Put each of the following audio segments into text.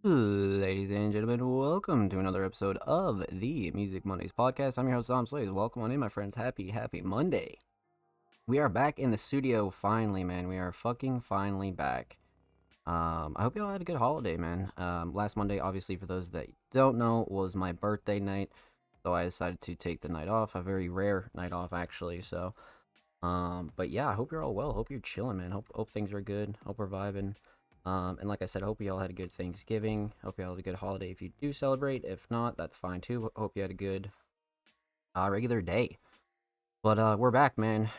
Ladies and gentlemen, welcome to another episode of the Music Mondays podcast. I'm your host, Sam Slays. Welcome on in, my friends. Happy Monday. We are back in the studio finally, man. We are fucking finally back. I hope you all had a good holiday, man. Last Monday, obviously, for those that don't know, was my birthday night. So I decided to take the night off, a very rare night off, actually. But yeah, I hope you're all well. Hope you're chilling, man. Hope things are good. Hope we're vibing. And like I said, I hope you all had a good Thanksgiving. Hope you all had a good holiday if you do celebrate. If not, that's fine too. Hope you had a good regular day. But we're back, man.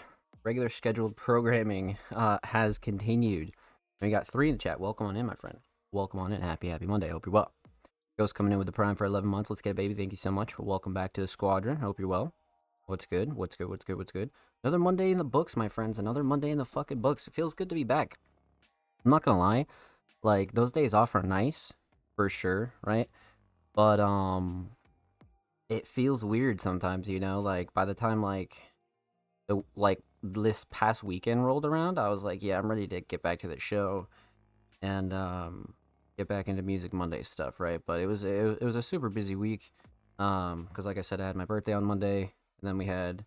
Regular scheduled programming has continued. We got three in the chat. Welcome on in, my friend. Welcome on in. Happy Monday. Hope you're well. Ghost coming in with the prime for 11 months. Let's get it, baby. Thank you so much. Welcome back to the squadron. Hope you're well. What's good? What's good? What's good? What's good? Another Monday in the books, my friends. Another Monday in the fucking books. It feels good to be back. I'm not gonna lie. Like, those days off are nice, for sure, right? But it feels weird sometimes, like, by the time, this past weekend rolled around, I was like, yeah, I'm ready to get back to the show and, get back into Music Monday stuff, right? But it was a super busy week, because like I said, I had my birthday on Monday, and then we had,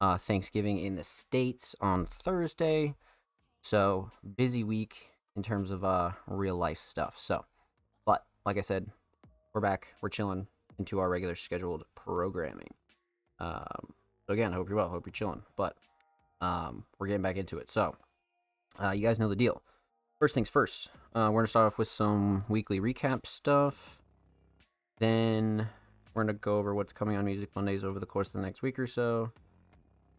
Thanksgiving in the States on Thursday, so busy week in terms of real life stuff. But like I said, we're back. We're chilling into our regular scheduled programming. So again, I hope you're well. Hope you're chilling. But we're getting back into it. So you guys know the deal. First things first. We're gonna start off with some weekly recap stuff. Then we're gonna go over what's coming on Music Mondays over the course of the next week or so.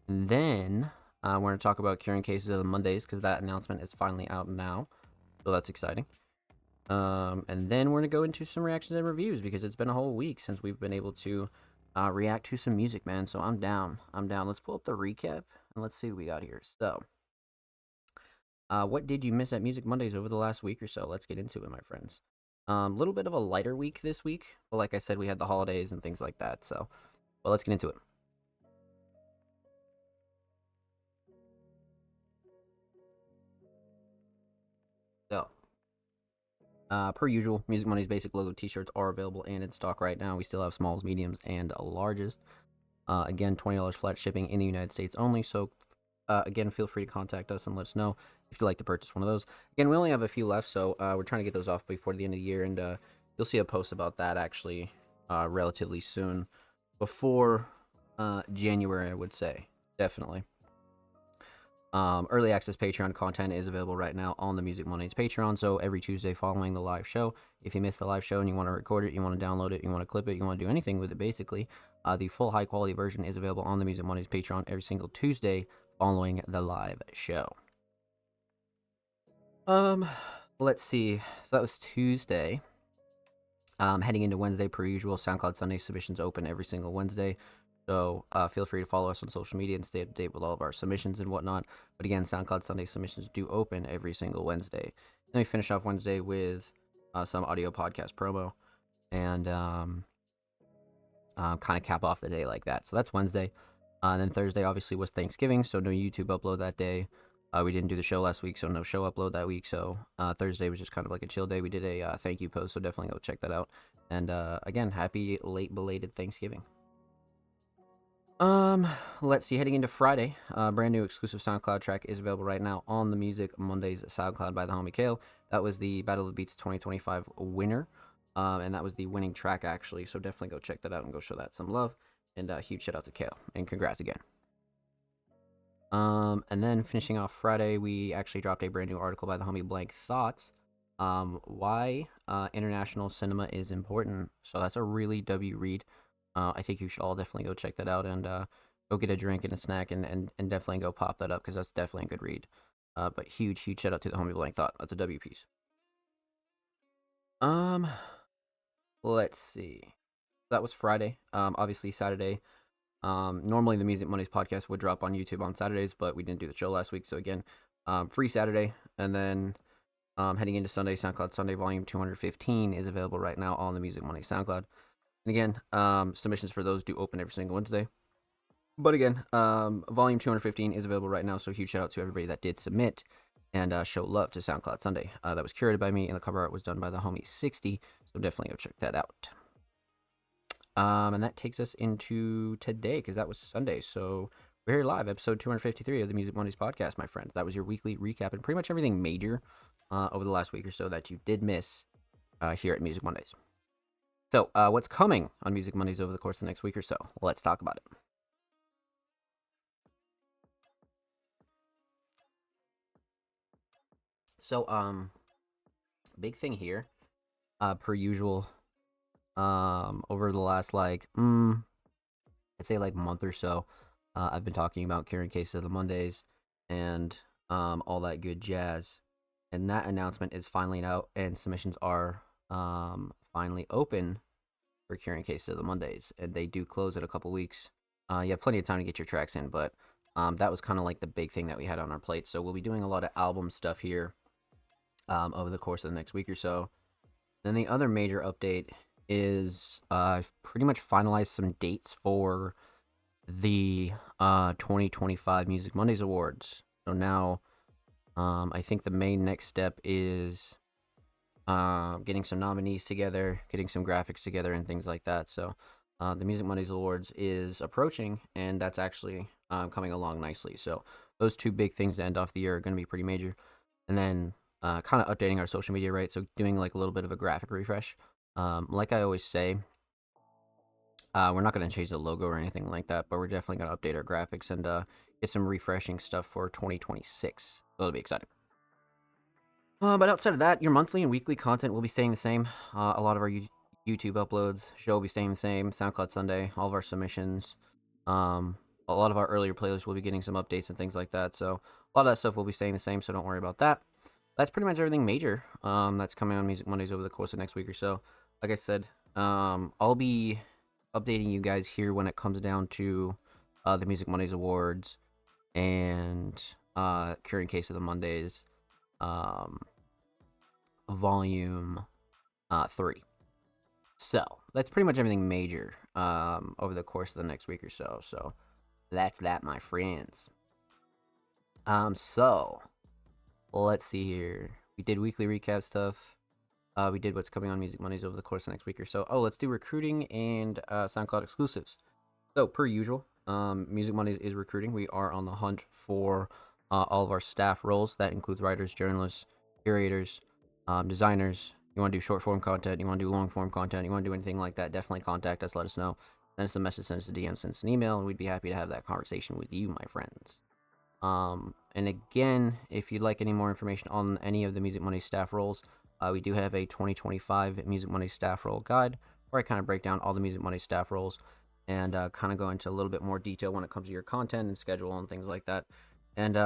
And then we're going to talk about curing cases of the Mondays because that announcement is finally out now. So that's exciting. And then we're going to go into some reactions and reviews because it's been a whole week since we've been able to react to some music, man. So I'm down. Let's pull up the recap and let's see what we got here. So, what did you miss at Music Mondays over the last week or so? Let's get into it, my friends. A little bit of a lighter week this week. But like I said, we had the holidays and things like that. But let's get into it. So, per usual, Music Money's basic logo t-shirts are available and in stock right now. We still have smalls, mediums, and larges. Again, $20 flat shipping in the United States only. So, again, feel free to contact us and let us know if you'd like to purchase one of those. Again, we only have a few left, so we're trying to get those off before the end of the year, and you'll see a post about that actually relatively soon, before January, I would say, definitely. Early access Patreon content is available right now on the Music Mondays Patreon. So every Tuesday following the live show, if you missed the live show and you want to record it, you want to download it, you want to clip it, you want to do anything with it, basically, the full high quality version is available on the Music Mondays Patreon every single Tuesday following the live show. Let's see. So that was Tuesday. Heading into Wednesday, per usual, SoundCloud Sunday submissions open every single Wednesday. So feel free to follow us on social media and stay up to date with all of our submissions and whatnot. But again, SoundCloud Sunday submissions do open every single Wednesday. Then we finish off Wednesday with some audio podcast promo and kind of cap off the day like that. So that's Wednesday. And then Thursday obviously was Thanksgiving, so no YouTube upload that day. We didn't do the show last week, so no show upload that week. So Thursday was just kind of like a chill day. We did a thank you post, so definitely go check that out. And again, happy late belated Thanksgiving. Let's see. Heading into Friday, brand new exclusive SoundCloud track is available right now on the Music Mondays SoundCloud by the homie Kale. That was the Battle of the Beats 2025 winner, and that was the winning track actually. So definitely go check that out and go show that some love. And huge shout out to Kale and congrats again. And then finishing off Friday, we actually dropped a brand new article by the homie Blank Thoughts. Why international cinema is important. So that's a really W read. I think you should all definitely go check that out and go get a drink and a snack and definitely go pop that up because that's definitely a good read. But huge shout out to the homie Blank Thought. That's a W piece. Let's see. That was Friday. Obviously Saturday. Normally the Music Mondays podcast would drop on YouTube on Saturdays, but we didn't do the show last week. So again, free Saturday, and then heading into Sunday, SoundCloud Sunday Volume 215 is available right now on the Music Mondays SoundCloud. And again, submissions for those do open every single Wednesday. But again, Volume 215 is available right now, so huge shout out to everybody that did submit and show love to SoundCloud Sunday. That was curated by me, and the cover art was done by the homie 60. So definitely go check that out. And that takes us into today, because that was Sunday. So we're here live, episode 253 of the Music Mondays podcast, my friends. That was your weekly recap and pretty much everything major over the last week or so that you did miss here at Music Mondays. So what's coming on Music Mondays over the course of the next week or so? Let's talk about it. So, big thing here, per usual, over the last, I'd say, month or so, I've been talking about Curing Cases of the Mondays and all that good jazz. And that announcement is finally out, and submissions are finally open for Curing Cases of the Mondays. And they do close in a couple weeks. You have plenty of time to get your tracks in, but that was kind of like the big thing that we had on our plate. So we'll be doing a lot of album stuff here over the course of the next week or so. Then the other major update is I've pretty much finalized some dates for the 2025 Music Mondays Awards. So now I think the main next step is getting some nominees together, getting some graphics together, and things like that. So the Music Mondays Awards is approaching, and that's actually coming along nicely. So those two big things to end off the year are going to be pretty major. And then kind of updating our social media, right? So doing a little bit of a graphic refresh. Like I always say, we're not going to change the logo or anything like that, but we're definitely going to update our graphics and get some refreshing stuff for 2026. So it'll be exciting. But outside of that, your monthly and weekly content will be staying the same. A lot of our YouTube uploads, show will be staying the same. SoundCloud Sunday, all of our submissions. A lot of our earlier playlists will be getting some updates and things like that. So a lot of that stuff will be staying the same, so don't worry about that. That's pretty much everything major that's coming on Music Mondays over the course of next week or so. Like I said, I'll be updating you guys here when it comes down to the Music Mondays Awards and Curing Case of the Mondays Volume 3. So that's pretty much everything major over the course of the next week or so. So that's that, my friends. So let's see here. We did weekly recap stuff. We did what's coming on Music Mondays over the course of the next week or so. Oh, let's do recruiting and SoundCloud exclusives. So, per usual, Music Mondays is recruiting. We are on the hunt for all of our staff roles. That includes writers, journalists, curators, designers. You want to do short form content, you want to do long form content, you want to do anything like that, definitely contact us, let us know. Send us a message, send us a DM, send us an email, and we'd be happy to have that conversation with you, my friends. And again, if you'd like any more information on any of the Music Mondays staff roles, we do have a 2025 Music Mondays staff role guide where I kind of break down all the Music Mondays staff roles and kind of go into a little bit more detail when it comes to your content and schedule and things like that. And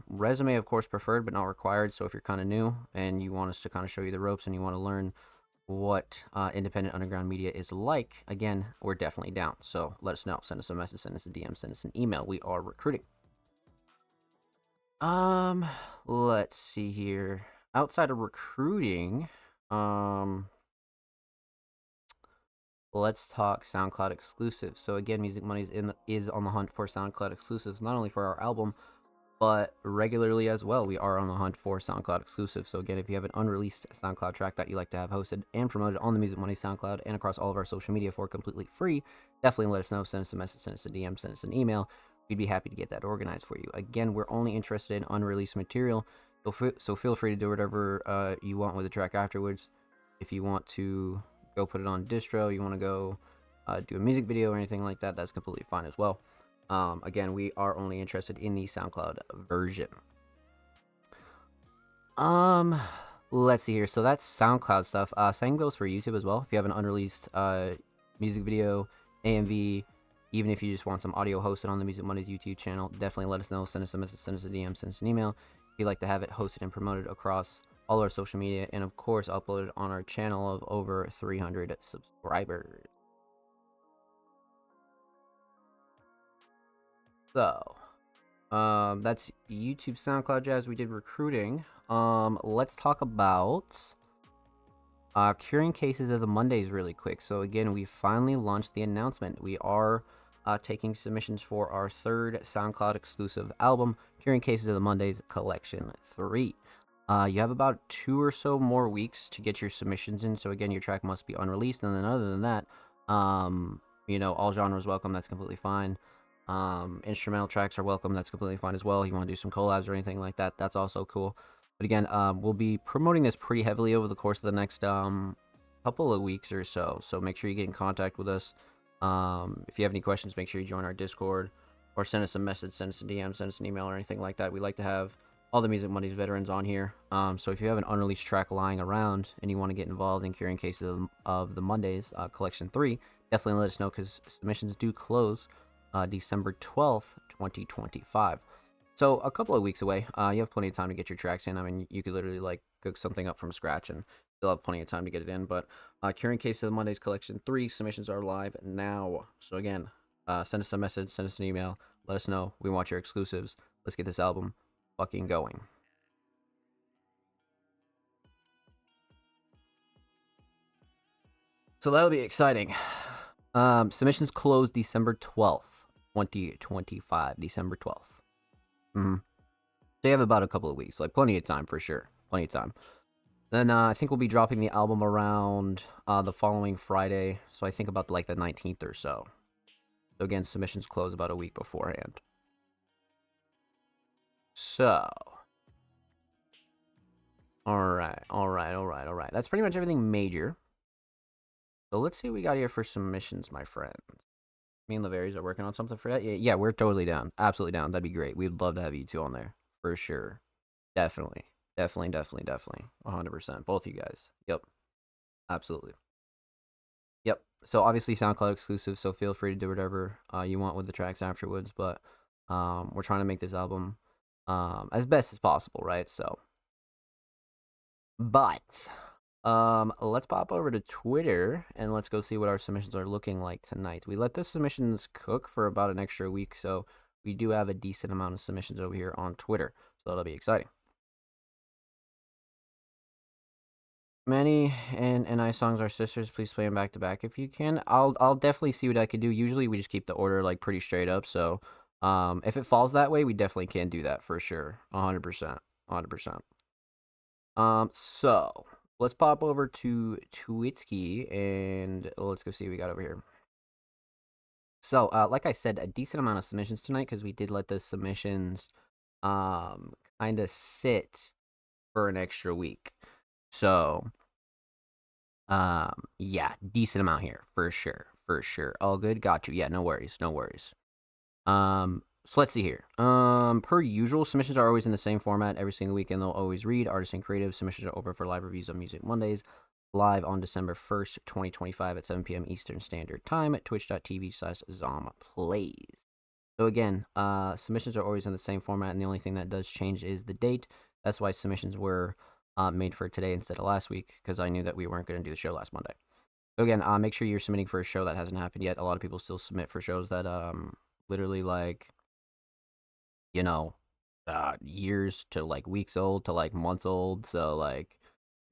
resume, of course, preferred but not required. So if you're kind of new and you want us to kind of show you the ropes and you want to learn what independent underground media is like, again, we're definitely down. So let us know. Send us a message, send us a DM, send us an email. We are recruiting. Let's see here. Outside of recruiting, let's talk SoundCloud exclusives. So again, Music Mondays is on the hunt for SoundCloud exclusives, not only for our album, but regularly as well. We are on the hunt for SoundCloud exclusives. So again, if you have an unreleased SoundCloud track that you like to have hosted and promoted on the Music Mondays SoundCloud and across all of our social media for completely free, definitely let us know. Send us a message, send us a DM, send us an email. We'd be happy to get that organized for you. Again, we're only interested in unreleased material, so feel free to do whatever you want with the track afterwards. If you want to go put it on distro, you want to go do a music video or anything like that, that's completely fine as well. Again, we are only interested in the SoundCloud version. Let's see here. So that's SoundCloud stuff. Same goes for YouTube as well. If you have an unreleased music video, AMV, even if you just want some audio hosted on the Music Mondays YouTube channel, definitely let us know. Send us a message, send us a DM, send us an email. If you'd like to have it hosted and promoted across all our social media, and of course uploaded on our channel of over 300 subscribers. So, that's YouTube, SoundCloud jazz. We did recruiting. Let's talk about Curing Cases of the Mondays really quick. So again, we finally launched the announcement. We are taking submissions for our third SoundCloud exclusive album, Curing Cases of the Mondays Collection 3. You have about 2 or so more weeks to get your submissions in. So again, your track must be unreleased. And then other than that, all genres welcome. That's completely fine. Instrumental tracks are welcome. That's completely fine as well. You want to do some collabs or anything like that, that's also cool. But again, we'll be promoting this pretty heavily over the course of the next couple of weeks or so. So make sure you get in contact with us. If you have any questions, make sure you join our Discord or send us a message, send us a DM, send us an email or anything like that. We like to have all the Music Mondays veterans on here. So if you have an unreleased track lying around and you want to get involved in curing cases of the Mondays Collection 3, definitely let us know because submissions do close December 12th, 2025. So a couple of weeks away. You have plenty of time to get your tracks in. I mean, you could literally like cook something up from scratch and you'll have plenty of time to get it in. But Curing Cases of the Mondays Collection 3 submissions are live now. So again, send us a message, send us an email, let us know. We want your exclusives. Let's get this album fucking going. So that'll be exciting. Submissions close December 12th, 2025. December 12th. So you have about a couple of weeks, like plenty of time for sure. Plenty of time. Then I think we'll be dropping the album around the following Friday. So I think about like the 19th or so. So again, submissions close about a week beforehand. So. Alright. That's pretty much everything major. So let's see what we got here for submissions, my friends. Me and Laverius are working on something for that. Yeah, we're totally down. Absolutely down. That'd be great. We'd love to have you two on there. For sure. Definitely. 100%. Both of you guys. Yep. Absolutely. Yep. So obviously SoundCloud exclusive, so feel free to do whatever you want with the tracks afterwards. But we're trying to make this album as best as possible, right? So, but let's pop over to Twitter and let's go see what our submissions are looking like tonight. We let the submissions cook for about an extra week, so we do have a decent amount of submissions over here on Twitter. So that'll be exciting. Manny and I songs are sisters. Please play them back to back if you can. I'll definitely see what I could do. Usually we just keep the order like pretty straight up. So if it falls that way, we definitely can do that for sure. 100%. 100%. So let's pop over to Twitsky and let's go see what we got over here. So like I said, a decent amount of submissions tonight because we did let the submissions kind of sit for an extra week. So yeah, decent amount here for sure. All good, got you. Yeah, no worries. So let's see here. Per usual, submissions are always in the same format every single week, and they'll always read. Artists and creative submissions are open for live reviews on Music Mondays, live on December 1st, 2025 at 7 p.m. Eastern Standard Time at twitch.tv/ZomPlays. So again, submissions are always in the same format, and the only thing that does change is the date. That's why submissions were made for today instead of last week, because I knew that we weren't going to do the show last Monday. So again, make sure you're submitting for a show that hasn't happened yet. A lot of people still submit for shows that literally like, years to like weeks old to like months old. So like,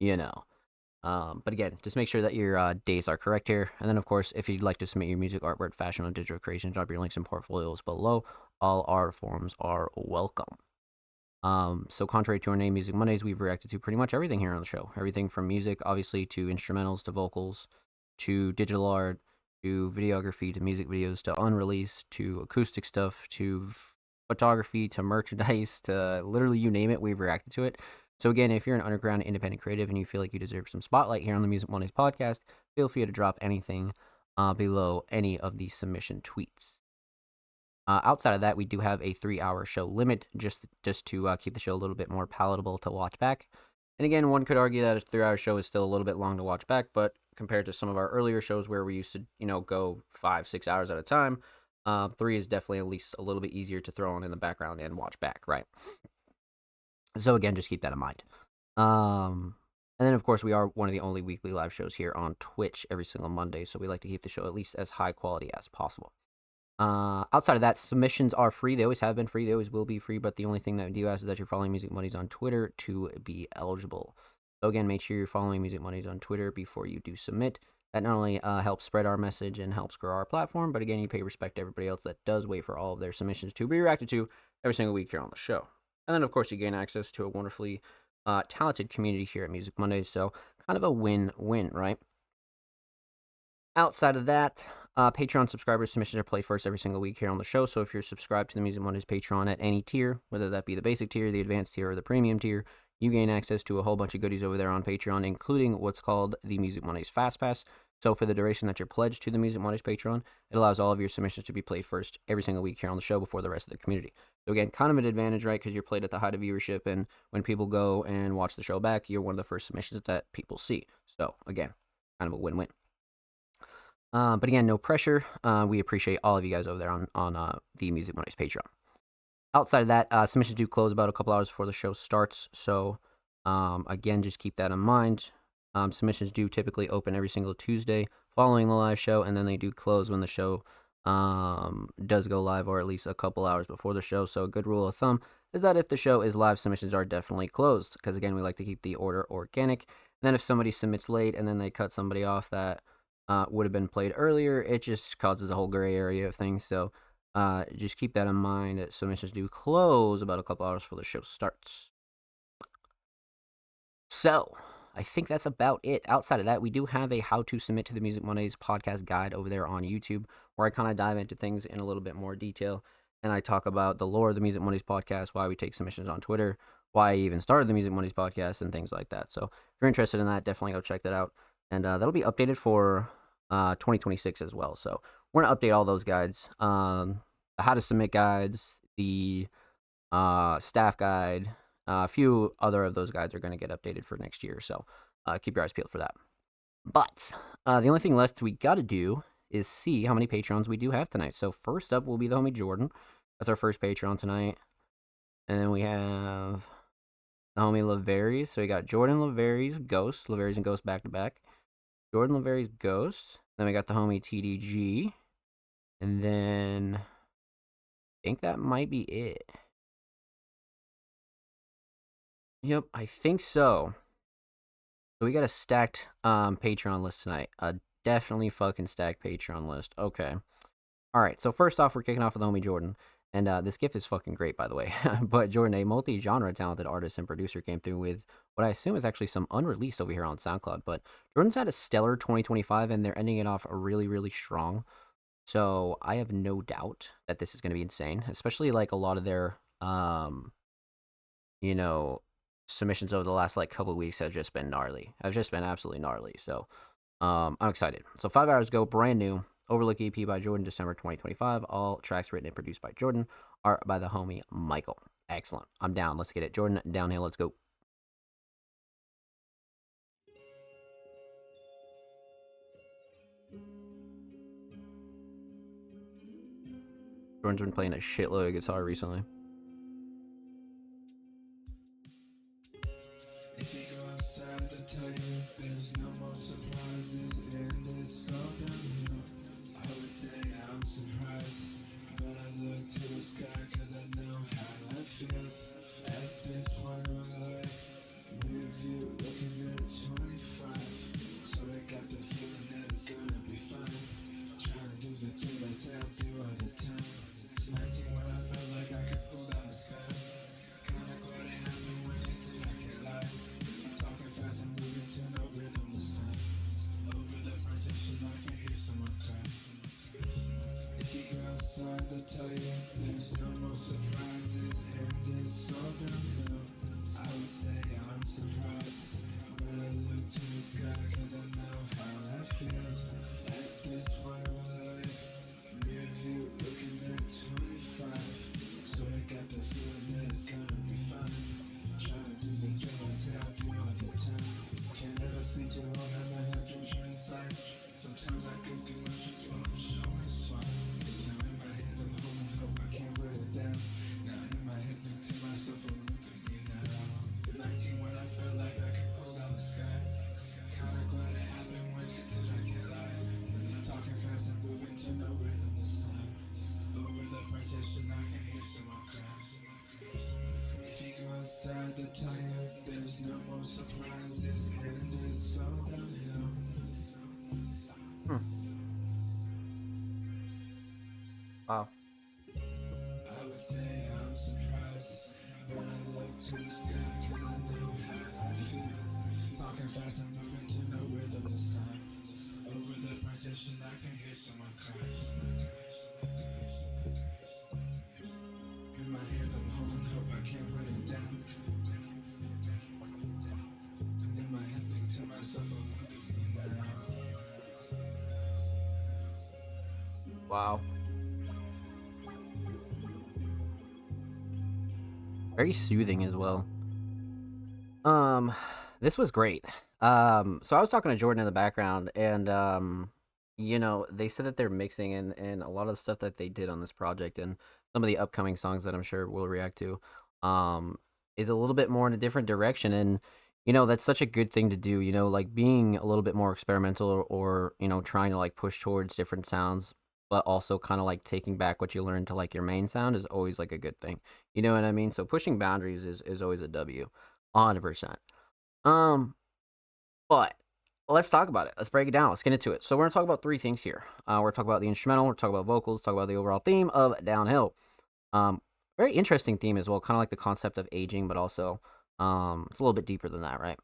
but again, just make sure that your dates are correct here. And then, of course, if you'd like to submit your music, artwork, fashion, or digital creations, drop your links and portfolios below. All our forms are welcome. So contrary to our name, Music Mondays, we've reacted to pretty much everything here on the show. Everything from music, obviously, to instrumentals, to vocals, to digital art, to videography, to music videos, to unreleased, to acoustic stuff, to photography, to merchandise, to literally you name it, we've reacted to it. So again, if you're an underground independent creative and you feel like you deserve some spotlight here on the Music Mondays podcast, feel free to drop anything below any of the submission tweets. Outside of that, we do have a 3-hour show limit just to keep the show a little bit more palatable to watch back. And again, one could argue that a 3-hour show is still a little bit long to watch back, but compared to some of our earlier shows where we used to, go 5-6 hours at a time, 3 is definitely at least a little bit easier to throw on in the background and watch back, right? So again, just keep that in mind. And then, of course, we are one of the only weekly live shows here on Twitch every single Monday, so we like to keep the show at least as high quality as possible. Outside of that, submissions are free. They always have been free. They always will be free. But the only thing that we do ask is that you're following Music Mondays on Twitter to be eligible. So again, make sure you're following Music Mondays on Twitter before you do submit. That not only helps spread our message and helps grow our platform, but again, you pay respect to everybody else that does wait for all of their submissions to be reacted to every single week here on the show. And then, of course, you gain access to a wonderfully talented community here at Music Mondays. So kind of a win-win, right? Outside of that, Patreon subscribers submissions are played first every single week here on the show. So if you're subscribed to the Music Mondays Patreon at any tier, whether that be the basic tier, the advanced tier, or the premium tier, you gain access to a whole bunch of goodies over there on Patreon, including what's called the Music Mondays Fast Pass. So for the duration that you're pledged to the Music Mondays Patreon, it allows all of your submissions to be played first every single week here on the show before the rest of the community. So again, kind of an advantage, right? Because you're played at the height of viewership, and when people go and watch the show back, you're one of the first submissions that people see. So again, kind of a win-win. But again, no pressure. We appreciate all of you guys over there on the Music Mondays Patreon. Outside of that, submissions do close about a couple hours before the show starts. So again, just keep that in mind. Submissions do typically open every single Tuesday following the live show, and then they do close when the show does go live, or at least a couple hours before the show. So a good rule of thumb is that if the show is live, submissions are definitely closed, because again, we like to keep the order organic. And then if somebody submits late and then they cut somebody off that would have been played earlier, it just causes a whole gray area of things. So just keep that in mind. That submissions do close about a couple hours before the show starts. So I think that's about it. Outside of that, we do have a how to submit to the Music Mondays podcast guide over there on YouTube, where I kind of dive into things in a little bit more detail. And I talk about the lore of the Music Mondays podcast, why we take submissions on Twitter, why I even started the Music Mondays podcast, and things like that. So if you're interested in that, definitely go check that out. And that'll be updated for 2026 as well. So we're going to update all those guides. The how to submit guides, the staff guide, a few other of those guides are going to get updated for next year. So keep your eyes peeled for that. But the only thing left we got to do is see how many Patrons we do have tonight. So first up will be the homie Jordan. That's our first Patreon tonight. And then we have the homie Laveries. So we got Jordan Laveries, Ghost. Laveries and Ghost back to back. Jordan Laveries, Ghost. Then we got the homie TDG. And then I think that might be it. Yep, I think so. So we got a stacked Patreon list tonight. A definitely fucking stacked Patreon list. Okay. All right, so first off, we're kicking off with homie Jordan. And this gift is fucking great, by the way. But Jordan, a multi-genre talented artist and producer, came through with what I assume is actually some unreleased over here on SoundCloud. But Jordan's had a stellar 2025, and they're ending it off really, really strong. So I have no doubt that this is going to be insane, especially like a lot of their, you know, submissions over the last like couple of weeks have just been gnarly. Have just been absolutely gnarly. So I'm excited. So 5 hours ago, brand new Overlook EP by Jordan, December 2025. All tracks written and produced by Jordan. Art by the homie Michael. Excellent. I'm down. Let's get it. Jordan, downhill. Let's go. Jordan's been playing a shitload of guitar recently. Wow. Very soothing as well. Um, this was great. So I was talking to Jordan in the background, and they said that they're mixing and a lot of the stuff that they did on this project and some of the upcoming songs that I'm sure we'll react to, um, is a little bit more in a different direction, and that's such a good thing to do. Like being a little bit more experimental, or trying to like push towards different sounds, but also kind of like taking back what you learned to like your main sound is always like a good thing. You know what I mean? So pushing boundaries is always a W. 100%. Um, but let's talk about it. Let's break it down. Let's get into it. So we're gonna talk about three things here. We're talking about the instrumental. We're talking about vocals. Talk about the overall theme of Downhill. Um, Very interesting theme as well. Kind of like the concept of aging, but also it's a little bit deeper than that, right?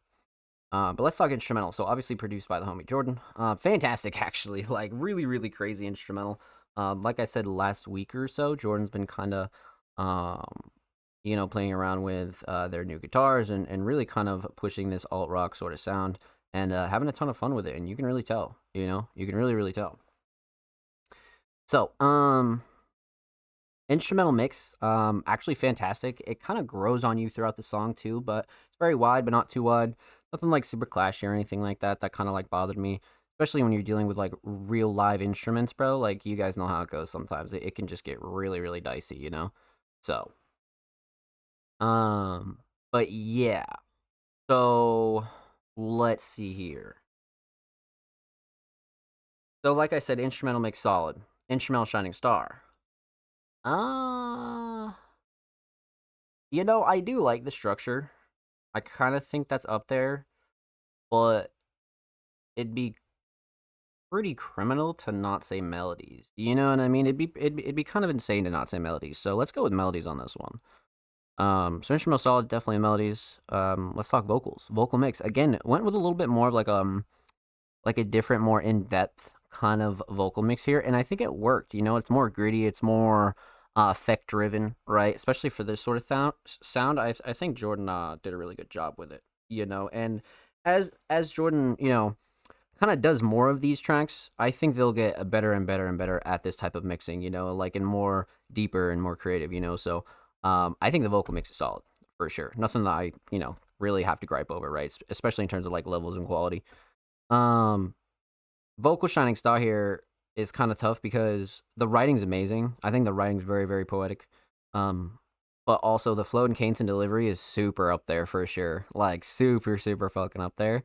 But let's talk instrumental. So obviously produced by the homie Jordan. Fantastic, actually. Like really, really crazy instrumental. Like I said last week or so, Jordan's been kind of um playing around with their new guitars and really kind of pushing this alt rock sort of sound and having a ton of fun with it. And you can really tell, you can really, really tell. So, instrumental mix, actually fantastic. It kind of grows on you throughout the song too, but it's very wide, but not too wide. Nothing like super clashy or anything like that. That kind of like bothered me, especially when you're dealing with like real live instruments, bro. Like you guys know how it goes sometimes. It can just get really, really dicey. So, um, but yeah. So let's see here. So like I said, instrumental makes solid. Instrumental shining star. Uh I do like the structure. I kind of think that's up there, but it'd be pretty criminal to not say melodies. You know what I mean? It'd be kind of insane to not say melodies. So let's go with melodies on this one. So instrumental solid, definitely melodies. Let's talk vocals. Vocal mix again went with a little bit more of like a different, more in depth kind of vocal mix here, and I think it worked. It's more gritty, it's more effect driven, right? Especially for this sort of sound. I think Jordan did a really good job with it. And as Jordan, kind of does more of these tracks, I think they'll get better and better and better at this type of mixing. Like and more deeper and more creative. So I think the vocal mix is solid for sure. Nothing that I really have to gripe over, right? Especially in terms of like levels and quality. Um, Vocal shining star here is kind of tough because the writing's amazing. I think the writing's very, very poetic. Um, but also the flow and cadence and delivery is super up there for sure. Like super, super fucking up there.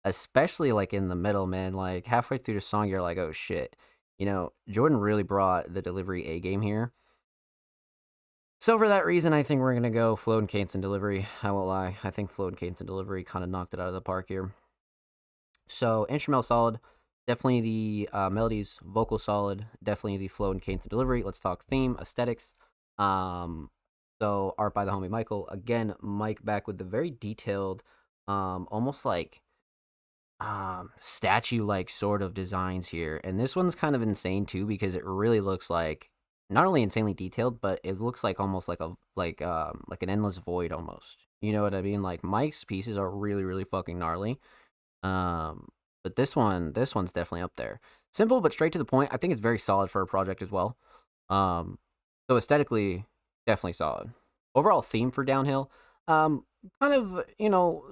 Especially like in the middle, man. Like halfway through the song, you're like, oh shit. Jordan really brought the delivery A game here. So for that reason, I think we're gonna go flow and cadence and delivery. I won't lie. I think flow and cadence and delivery kind of knocked it out of the park here. So instrumental solid, definitely the melodies, vocal solid, definitely the flow and cadence and delivery. Let's talk theme, aesthetics. Um, so art by the homie Michael. Again, Mike back with the very detailed, almost like statue like sort of designs here. And this one's kind of insane too because it really looks like not only insanely detailed, but it looks like almost like an endless void almost. You know what I mean? Like Mike's pieces are really, really fucking gnarly. Um, but this one's definitely up there. Simple but straight to the point. I think it's very solid for a project as well. Um, so aesthetically, definitely solid. Overall theme for Downhill, kind of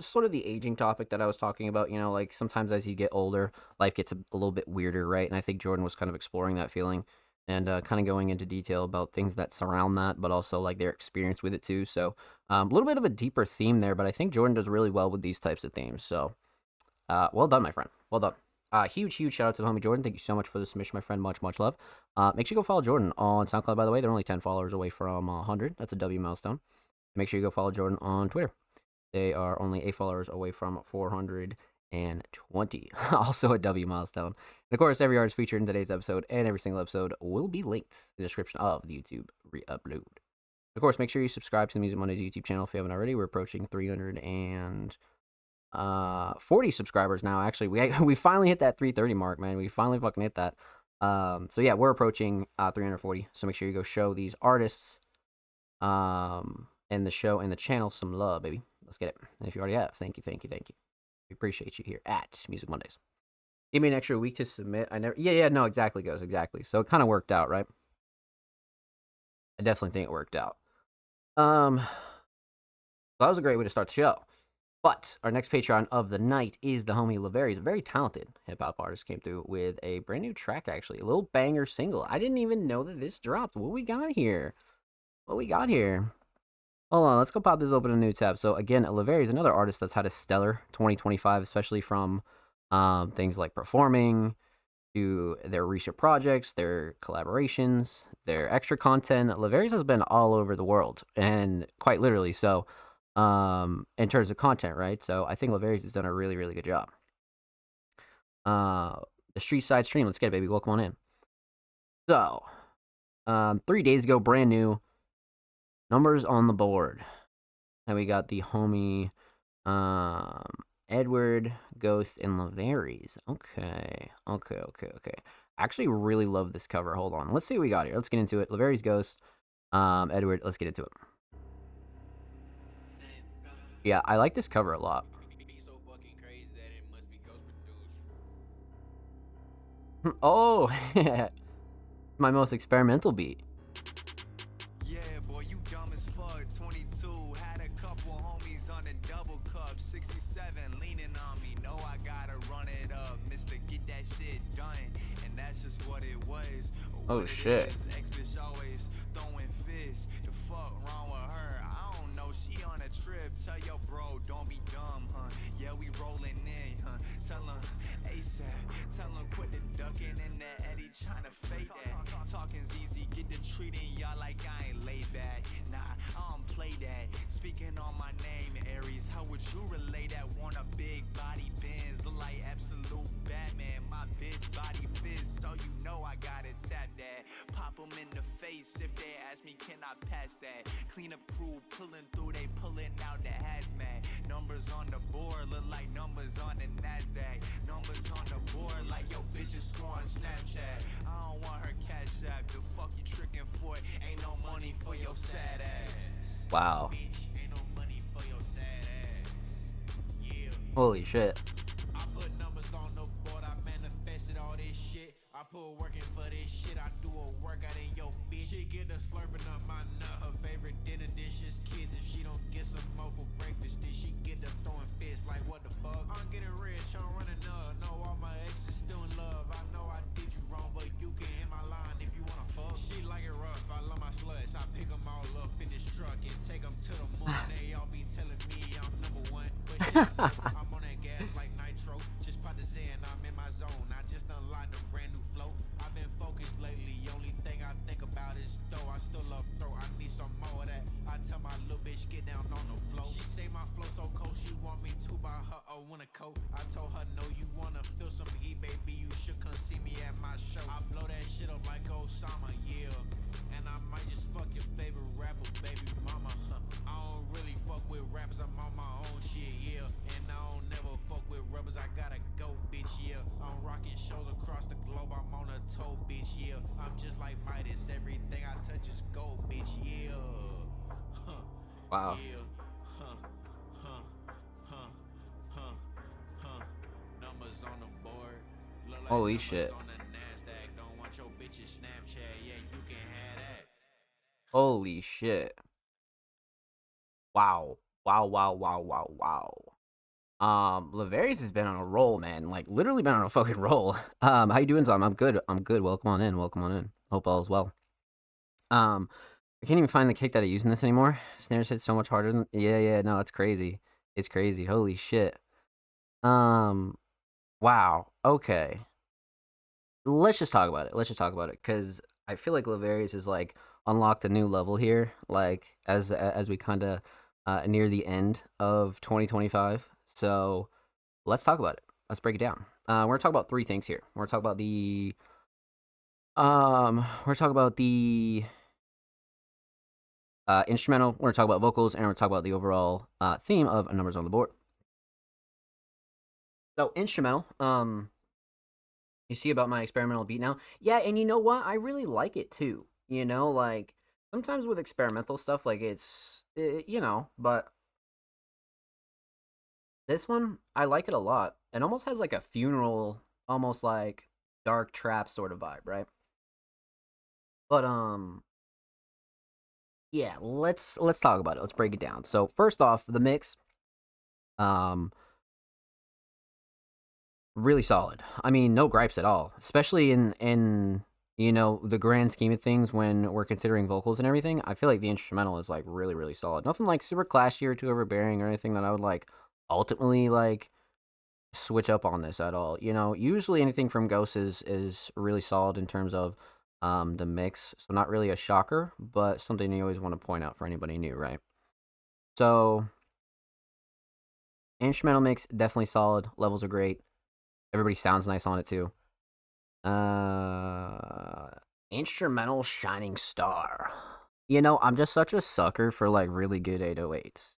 sort of the aging topic that I was talking about. Like sometimes as you get older, life gets a little bit weirder, right? And I think Jordan was kind of exploring that feeling and kind of going into detail about things that surround that, but also like their experience with it too. So a little bit of a deeper theme there, but I think Jordan does really well with these types of themes. So. Well done, my friend. Well done. Huge, huge shout out to the homie Jordan. Thank you so much for the submission, my friend. Much, much love. Make sure you go follow Jordan on SoundCloud, by the way. They're only 10 followers away from 100. That's a W milestone. Make sure you go follow Jordan on Twitter. They are only 8 followers away from 420. Also a W milestone. And of course, every artist featured in today's episode and every single episode will be linked in the description of the YouTube re-upload. Of course, make sure you subscribe to the Music Mondays YouTube channel if you haven't already. We're approaching 300 and 40 subscribers now. Actually, we finally hit that 330 mark, man. We finally fucking hit that. So yeah, we're approaching 340. So make sure you go show these artists and the show and the channel some love, baby. Let's get it. And if you already have, thank you. We appreciate you here at Music Mondays. Give me an extra week to submit. I never. Yeah. No, exactly, goes exactly. So it kind of worked out, right? I definitely think it worked out. So that was a great way to start the show. But our next Patreon of the night is the homie Laverius, a very talented hip hop artist. Came through with a brand new track, actually, a little banger single. I didn't even know that this dropped. What we got here? Hold on, let's go pop this open a new tab. So again, Laverius is another artist that's had a stellar 2025, especially from things like performing to their recent projects, their collaborations, their extra content. Laverius has been all over the world, and quite literally so, in terms of content, right? So I think Laverius has done a really, really good job. The Street Side Stream, let's get it, baby. Welcome on in. So, 3 days ago, brand new, Numbers on the Board. And we got the homie, Edward, Ghost, and Laverius. Okay. I actually really love this cover. Hold on. Let's see what we got here. Let's get into it. Laverius, Ghost, Edward, let's get into it. Yeah, I like this cover a lot. Oh, my most experimental beat. Yeah, boy, you dumb as fuck. 22, had a couple homies on a double cup. 67, leaning on me. Know I gotta run it up. Mister, get that shit done. And that's just what it was. Oh, shit. Ex-bitch always throwing fists. The fuck wrong with her? I don't know. She on a trip. Tell your bro, don't be dumb, huh? Yeah, we rolling in, huh? Tell him ASAP. Tell him quit the ducking in the Eddie trying to fade that. Talking's easy. Get to treating y'all like I ain't laid back. Nah, I don't play that. Speaking on my name, Aries, how would you relate that? Want a big body Benz, look like absolute Batman. My bitch body fits, so you know I gotta tap that. Pop them in the face if they ask me, can I pass that? Clean up crew, pulling through, they pulling out the hazmat. Numbers on the board, look like numbers on the NASDAQ. Numbers on the board, like yo bitch is scoring Snapchat. I don't want her cash app, the fuck you tricking for it? Ain't no money for your sad ass. Wow. Ain't no money for your sad ass. Yeah. Holy shit. I put numbers on the board, I manifested all this shit. I put working for this shit, I do a workout in your bitch. She get her slurping up my nut. Her favorite dinner dish is kids. If she don't get some more for breakfast, then she get the throwing fists. Like what the fuck? I'm getting rich, I'm running up. No, all my exes still in love. I know I did you wrong, but you can hit my line if you wanna fuck. She like it rough, I love my sluts. I pick them all up in this truck and take them to the moon. They all be telling me I'm number one, but shit, I'm on that gas like nitro. Just by the Zen, I'm in my zone. I just unlocked a brand new flow. I've been focused lately, only thing I think about is dough. I still love throw, I need some more of that. I tell my little bitch get down on the floor. She say my flow so cold, she want me to buy her a winter coat. I told her no, you wanna feel some heat, baby, you should come see me at my show. I blow that shit up like Osama, yeah. And I might just fuck your favorite rapper, baby mama, huh? I don't really fuck with rappers, I'm on my own shit, yeah. And I don't never fuck with rappers, I gotta go, bitch, yeah. I'm rocking shows across the globe, I'm on a toe, bitch, yeah. I'm just like Midas, everything I touch is gold, bitch, yeah. Huh. Wow. Yeah. Huh. Huh. Huh. Huh. Huh. Numbers on the board. Look like Holy numbers shit. on the NASDAQ. Don't want your bitches Snapchat, yeah, you can have that. Holy shit. Wow. Laverius has been on a roll, man. Like literally been on a fucking roll. How you doing, Zom? I'm good. Welcome on in. Hope all is well. I can't even find the kick that I use in this anymore. Snares hit so much harder than no, it's crazy. Holy shit. Wow. Okay. Let's just talk about it. Cause I feel like Laverius is like unlocked a new level here, like as we kinda near the end of 2025. So let's talk about it. Let's break it down. We're gonna talk about three things here. We're gonna talk about the instrumental. We're gonna talk about vocals, and we're gonna talk about the overall theme of Numbers on the Board. So instrumental. You see about my experimental beat now? Yeah, and you know what? I really like it too. You know, like sometimes with experimental stuff, like but this one I like it a lot. It almost has like a funeral, almost like dark trap sort of vibe, right? But yeah, let's talk about it. Let's break it down. So first off, the mix, um, really solid. I mean, no gripes at all, especially in the grand scheme of things when we're considering vocals and everything. I feel like the instrumental is like really really solid. Nothing like super clashy or too overbearing or anything that I would like ultimately like switch up on this at all. Usually anything from Ghost is really solid in terms of the mix. So not really a shocker, but something you always want to point out for anybody new, right? So instrumental mix definitely solid. Levels are great. Everybody sounds nice on it too. Uh, Instrumental Shining Star. I'm just such a sucker for like really good 808s.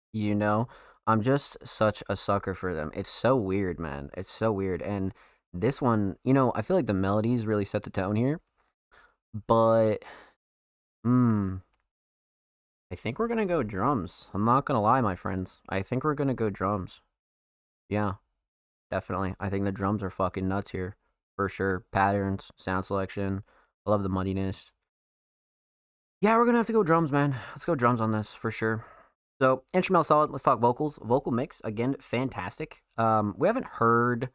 I'm just such a sucker for them. It's so weird, man. It's so weird. And this one, I feel like the melodies really set the tone here. But, hmm, I think we're gonna go drums. I'm not gonna lie, my friends. I think we're gonna go drums. Yeah, definitely. I think the drums are fucking nuts here. For sure. Patterns, sound selection. I love the muddiness. Yeah, we're gonna have to go drums, man. Let's go drums on this for sure. So instrumental solid. Let's talk vocals. Vocal mix again, fantastic. We haven't heard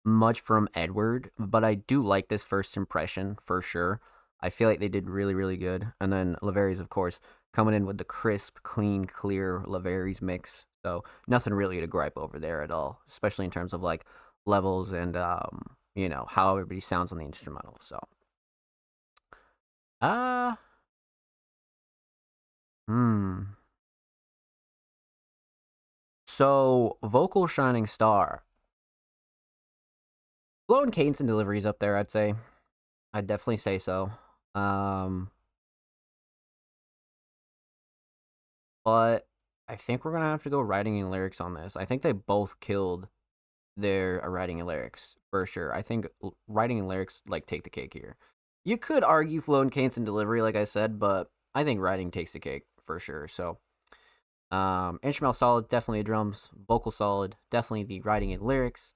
much from Edward, but I do like this first impression for sure. I feel like they did really, really good. And then Laveri's, of course, coming in with the crisp, clean, clear Laveri's mix. So nothing really to gripe over there at all, especially in terms of like levels and how everybody sounds on the instrumental. So, uh, hmm. So vocal shining star. Flow and cadence and deliveries up there, I'd say. I'd definitely say so. Um, but I think we're gonna have to go writing and lyrics on this. I think they both killed their writing and lyrics for sure. I think writing and lyrics like take the cake here. You could argue flow and cadence and delivery, like I said, but I think writing takes the cake for sure. So, instrumental solid, definitely the drums. Vocal solid, definitely the writing and lyrics.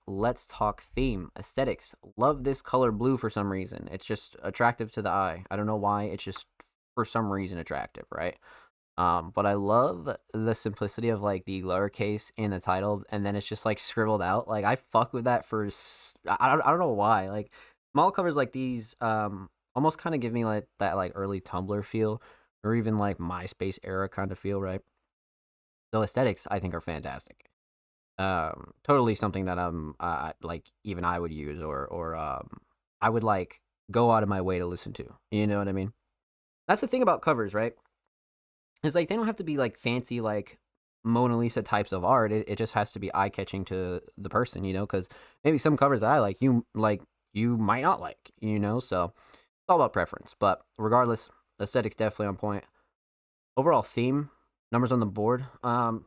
Let's talk theme aesthetics. Love this color blue for some reason. It's just attractive to the eye. I don't know why. It's just for some reason attractive, right? But I love the simplicity of like the lowercase in the title, and then it's just like scribbled out. Like I fuck with that I don't know why. Like small covers like these, almost kind of give me like that like early Tumblr feel, or even like MySpace era kind of feel, right? So aesthetics I think are fantastic. Totally something that like even I would use or I would like go out of my way to listen to. You know what I mean? That's the thing about covers, right? It's like they don't have to be like fancy like Mona Lisa types of art. It just has to be eye catching to the person, because maybe some covers that I like you might not like. So it's all about preference. But regardless, aesthetics definitely on point. Overall theme, numbers on the board. Kind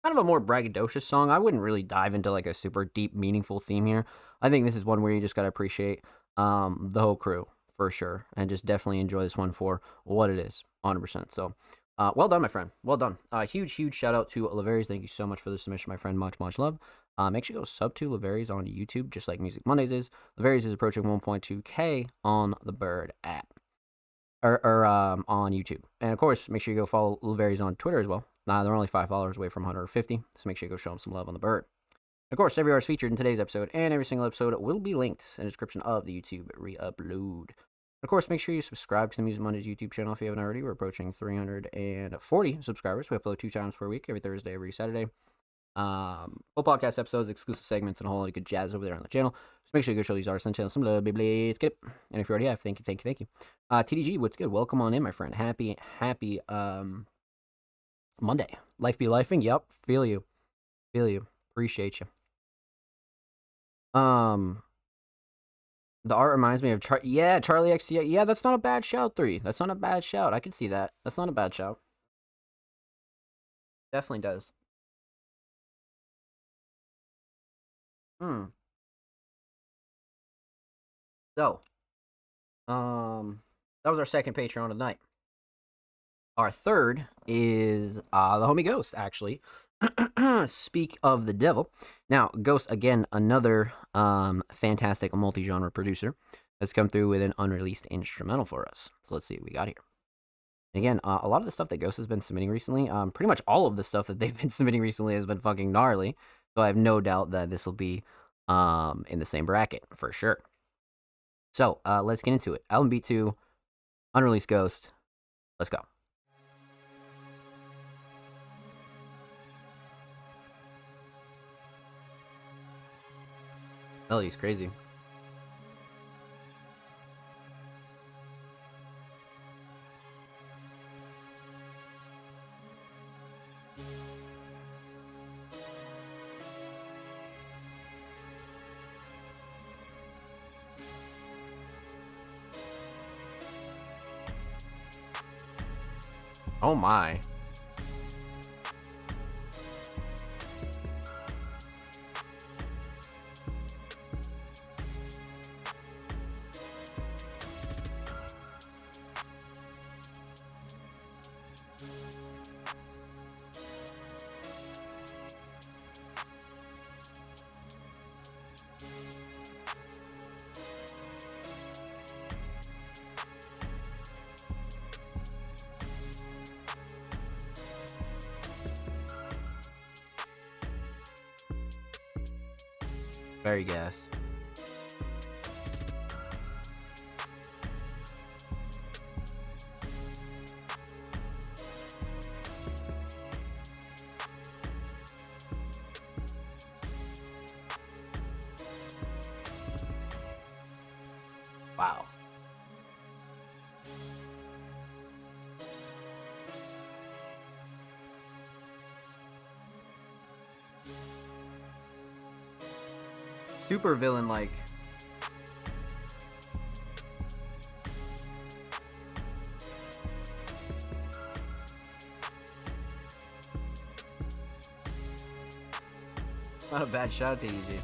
of a more braggadocious song. I wouldn't really dive into like a super deep, meaningful theme here. I think this is one where you just gotta appreciate the whole crew for sure, and just definitely enjoy this one for what it is, 100%. So, well done, my friend. Well done. Huge shout out to Laveri's. Thank you so much for the submission, my friend. Much love. Make sure you go sub to Laveri's on YouTube, just like Music Mondays is. Laveri's is approaching 1.2K on the Bird app. Or on YouTube. And of course, make sure you go follow Laveri's on Twitter as well. They're only 5 followers away from 150, so make sure you go show them some love on the Bird. Of course, every artist featured in today's episode and every single episode will be linked in the description of the YouTube re-upload. Of course, make sure you subscribe to the Music Mondays YouTube channel if you haven't already. We're approaching 340 subscribers. We upload 2 times per week, every Thursday, every Saturday. Full podcast episodes, exclusive segments, and a whole lot of good jazz over there on the channel. So make sure you go show these artists on the channel some love, baby. Let's get it. And if you already have, thank you. TDG, what's good? Welcome on in, my friend. Happy Monday. Life be lifing. Yep, feel you. Appreciate you. The art reminds me of Charlie X. Yeah, that's not a bad shout. 3. That's not a bad shout. I can see that. That's not a bad shout. Definitely does. Hmm. So, that was our second Patreon of the night. Our third is the homie Ghost, actually. Speak of the devil. Now, Ghost, again, another fantastic multi-genre producer, has come through with an unreleased instrumental for us. So let's see what we got here. And again, a lot of the stuff that Ghost has been submitting recently, pretty much all of the stuff that they've been submitting recently has been fucking gnarly. So I have no doubt that this will be in the same bracket for sure. So let's get into it. Album Beat 2, unreleased Ghost. Let's go. Melody's crazy. Oh my. Very gas. Wow. Super villain like. Not a bad shout to Easy.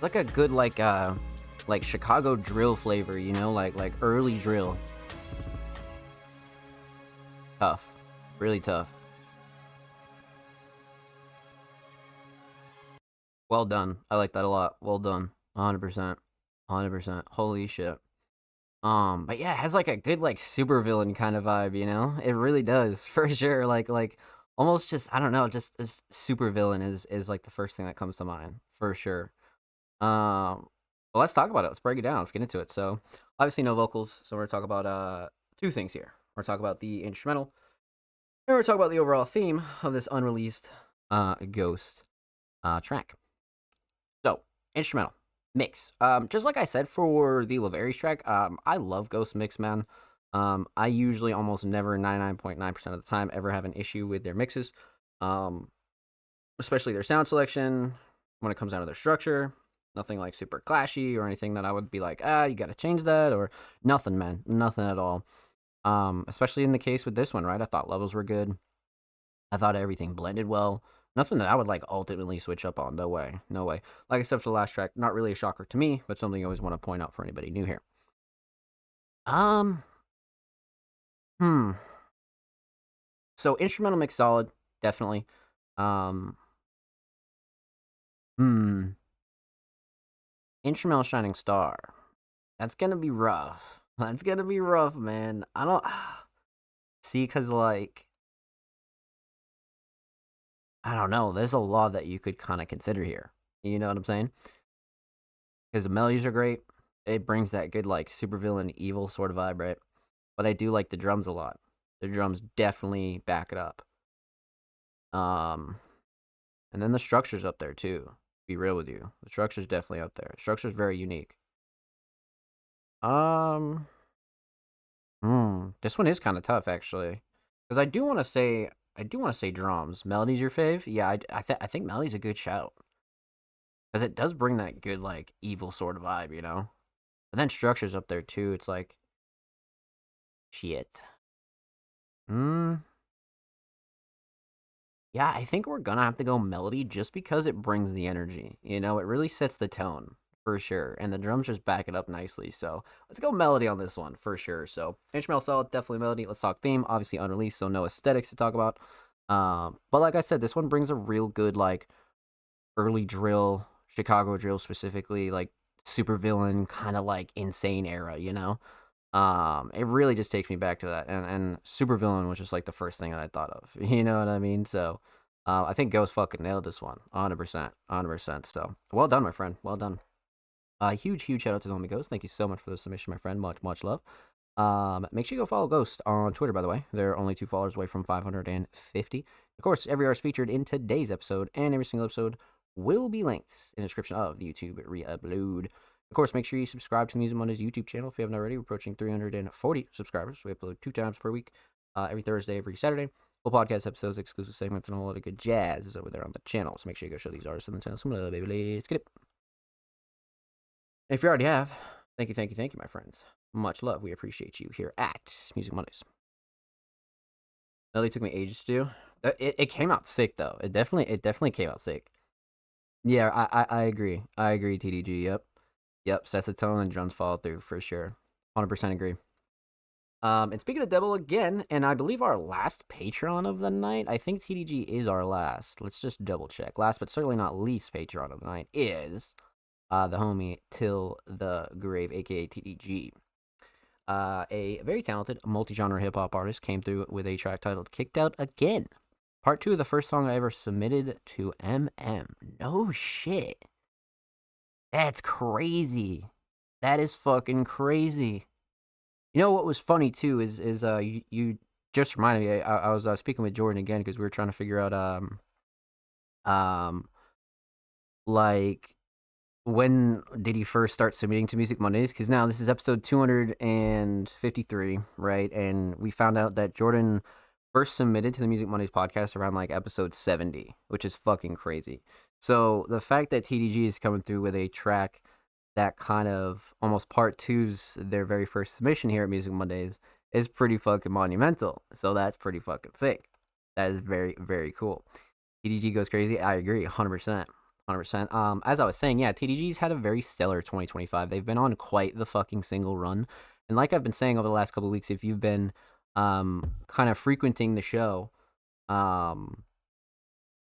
Like a good like Chicago drill flavor, you know, like early drill. Tough. Really tough. Well done. I like that a lot. Well done. 100%. 100%. Holy shit. But yeah, it has like a good like supervillain kind of vibe, you know? It really does, for sure. Like almost just I don't know, just supervillain is like the first thing that comes to mind, for sure. Well, let's talk about it. Let's break it down. Let's get into it. So, obviously no vocals, so we're gonna talk about two things here. We're gonna talk about the instrumental, and we're gonna talk about the overall theme of this unreleased Ghost track. So, instrumental mix. Just like I said for the Laveri's track, I love Ghost mix, man. I usually almost never, 99.9% of the time, ever have an issue with their mixes. Especially their sound selection when it comes down to their structure. Nothing like super clashy or anything that I would be like, you gotta change that, or nothing, man. Nothing at all. Especially in the case with this one, right? I thought levels were good. I thought everything blended well. Nothing that I would like ultimately switch up on. No way. No way. Like I said for the last track, not really a shocker to me, but something I always want to point out for anybody new here. Um, hmm. So instrumental mix solid, definitely. Um, hmm. Instrumental Shining Star. That's gonna be rough. That's gonna be rough, man. I don't see, cause like I don't know. There's a lot that you could kind of consider here. You know what I'm saying? Because the melodies are great. It brings that good like supervillain evil sort of vibe, right? But I do like the drums a lot. The drums definitely back it up. And then the structure's up there too. Be real with you, the structure's definitely up there. Structure's very unique. Um, this one is kind of tough actually, because I do want to say drums. Melody's your fave? Yeah, I think Melody's a good shout, because it does bring that good like evil sort of vibe, you know. But then structure's up there too. It's like shit. Hmm. Yeah, I think we're gonna have to go Melody just because it brings the energy. You know, it really sets the tone for sure, and the drums just back it up nicely. So let's go Melody on this one for sure. So instrumental solid, definitely Melody. Let's talk theme. Obviously unreleased, so no aesthetics to talk about. But like I said, this one brings a real good like early drill, Chicago drill specifically, like super villain kind of like insane era. You know, it really just takes me back to that, and Supervillain was just like the first thing that I thought of. You know what I mean? So, I think Ghost fucking nailed this one, 100%, 100%. So, well done, my friend. Well done. Huge shout out to the homie Ghost. Thank you so much for the submission, my friend. Much love. Make sure you go follow Ghost on Twitter, by the way. They're only 2 followers away from 550. Of course, every artist featured in today's episode and every single episode will be linked in the description of the YouTube re-upload. Of course, make sure you subscribe to the Music Mondays YouTube channel if you haven't already. We're approaching 340 subscribers. We upload 2 times per week, every Thursday, every Saturday. Full podcast episodes, exclusive segments, and a whole lot of good jazz is over there on the channel. So make sure you go show these artists and the channel some love, baby. Let's get it. And if you already have, thank you, my friends. Much love. We appreciate you here at Music Mondays. Melody took me ages to do. It came out sick though. It definitely came out sick. Yeah, I agree. I agree, TDG. Yep, sets the tone and drums follow through for sure. 100% agree. And speaking of the devil again, and I believe our last Patreon of the night, I think TDG is our last. Let's just double check. Last but certainly not least Patreon of the night is the homie Till the Grave, aka TDG. A very talented multi-genre hip-hop artist came through with a track titled Kicked Out Again. Part 2 of the first song I ever submitted to MM. No shit. That's crazy. That is fucking crazy. You know what was funny too is you just reminded me. I was speaking with Jordan again because we were trying to figure out like when did he first start submitting to Music Mondays? Because now this is episode 253, right? And we found out that Jordan first submitted to the Music Mondays podcast around like episode 70, which is fucking crazy. So the fact that TDG is coming through with a track that kind of almost part two's their very first submission here at Music Mondays is pretty fucking monumental. So that's pretty fucking sick. That is very, very cool. TDG goes crazy. I agree, 100%. 100%. As I was saying, yeah, TDG's had a very stellar 2025. They've been on quite the fucking single run. And like I've been saying over the last couple of weeks, if you've been kind of frequenting the show,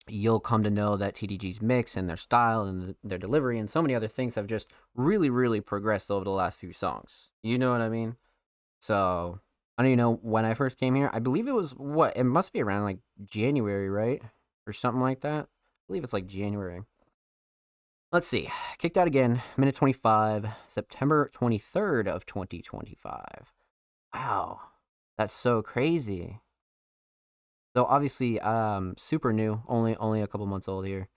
you'll come to know that TDG's mix and their style and their delivery and so many other things have just really, really progressed over the last few songs. You know what I mean? So, I don't even know when I first came here. I believe it was, it must be around like January, right? Or something like that. I believe it's like January. Let's see. Kicked Out Again, minute 25, September 23rd of 2025. Wow. That's so crazy. So obviously, super new, only a couple months old here.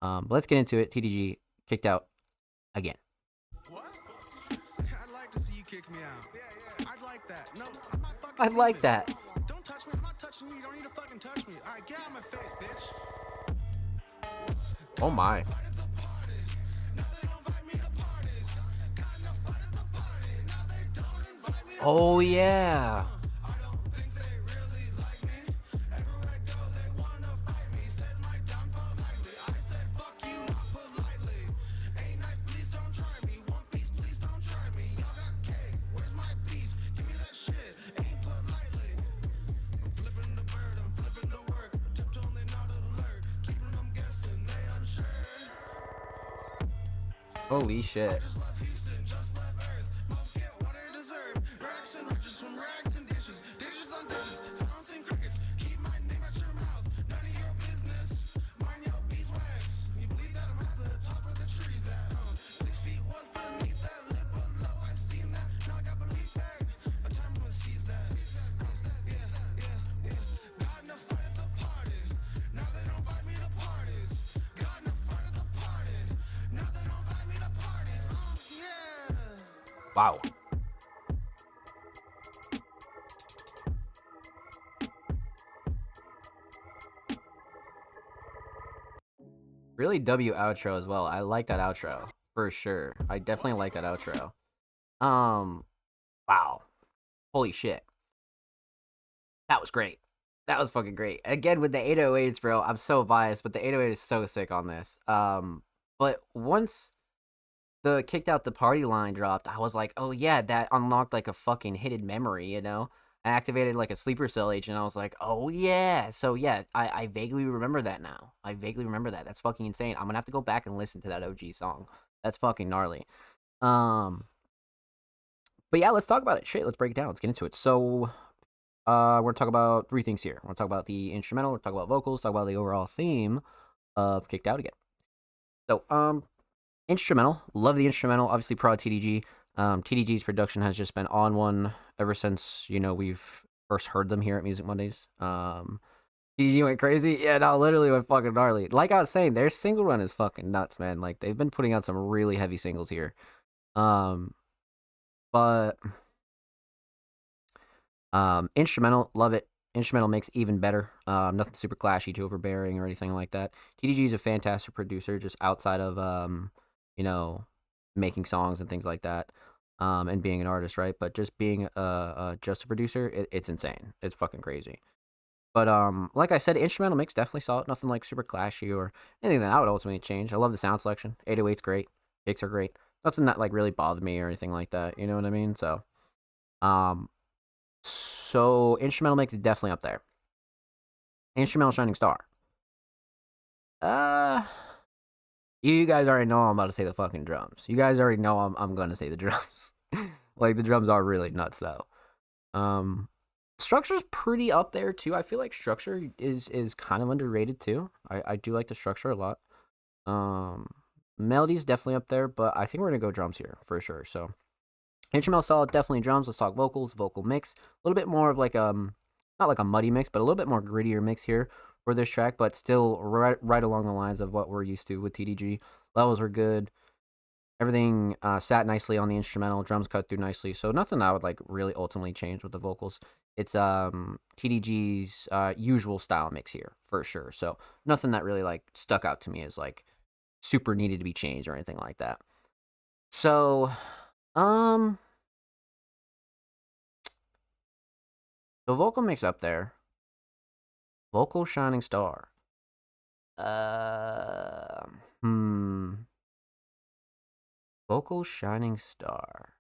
But let's get into it. TDG, Kicked Out Again. What? I'd like to see you kick me out. Yeah. I'd like that. No, I'm not fucking I'd like leaving. that. Don't touch me. I'm not touching you. You don't need to fucking touch me. All right, get out of my face, bitch. Oh my. Oh yeah. Holy shit. Wow. Really W outro as well. I like that outro for sure. I definitely like that outro. Um, wow. Holy shit. That was great. That was fucking great. Again with the 808s, bro. I'm so biased, but the 808 is so sick on this. But once the kicked out the party line dropped, I was like, oh yeah, that unlocked like a fucking hidden memory, you know? I activated like a sleeper cell agent. I was like, oh yeah. So yeah, I vaguely remember that now. I vaguely remember that. That's fucking insane. I'm gonna have to go back and listen to that OG song. That's fucking gnarly. Um, but yeah, let's talk about it. Shit, let's break it down. Let's get into it. So, we're gonna talk about three things here. We're gonna talk about the instrumental. We're gonna talk about vocals. Talk about the overall theme of Kicked Out Again. So, instrumental. Love the instrumental. Obviously, prod TDG. TDG's production has just been on one ever since we've first heard them here at Music Mondays. TDG went crazy. Yeah, no, literally went fucking gnarly. Like I was saying, their single run is fucking nuts, man. Like they've been putting out some really heavy singles here. But instrumental, love it. Instrumental makes even better. Nothing super clashy, too overbearing or anything like that. TDG is a fantastic producer, just outside of making songs and things like that, and being an artist, right? But just being just a producer, it's insane. It's fucking crazy. But like I said, instrumental mix definitely solid. Nothing like super clashy or anything that I would ultimately change. I love the sound selection. 808's great. Picks are great. Nothing that like really bothered me or anything like that. You know what I mean? Um, so instrumental mix is definitely up there. Instrumental shining star. Uh, you guys already know I'm about to say the fucking drums. You guys already know I'm gonna say the drums. Like the drums are really nuts though. Structure's pretty up there too. I feel like structure is kind of underrated too. I do like the structure a lot. Melody's definitely up there, but I think we're gonna go drums here for sure. So instrumental solid, definitely drums. Let's talk vocals, vocal mix. A little bit more of like not like a muddy mix, but a little bit more grittier mix here for this track, but still right along the lines of what we're used to with TDG. Levels are good. Everything sat nicely on the instrumental. Drums cut through nicely. So nothing I would like really ultimately change with the vocals. It's TDG's usual style mix here for sure. So nothing that really like stuck out to me as like super needed to be changed or anything like that. So the vocal mix up there. Vocal shining star. Vocal shining star.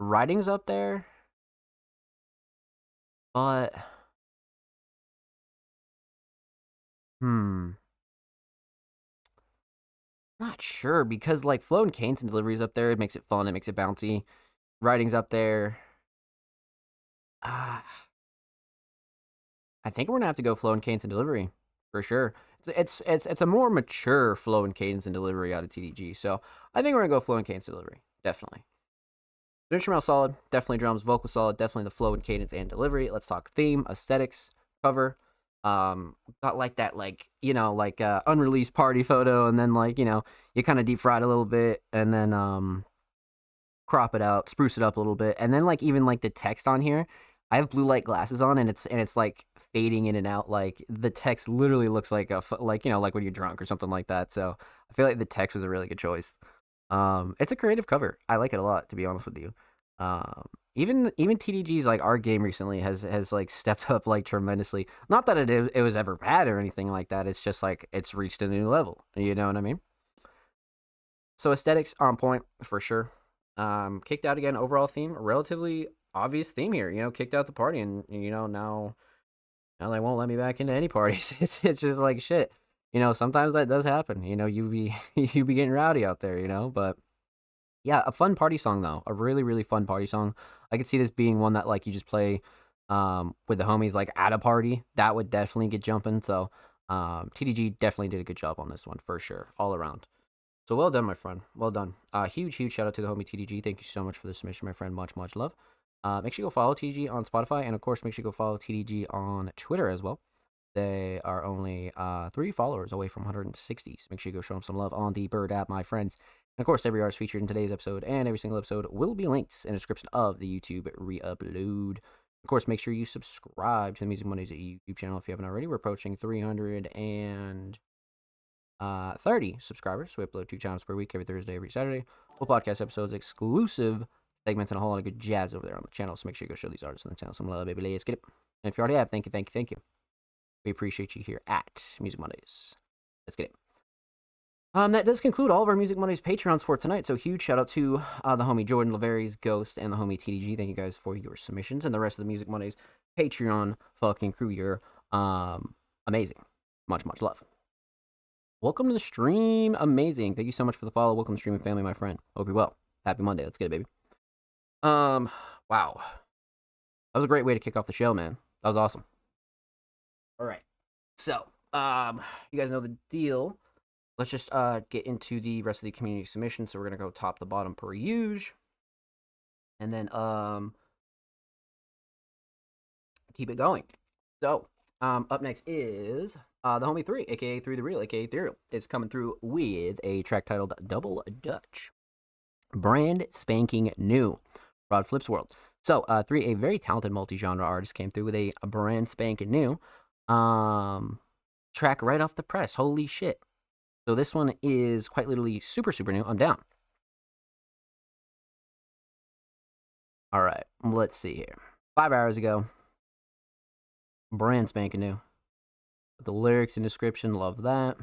Writing's up there, but not sure because like Flo and Kane's delivery's up there. It makes it fun. It makes it bouncy. Writing's up there. I think we're gonna have to go Flo and Cadence and delivery for sure. It's a more mature flow and cadence and delivery out of TDG. So I think we're gonna go flow and cadence delivery, definitely. The instrumental solid, definitely drums, vocal solid, definitely the flow and cadence and delivery. Let's talk theme, aesthetics, cover. Got like that unreleased party photo, and then you kind of deep fried a little bit, and then crop it out, spruce it up a little bit, and then even the text on here. I have blue light glasses on, and it's like fading in and out. Like the text literally looks like like when you're drunk or something like that. So I feel like the text was a really good choice. It's a creative cover. I like it a lot, to be honest with you. Even TDG's like art game recently has like stepped up like tremendously. Not that it was ever bad or anything like that. It's just like it's reached a new level. You know what I mean? So aesthetics on point for sure. Kicked out again. Overall theme, relatively obvious theme here. Kicked out the party, and now they won't let me back into any parties. It's just like shit. Sometimes that does happen. You be you be getting rowdy out there. But yeah, a fun party song though. A really really fun party song. I could see this being one that like you just play with the homies like at a party. That would definitely get jumping. So TDG definitely did a good job on this one for sure, all around. So well done, my friend. Well done. Huge shout out to the homie TDG. Thank you so much for the submission, my friend. Much love. Make sure you go follow TDG on Spotify, and of course, make sure you go follow TDG on Twitter as well. They are only 3 followers away from 160. So make sure you go show them some love on the Bird app, my friends. And of course, every artist featured in today's episode and every single episode will be linked in the description of the YouTube re-upload. Of course, make sure you subscribe to the Music Mondays YouTube channel if you haven't already. We're approaching 330 subscribers. So we upload 2 times per week, every Thursday, every Saturday. Full podcast episodes, exclusive segments, and a whole lot of good jazz over there on the channel. So make sure you go show these artists on the channel some love, baby. Let's get it. And if you already have, thank you. We appreciate you here at Music Mondays. Let's get it. That does conclude all of our Music Mondays Patreons for tonight. So huge shout out to the homie Jordan Laveries, Ghost, and the homie TDG. Thank you guys for your submissions, and the rest of the Music Mondays Patreon fucking crew. You're amazing. Much love. Welcome to the stream. Amazing. Thank you so much for the follow. Welcome to streaming family, my friend. Hope you're well. Happy Monday. Let's get it, baby. Wow. That was a great way to kick off the show, man. That was awesome. All right. So, you guys know the deal. Let's just get into the rest of the community submissions. So we're gonna go top to bottom per usual, and then keep it going. So up next is the homie 3, aka 3 the Real, aka Ethereal, is coming through with a track titled Double Dutch, brand spanking new, Rod Flips World. So 3, a very talented multi-genre artist, came through with a brand spanking new track right off the press. Holy shit. So this one is quite literally super new. I'm down. All right, let's see here. 5 hours ago, brand spanking new. The lyrics and description, love that.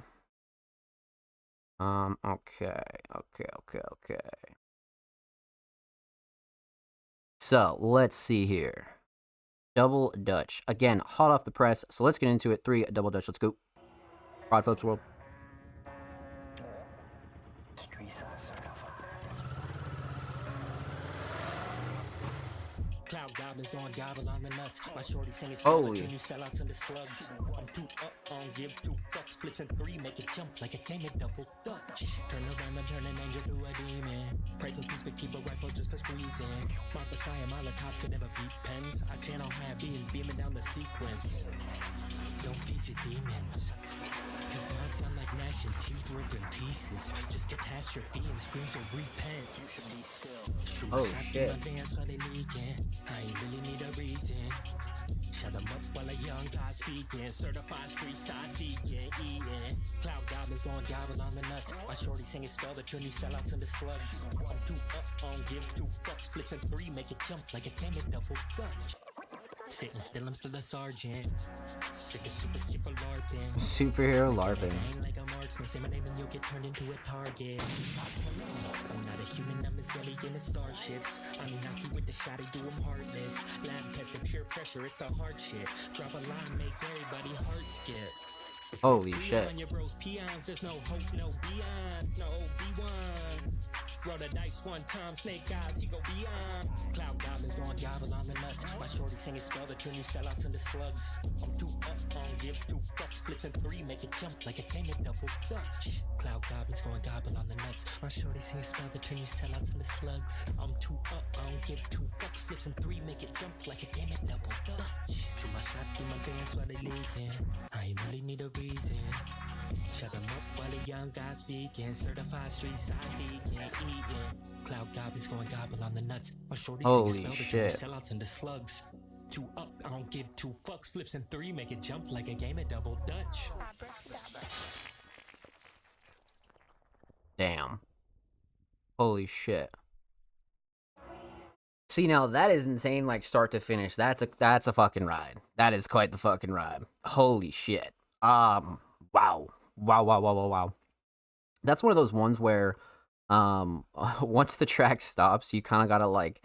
Okay. So let's see here. Double Dutch. Again, hot off the press. So let's get into it. 3, Double Dutch. Let's go. Rod Flips World. Cloud goblins going gobble on the nuts. My shorty sing his Holy. you sell out to the slugs. I'm 2 up on give 2 fucks, flips and 3, make it jump like a game of Double Dutch. Turn around and turn an angel to a demon. Pray for peace but keep a rifle just for squeezing. My Messiah, Molotovs could never beat pens. I channel high beings beaming down the sequence. Don't feed your demons. Cause mine sound like gnashing teeth ripped in pieces. Just catastrophe and screams of repent. You should be still. Oh shit. My dance while they leaking. I ain't really need a reason. Shut them up while a young guy speaking. Certified street side deacon eating. Cloud goblins going gobble on the nuts. My shorty singing spell that turn you sellouts into slugs. I'm 2 up on give 2 fucks, flips and 3, make it jump like a game of Double Dutch. Sitting still, I'm still a sergeant. Sick of super keeper LARPing. Superhero LARPing. Ain't like a marksman, say my name and you'll get turned into a target. I'm not a human, I'm a alien in starships. I knock you with the shot, I do them heartless. Lab tested pure pressure, it's the hard shit. Drop a line, make everybody heart skip. Holy shit. On your bros peons, there's no hope, no beyond, no Obi-Wan. Roll the dice one time, snake eyes, he go beyond. Cloud goblins going gobble on the nuts. My shorty singing spell that turn you sellouts into slugs. I'm 2 up on give 2 fucks, flips and 3, make it jump like a game of Double Dutch. Cloud goblins going gobble on the nuts. My shorty singing spell that turn you sellouts into slugs. I'm 2 up on give 2 fucks, flips and 3, make it jump like a game of Double Dutch. Shoot my shot through my dance while they leaking. I ain't really need a reason. Shut them up while a young guy speaking. Certified street side deacon eating. Cloud goblins going gobble on the nuts. My shorty Holy spell that shit. sellouts into slugs. 2 up, I don't give 2 fucks, flips and 3, make it jump like a game of Double Dutch. Damn. Holy shit. See, now that is insane, like start to finish. That's a fucking ride. That is quite the fucking ride. Holy shit. Wow. That's one of those ones where once the track stops, you kind of gotta like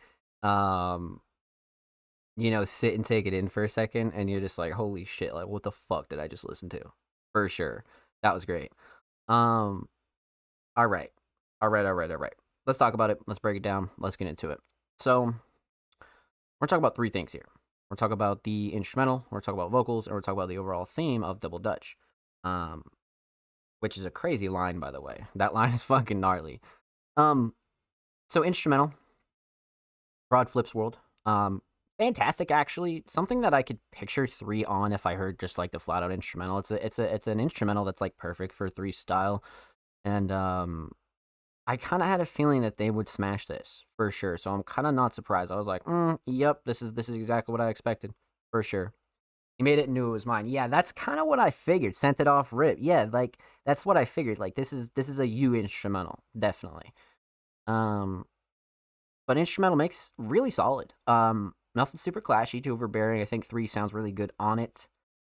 sit and take it in for a second, and you're just like, holy shit, like what the fuck did I just listen to? For sure. That was great. All right. Let's talk about it. Let's break it down. Let's get into it. So we're talking about 3 things here. We're talking about the instrumental, we're talking about vocals, and we're talking about the overall theme of Double Dutch. Which is a crazy line, by the way. That line is fucking gnarly. So instrumental, Rod Flips World. Fantastic, actually. Something that I could picture 3 on if I heard just like the flat out instrumental. It's an instrumental that's like perfect for 3 style, and I kind of had a feeling that they would smash this for sure. So I'm kind of not surprised. I was like, yep, this is exactly what I expected for sure. He made it and knew it was mine. Yeah, that's kind of what I figured. Sent it off rip. Yeah, like that's what I figured. Like this is a U instrumental, definitely. Um, but instrumental makes really solid. Nothing super clashy, too overbearing. I think 3 sounds really good on it.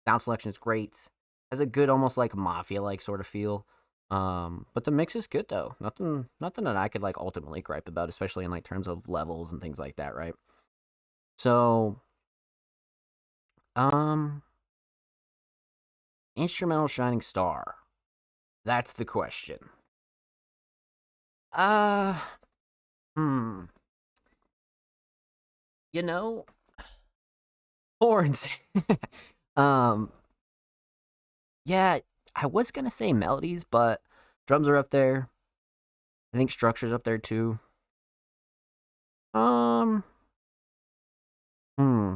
Sound selection is great. Has a good, almost like mafia like sort of feel. But the mix is good though. Nothing that I could like ultimately gripe about, especially in like terms of levels and things like that, right? So, um, instrumental shining star. That's the question. Uh, hmm. You know, horns. um, yeah, I was gonna say melodies, but drums are up there. I think structure's up there too. Um, hmm.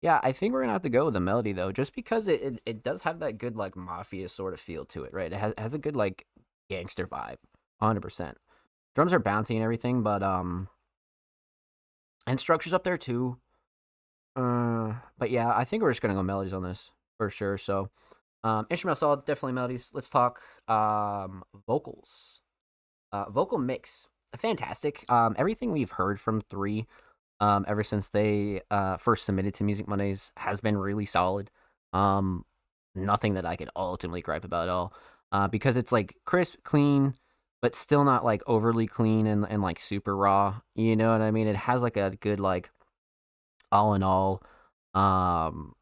Yeah, I think we're gonna have to go with the melody though, just because it does have that good like mafia sort of feel to it, right? It has a good like gangster vibe, 100%. Drums are bouncy and everything, but and structure's up there too. But yeah, I think we're just gonna go melodies on this for sure. So, instrumental solid, definitely melodies. Let's talk vocals. Vocal mix, fantastic. Everything we've heard from 3, ever since they first submitted to Music Mondays has been really solid. Um, Nothing that I could ultimately gripe about at all. Because it's like crisp, clean, but still not like overly clean and like super raw. You know what I mean? It has like a good like all in all, um,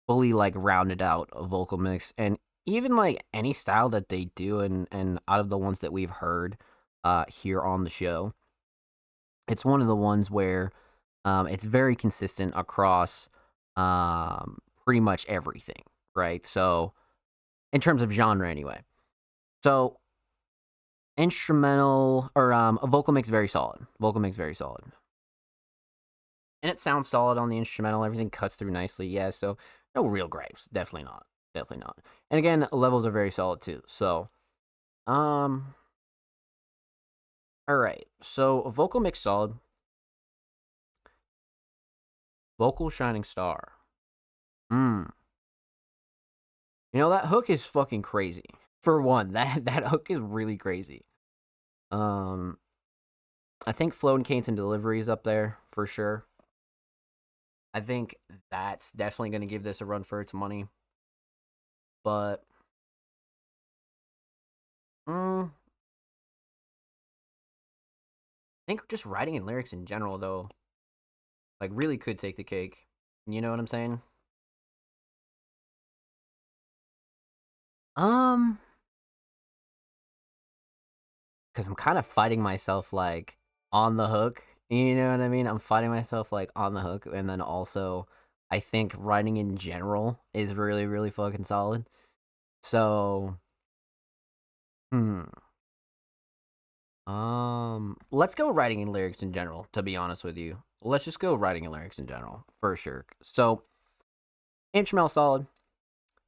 fully like rounded out a vocal mix, and even like any style that they do, and out of the ones that we've heard here on the show, it's one of the ones where it's very consistent across pretty much everything, right? So in terms of genre anyway. So instrumental or a vocal mix very solid. Vocal mix very solid. And it sounds solid on the instrumental. Everything cuts through nicely. Yeah, so no real gripes. Definitely not. Definitely not. And again, levels are very solid too. So, um, all right. So vocal mix solid. Vocal shining star. Hmm. You know that hook is fucking crazy. For one, that hook is really crazy. Um, I think flow and cadence and delivery is up there for sure. I think that's definitely going to give this a run for its money. But I think just writing and lyrics in general, though, like really could take the cake. You know what I'm saying? Um, because I'm kind of fighting myself like on the hook. You know what I mean? I'm fighting myself like on the hook, and then also I think writing in general is really really fucking solid. So, hmm. Let's go writing and lyrics in general. To be honest with you, let's just go writing and lyrics in general for sure. So, instrumental solid,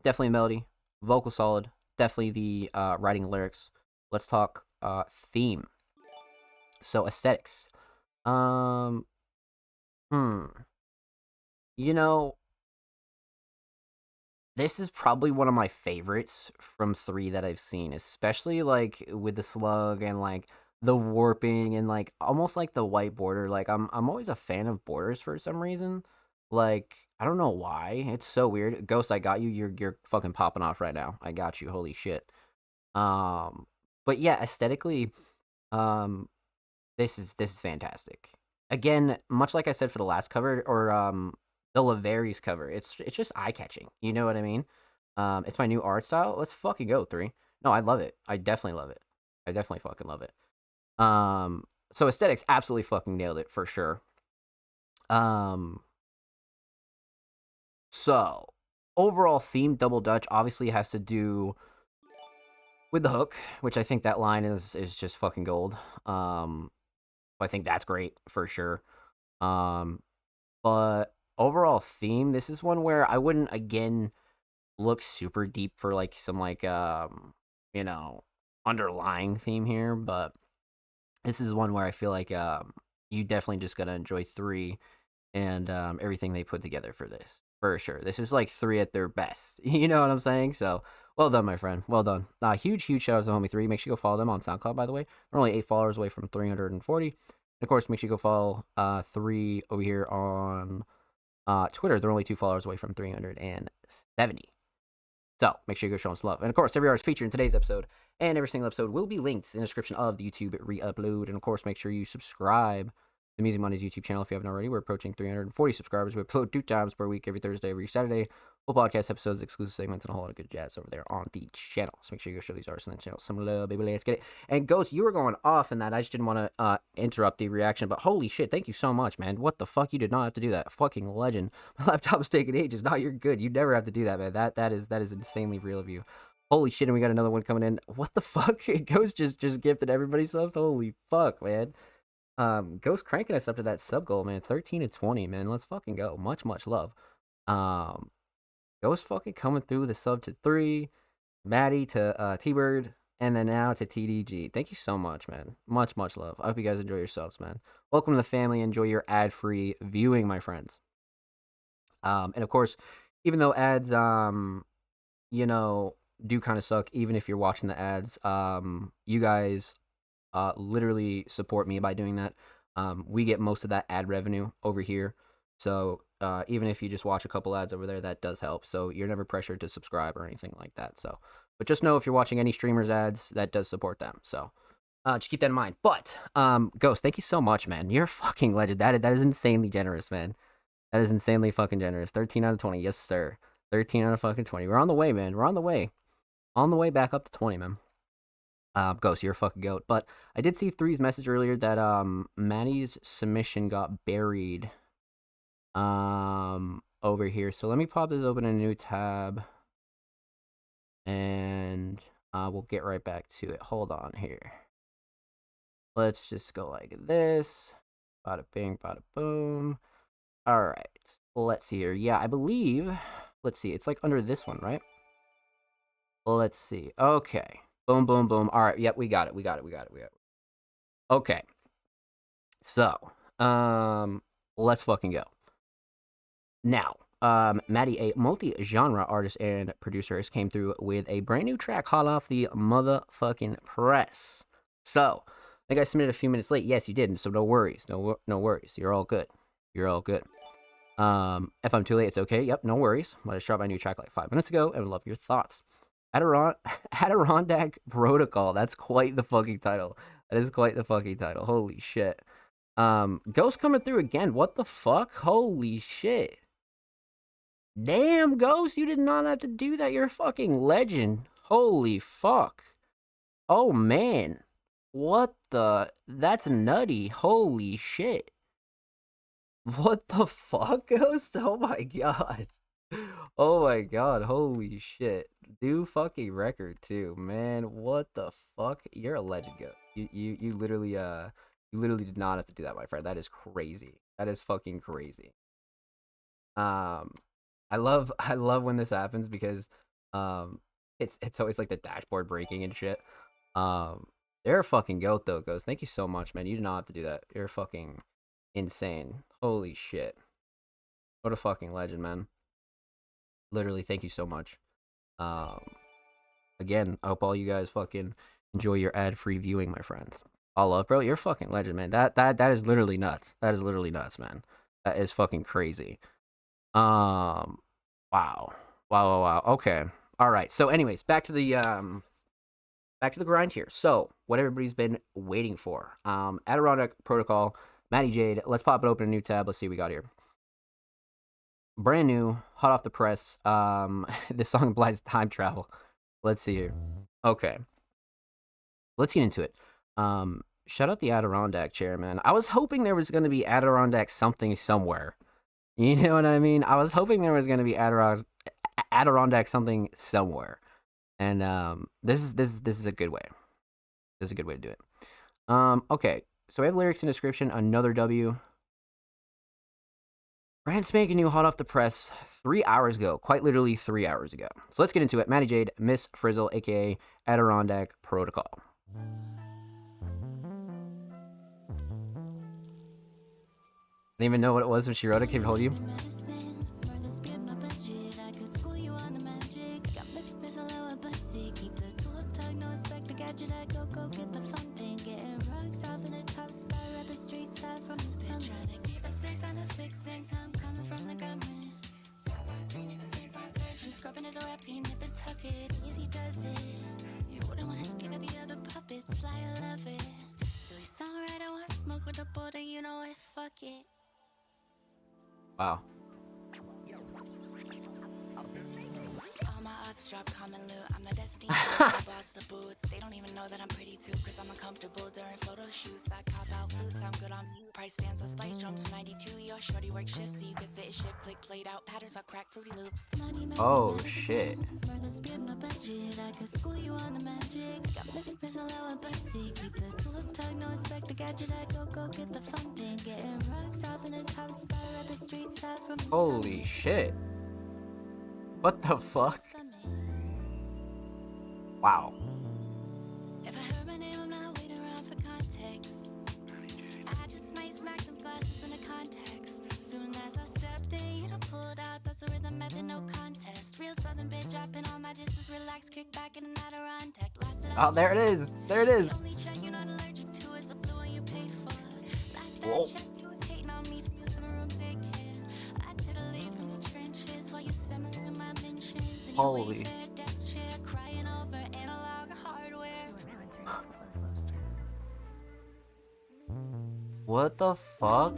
definitely melody. Vocal solid, definitely the writing and lyrics. Let's talk theme. So aesthetics. Um, hmm. You know, this is probably one of my favorites from 3 that I've seen, especially like with the slug and like the warping and like almost like the white border. Like I'm always a fan of borders for some reason. Like I don't know why. It's so weird. Ghost, I got you. You're fucking popping off right now. I got you. Holy shit. Um but yeah, aesthetically, um this is fantastic. Again, much like I said for the last cover or the Laveri's cover, it's just eye catching. You know what I mean? It's my new art style. Let's fucking go 3. No, I love it. I definitely love it. I definitely fucking love it. So aesthetics absolutely fucking nailed it for sure. Um, so overall theme Double Dutch obviously has to do with the hook, which I think that line is just fucking gold. I think that's great for sure. Um, but overall theme, this is one where I wouldn't again look super deep for like some like you know underlying theme here, but this is one where I feel like you definitely just gotta enjoy 3 and everything they put together for this, for sure. This is like 3 at their best. You know what I'm saying? So well done, my friend. Well done. Huge shout out to Homie 3. Make sure you go follow them on SoundCloud, by the way. They're only 8 followers away from 340. And of course, make sure you go follow 3 over here on Twitter. They're only 2 followers away from 370. So make sure you go show them some love. And of course, every artist featured in today's episode and every single episode will be linked in the description of the YouTube re-upload. And of course, make sure you subscribe to the Music Mondays YouTube channel if you haven't already. We're approaching 340 subscribers. We upload 2 times per week, every Thursday, every Saturday. Full podcast episodes, exclusive segments, and a whole lot of good jazz over there on the channel. So make sure you go show these artists on the channel some love, baby. Let's get it. And Ghost, you were going off in that. I just didn't want to interrupt the reaction, but holy shit, thank you so much, man. What the fuck? You did not have to do that. Fucking legend. My laptop's taking ages. No, you're good. You never have to do that, man. That is insanely real of you. Holy shit, and we got another one coming in. What the fuck? Ghost just gifted everybody subs. Holy fuck, man. Ghost cranking us up to that sub goal, man. 13 to 20, man. Let's fucking go. Much love. Ghost fucking coming through the sub to 3, Maddie to T-Bird, and then now to TDG. Thank you so much, man. Much love. I hope you guys enjoy your subs, man. Welcome to the family. Enjoy your ad-free viewing, my friends. And of course, even though ads, you know, do kind of suck, even if you're watching the ads, you guys literally support me by doing that. We get most of that ad revenue over here. So even if you just watch a couple ads over there, that does help. So you're never pressured to subscribe or anything like that. So, but just know if you're watching any streamers ads, that does support them. So just keep that in mind. But Ghost, thank you so much, man. You're a fucking legend. That is insanely generous, man. That is insanely fucking generous. 13 out of 20. Yes, sir. 13 out of fucking 20. We're on the way, man. We're on the way. On the way back up to 20, man. Ghost, you're a fucking goat. But I did see 3's message earlier that Maddie's submission got buried over here. So let me pop this open in a new tab. And we'll get right back to it. Hold on here. Let's just go like this. Bada bing, bada boom. Alright. Let's see here. Yeah, I believe... Let's see. It's like under this one, right? Let's see. Okay. Boom, boom, boom. Alright, yep, we got it. Okay. So, let's fucking go. Now, Maddie, a multi-genre artist and producer, came through with a brand new track hot off the motherfucking press. So, I think I submitted a few minutes late. Yes, you did, so no worries. No worries. You're all good. If I'm too late, it's okay. Yep, no worries. I just dropped my new track like 5 minutes ago and would love your thoughts. Adirondack Protocol. That's quite the fucking title. That is quite the fucking title. Holy shit. Ghost coming through again. What the fuck? Holy shit. Damn, Ghost, you did not have to do that. You're a fucking legend. Holy fuck. Oh, man. What the... That's nutty. Holy shit. What the fuck, Ghost? Oh my god. Oh my god, holy shit. New fucking record too, man. What the fuck? You're a legend, Ghost. You literally did not have to do that, my friend. That is crazy. That is fucking crazy. I love when this happens because it's always like the dashboard breaking and shit. You're a fucking goat though, Ghost. Thank you so much, man. You did not have to do that. You're fucking insane. Holy shit. What a fucking legend, man. Literally, thank you so much. Again, I hope all you guys fucking enjoy your ad-free viewing, my friends. All love, bro. You're a fucking legend, man. That is literally nuts. That is literally nuts, man. That is fucking crazy. Wow. Okay. All right. So, anyways, back to the grind here. So, what everybody's been waiting for. Adirondack Protocol, Maddie Jade. Let's pop it open a new tab. Let's see what we got here. Brand new, hot off the press. This song implies time travel. Let's see here. Okay. Let's get into it. Shout out the Adirondack chair, man. I was hoping there was going to be Adirondack something somewhere. You know what I mean? I was hoping there was going to be Adirondack something somewhere. And this is a good way. This is a good way to do it. Okay. So we have lyrics and description. Another W. Brand spanking new, hot off the press, 3 hours ago. Quite literally 3 hours ago. So let's get into it. Matty Jade, Miss Frizzle, aka Adirondack Protocol. I didn't even know what it was when she wrote it. Can you hold you? Scrubbing it up, he nip and tuck it, easy does it. You wouldn't want to skin of the other puppets, lie, I love it. Silly songwriter, want smoke with the border, you know it, fuck it. Wow. All my ups drop common loot, I'm the destiny, boss the booth. They don't even know that I'm pretty too, cause I'm uncomfortable during photo shoots. That cop out flute, sound good on mute. Price stands on spice drums from 92, your shorty work shifts, so you can sit and shift, click, played out, patterns are crack, fruity loops. Oh, shit. I could school you on the magic. Got Miss Frizzle, keep the tools tucked, no respect to gadget. I go get the funding. Getting rocks off in the top spot at the street side from the Holy shit. What the fuck? Wow. If I heard my name, I'm not waiting around for context. I just might smack them glasses in the context. Soon as I stepped in, you done pulled out. That's a rhythm method, no contest. Real southern bitch, dropping all my distance, relax, kick back in an Adirondack. Oh, there it is. There it is. The only check you're not allergic to is the blue one you paid for. Last Whoa. I checked, you was hating on me from your living room daycare. I took a leave from the trenches while you simmer in my mentions. And Holy. your Wayfair desk chair, crying over analog hardware. What the fuck?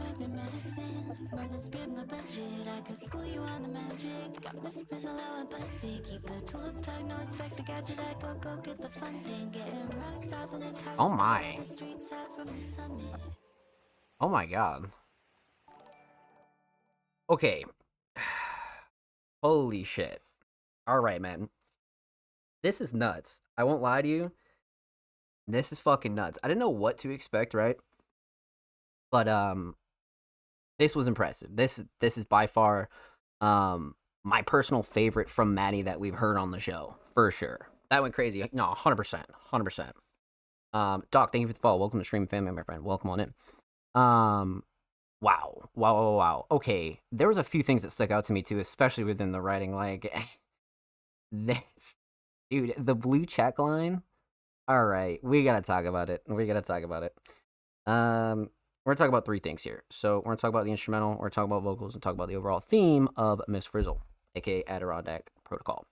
Oh my. Oh my god. Okay. Holy shit. Alright, man. This is nuts. I won't lie to you. This is fucking nuts. I didn't know what to expect, right? But this was impressive. This is by far my personal favorite from Maddie that we've heard on the show, for sure. That went crazy. No, 100%. 100%. Doc, thank you for the follow. Welcome to Stream Family, my friend. Welcome on in. Wow. Okay, there was a few things that stuck out to me too, especially within the writing. Like, this, dude, the blue check line. All right, we gotta talk about it. We're gonna talk about three things here. So we're gonna talk about the instrumental, we're gonna talk about vocals, and talk about the overall theme of Miss Frizzle, aka Adirondack Protocol.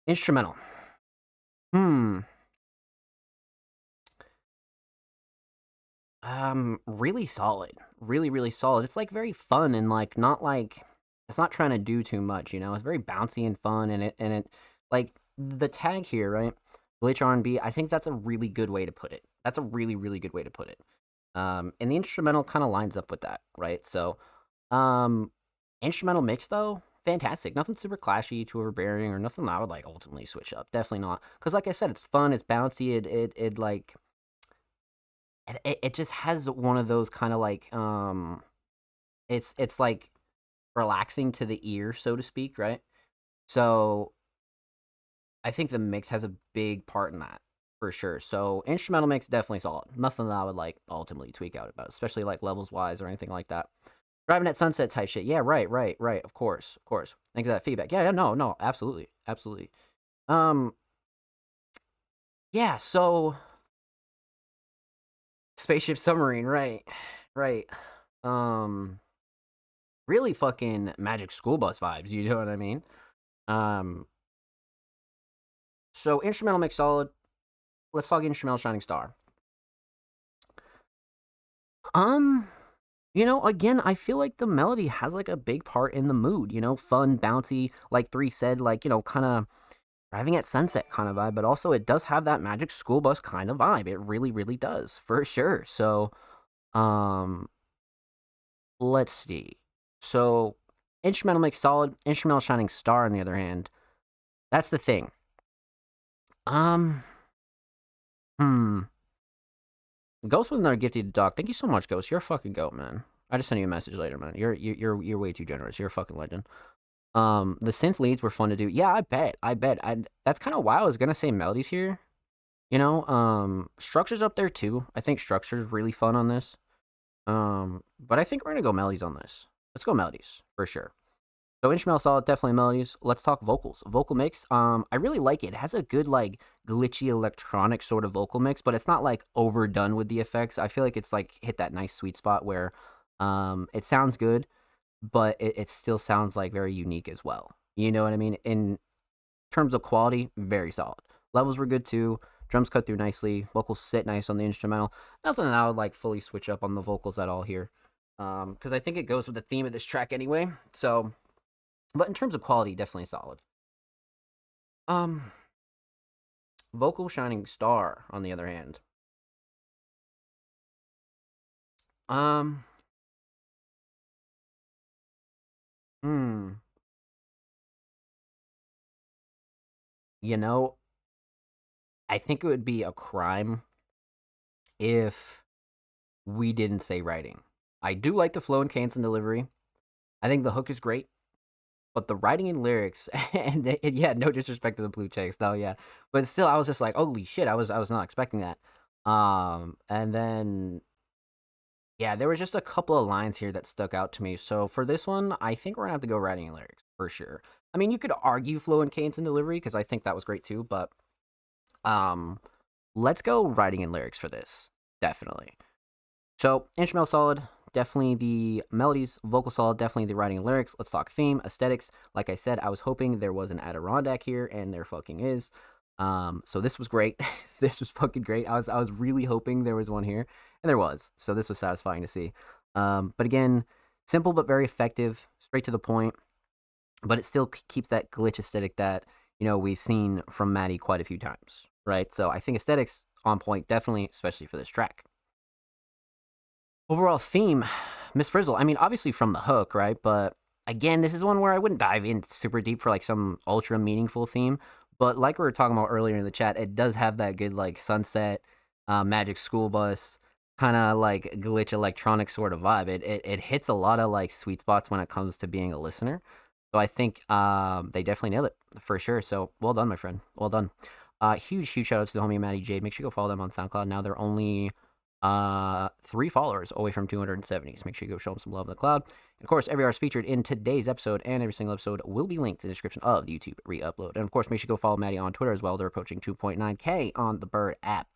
Instrumental. Really solid. Really solid. It's like very fun and like not like it's not trying to do too much, you know. It's very bouncy and fun, and it like the tag here, right? Glitch R&B. I think that's a really good way to put it. That's a really good way to put it. And the instrumental kind of lines up with that, right? So, instrumental mix though, fantastic. Nothing super clashy, too overbearing, or nothing that I would like ultimately switch up. Definitely not, because like I said, it's fun, it's bouncy. It like it just has one of those kind of like it's like relaxing to the ear, so to speak, right? So I think the mix has a big part in that, for sure. So instrumental mix definitely solid. Nothing that I would like ultimately tweak out about, especially like levels wise or anything like that. Driving at sunset type shit. Yeah, right. Of course. Thanks for that feedback. Yeah, no, absolutely. Yeah, so Spaceship Submarine, right. Really fucking Magic School Bus vibes, you know what I mean? So instrumental mix solid. Let's talk instrumental Shining Star. You know, again, I feel like the melody has like a big part in the mood, you know, fun, bouncy, like 3 said, like, you know, kind of driving at sunset kind of vibe, but also it does have that Magic School Bus kind of vibe. It really does, for sure. So, let's see. So, instrumental mix solid, instrumental Shining Star on the other hand. That's the thing. Ghost with another gifted dog. Thank you so much, Ghost. You're a fucking goat, man. I just sent you a message later, man. You're way too generous. You're a fucking legend. The synth leads were fun to do. Yeah, I bet. That's kind of why I was gonna say melodies here. You know, structure's up there too. I think structure's really fun on this. But I think we're gonna go melodies on this. Let's go melodies for sure. So instrumental solid, definitely melodies. Let's talk vocals. Vocal mix. I really like it. It has a good like glitchy electronic sort of vocal mix, but it's not like overdone with the effects. I feel like it's like hit that nice sweet spot where it sounds good, but it still sounds like very unique as well. You know what I mean? In terms of quality, very solid. Levels were good too. Drums cut through nicely. Vocals sit nice on the instrumental. Nothing that I would like fully switch up on the vocals at all here. Because I think it goes with the theme of this track anyway. So, but in terms of quality, definitely solid. Vocal shining star, on the other hand. Hmm. You know, I think it would be a crime if we didn't say writing. I do like the flow and cadence and delivery. I think the hook is great, but the writing and lyrics, and yeah, no disrespect to the Blue Checks, no, yeah, but still, I was just like, holy shit, I was not expecting that. And then yeah, there was just a couple of lines here that stuck out to me. So for this one, I think we're gonna have to go writing and lyrics for sure. I mean, you could argue flow and cadence and delivery because I think that was great too, but um, let's go writing and lyrics for this, definitely. So instrumental solid, definitely the melodies, vocal solid, definitely the writing and lyrics. Let's talk theme, aesthetics. Like I said, I was hoping there was an Adirondack here, and there fucking is. So this was great. This was fucking great. I was really hoping there was one here, and there was. So this was satisfying to see. But again, simple but very effective, straight to the point. But it still keeps that glitch aesthetic that we've seen from Maddie quite a few times, right? So I think aesthetics on point, definitely, especially for this track. Overall theme, Miss Frizzle. I mean, obviously from the hook, right? But again, this is one where I wouldn't dive in super deep for like some ultra meaningful theme. But like we were talking about earlier in the chat, it does have that good like sunset, Magic School Bus kind of like glitch electronic sort of vibe. It hits a lot of like sweet spots when it comes to being a listener. So I think they definitely nailed it for sure. So well done, my friend. Well done. Huge shout out to the homie Maddie Jade. Make sure you go follow them on SoundCloud. Now they're only 3 followers away from 270. So make sure you go show them some love in the cloud. And of course, every artist featured in today's episode and every single episode will be linked in the description of the YouTube re-upload. And of course, make sure you go follow Maddie on Twitter as well. They're approaching 2.9K on the Bird app.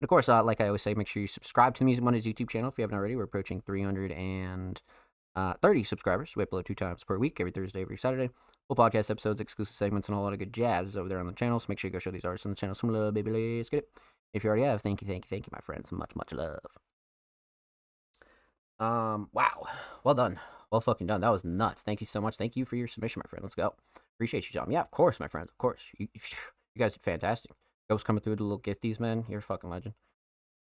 And of course, like I always say, make sure you subscribe to the Music Mondays YouTube channel if you haven't already. We're approaching 330 subscribers. We upload 2 times per week, every Thursday, every Saturday. Full podcast episodes, exclusive segments, and a lot of good jazz is over there on the channel. So make sure you go show these artists on the channel some love, baby. Let's get it. If you already have, thank you, my friends. Much love. Wow. Well done. Well fucking done. That was nuts. Thank you so much. Thank you for your submission, my friend. Let's go. Appreciate you, Tom. Yeah, of course, my friends. Of course. You guys did fantastic. Ghost coming through with the little gifties, man. You're a fucking legend.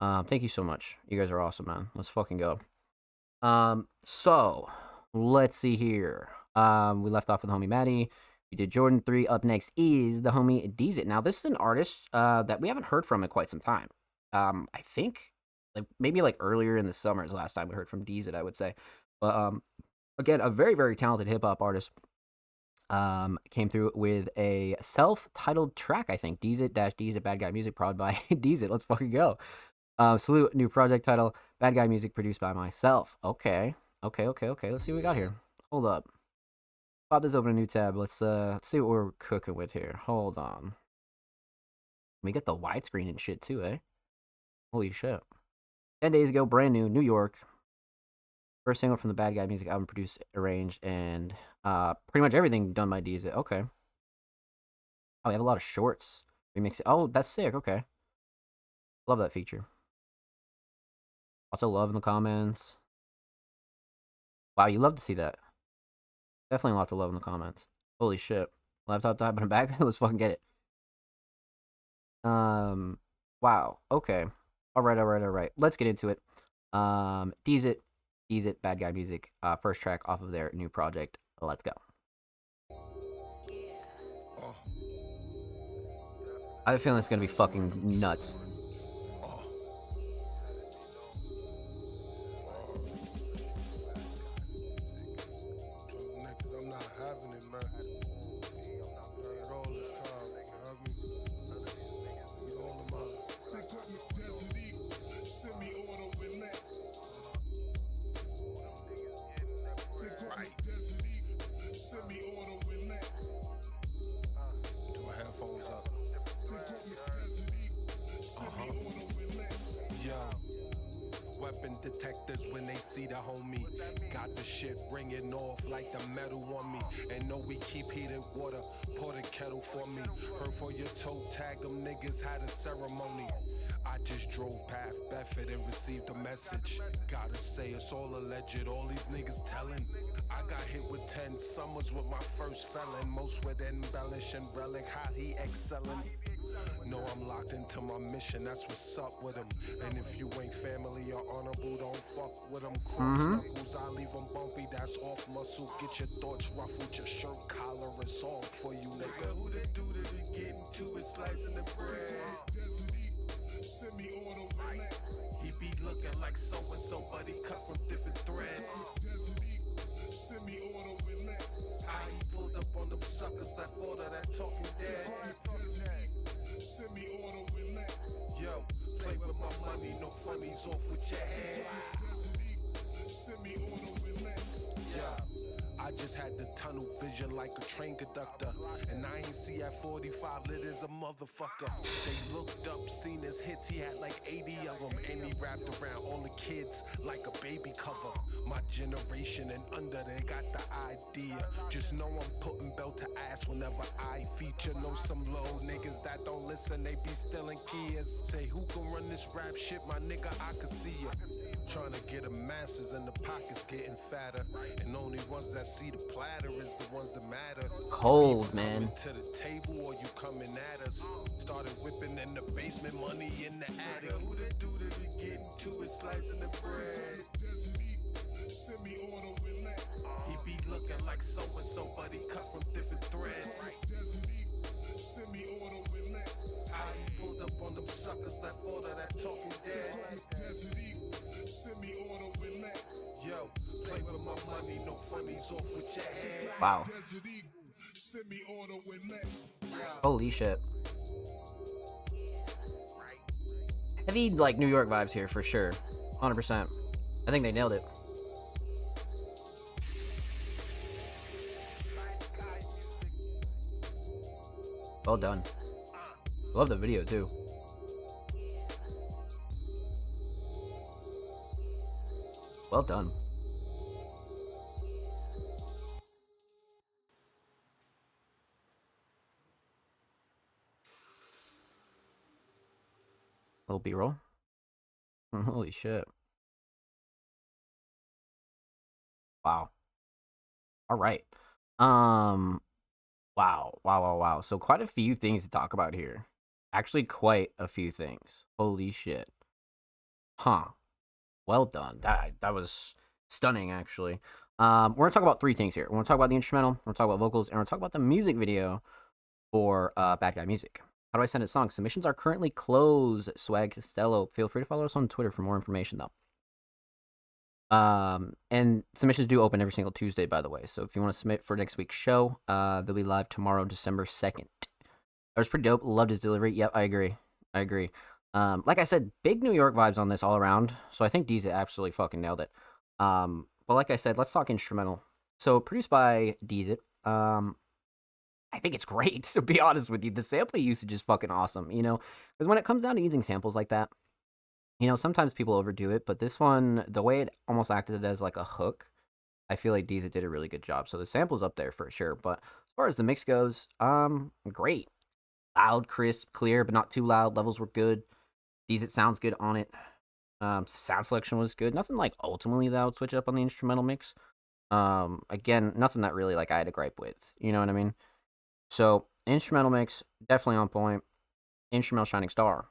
Thank you so much. You guys are awesome, man. Let's fucking go. So let's see here. We left off with the homie Maddie. We did Jordan 3. Up next is the homie Deezit. Now, this is an artist that we haven't heard from in quite some time. I think maybe earlier in the summer is the last time we heard from Deezit, I would say. But again, a very, very talented hip-hop artist. Came through with a self-titled track, I think. Deezit Bad Guy Music, prod by Deezit. Let's fucking go. Salute, new project title, Bad Guy Music, produced by myself. Okay. Let's see what we got here. Hold up. Pop this open a new tab. Let's see what we're cooking with here. Hold on. We get the widescreen and shit too, eh? Holy shit. 10 days ago, brand new, New York. First single from the Bad Guy Music album, produced, arranged, and pretty much everything done by Deezit. Okay. Oh, we have a lot of shorts. Remix. Oh, that's sick. Okay. Love that feature. Also love in the comments. Wow, you love to see that. Definitely lots of love in the comments. Holy shit. Laptop died, but I'm back. Let's fucking get it. Wow. Okay. All right. Let's get into it. Deezit, Bad Guy Music. First track off of their new project. Let's go. I have a feeling it's gonna be fucking nuts. detectors when they see the homie. Got the shit ringing off like the metal on me. And know we keep heated water, pour the kettle for me. Heard for your toe tag, them niggas had a ceremony. I just drove past Bedford and received a message. Gotta say it's all alleged, all these niggas telling. I got hit with 10 summers with my first felon. Most would embellish and relic how he excelling. No, I'm locked into my mission, that's what's up with him. And if you ain't family or honorable, don't fuck with him. Cross knuckles, I leave them bumpy, that's off muscle. Get your thoughts ruffled, your shirt collar is off for you, nigga. Who the dude that is getting to is slicing the bread? Semi-auto he be looking like so-and-so, but he cut from different threads. Semi-auto how he pulled up on them suckers, left all of that talking dead. Semi-auto yo, play with my money, no funnies off with your head. Semi-auto yeah. I just had the tunnel vision like a train conductor. And I ain't see at 45 lit as a motherfucker. They looked up, seen his hits, he had like 80 of them. And he wrapped around all the kids like a baby cover. My generation and under, they got the idea. Just know I'm putting belt to ass whenever I feature. Know some low niggas that don't listen, they be stealing Kias. Say who can run this rap shit, my nigga, I can see ya. Trying to get a masses and the pockets getting fatter. And only ones that see the platter is the ones that matter. Cold, man. To the table or you coming at us. Started whipping in the basement, money in the attic. Who the dude that is getting to is slicing the bread? Semi-auto he be looking like so-and-so, but he cut from different threads. Semi-auto how he pulled up on them suckers, left all of that talking dead. Semi-auto yo, play with my money, no funnies off with your head. Wow. Holy shit. Heavy, like, New York vibes here for sure. 100%. I think they nailed it. Well done. Love the video too. Well done. Little B-roll. Holy shit. Wow. All right. Wow. So quite a few things to talk about here. Actually, quite a few things. Holy shit. Huh. Well done. That was stunning, actually. We're going to talk about three things here. We're going to talk about the instrumental, we're going to talk about vocals, and we're going to talk about the music video for Bad Guy Music. How do I send it songs? Submissions are currently closed. Swag Costello. Feel free to follow us on Twitter for more information, though. And submissions do open every single Tuesday, by the way. So if you want to submit for next week's show, they'll be live tomorrow, December 2nd. That was pretty dope. Loved his delivery. Yep, I agree. Like I said, big New York vibes on this all around. So I think Deezit absolutely fucking nailed it. But like I said, let's talk instrumental. So produced by Deezit. I think it's great, to be honest with you. The sample usage is fucking awesome, you know? Because when it comes down to using samples like that, you know, sometimes people overdo it, but this one, the way it almost acted as like a hook, I feel like Deezit did a really good job. So the sample's up there for sure. But as far as the mix goes, great. Loud, crisp, clear, but not too loud. Levels were good. Deezit sounds good on it. Sound selection was good. Nothing like ultimately that I would switch up on the instrumental mix. Again, nothing that really like I had a gripe with. You know what I mean? So instrumental mix, definitely on point. Instrumental shining star.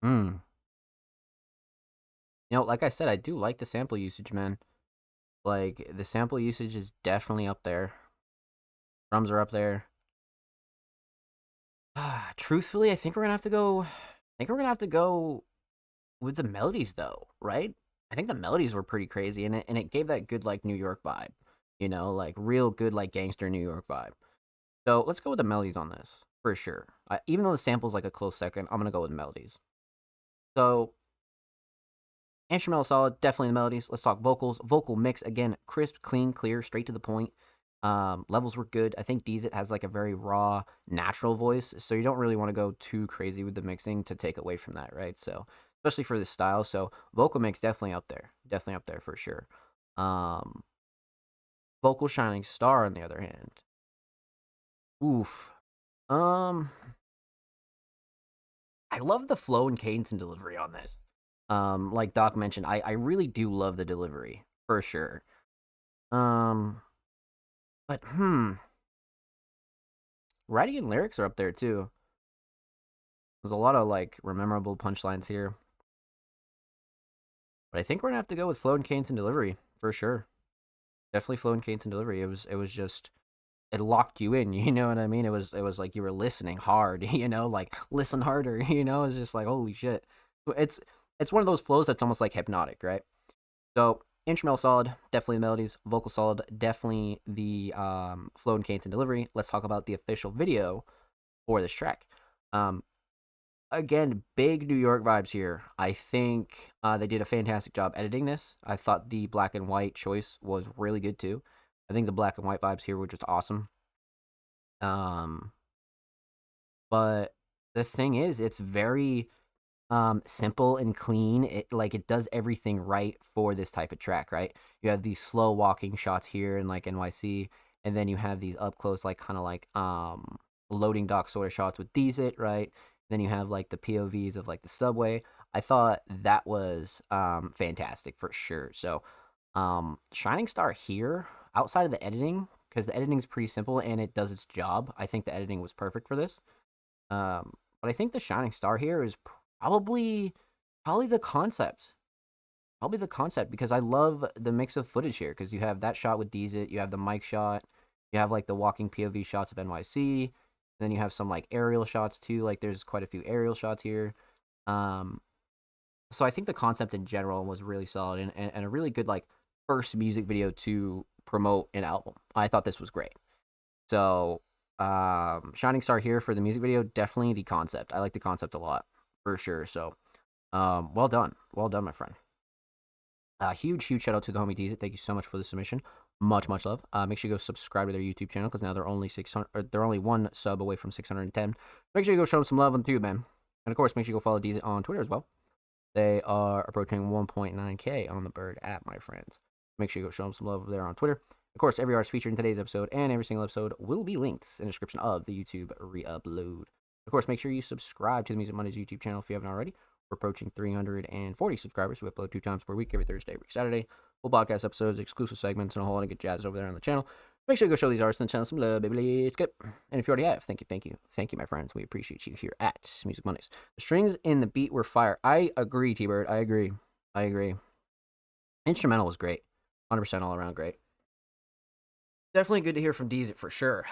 You know, like I said, I do like the sample usage, man. Like, the sample usage is definitely up there. Drums are up there. Truthfully, I think we're gonna have to go with the melodies, though, right? I think the melodies were pretty crazy, and it gave that good, like, New York vibe. You know, like, real good, like, gangster New York vibe. So, let's go with the melodies on this, for sure. Even though the sample's, like, a close second, I'm gonna go with melodies. So, instrumental solid, definitely the melodies. Let's talk vocals. Vocal mix, again, crisp, clean, clear, straight to the point. Levels were good. I think Deezit has like a very raw, natural voice, so you don't really want to go too crazy with the mixing to take away from that, right? So especially for this style. So vocal mix definitely up there for sure. Um, Vocal Shining Star on the other hand, oof. Um, I love the flow and cadence and delivery on this. Like Doc mentioned, I really do love the delivery for sure. Um, but writing and lyrics are up there too. There's a lot of like memorable punchlines here, but I think we're gonna have to go with flow and cadence and delivery for sure. Definitely flow and cadence and delivery. It was just it locked you in. You know what I mean? It was like you were listening hard. You know, like listen harder. You know, it's just like holy shit. It's one of those flows that's almost like hypnotic, right? So instrumental solid, definitely the melodies. Vocal solid, definitely the flow and cadence and delivery. Let's talk about the official video for this track. Um, Again, big New York vibes here. I think they did a fantastic job editing this. I thought the black and white choice was really good too. I think the black and white vibes here were just awesome. Um, but the thing is, it's very simple and clean. It does everything right for this type of track, right? You have these slow walking shots here in like NYC, and then you have these up close like kind of like loading dock sort of shots with Deezit, right? Then you have like the POVs of like the subway. I thought that was fantastic for sure. So Shining Star here, outside of the editing, because the editing is pretty simple and it does its job. I think the editing was perfect for this. But I think the Shining Star here is probably the concept. Probably the concept because I love the mix of footage here because you have that shot with Deezit, you have the mic shot, you have like the walking POV shots of NYC, and then you have some like aerial shots too. Like there's quite a few aerial shots here. So I think the concept in general was really solid and a really good like first music video to promote an album. I thought this was great. So Shining Star here for the music video, definitely the concept. I like the concept a lot for sure. So well done, my friend. Huge shout out to the homie Deezit. Thank you so much for the submission. Much love. Make sure you go subscribe to their YouTube channel because now they're only 600. Or they're only one sub away from 610. Make sure you go show them some love on YouTube, man. And of course, make sure you go follow Deezit on Twitter as well. They are approaching 1.9K on the Bird app, my friends. Make sure you go show them some love over there on Twitter. Of course, every artist featured in today's episode and every single episode will be linked in the description of the YouTube re-upload. Of course, make sure you subscribe to the Music Mondays YouTube channel if you haven't already. We're approaching 340 subscribers. We upload 2 times per week, every Thursday, every Saturday. Full podcast episodes, exclusive segments, and a whole lot of good jazz over there on the channel. Make sure you go show these artists on the channel some love, baby. Let's get. And if you already have, thank you, my friends. We appreciate you here at Music Mondays. The strings in the beat were fire. I agree, T-Bird. I agree. Instrumental was great. 100% all around great. Definitely good to hear from Deezit for sure.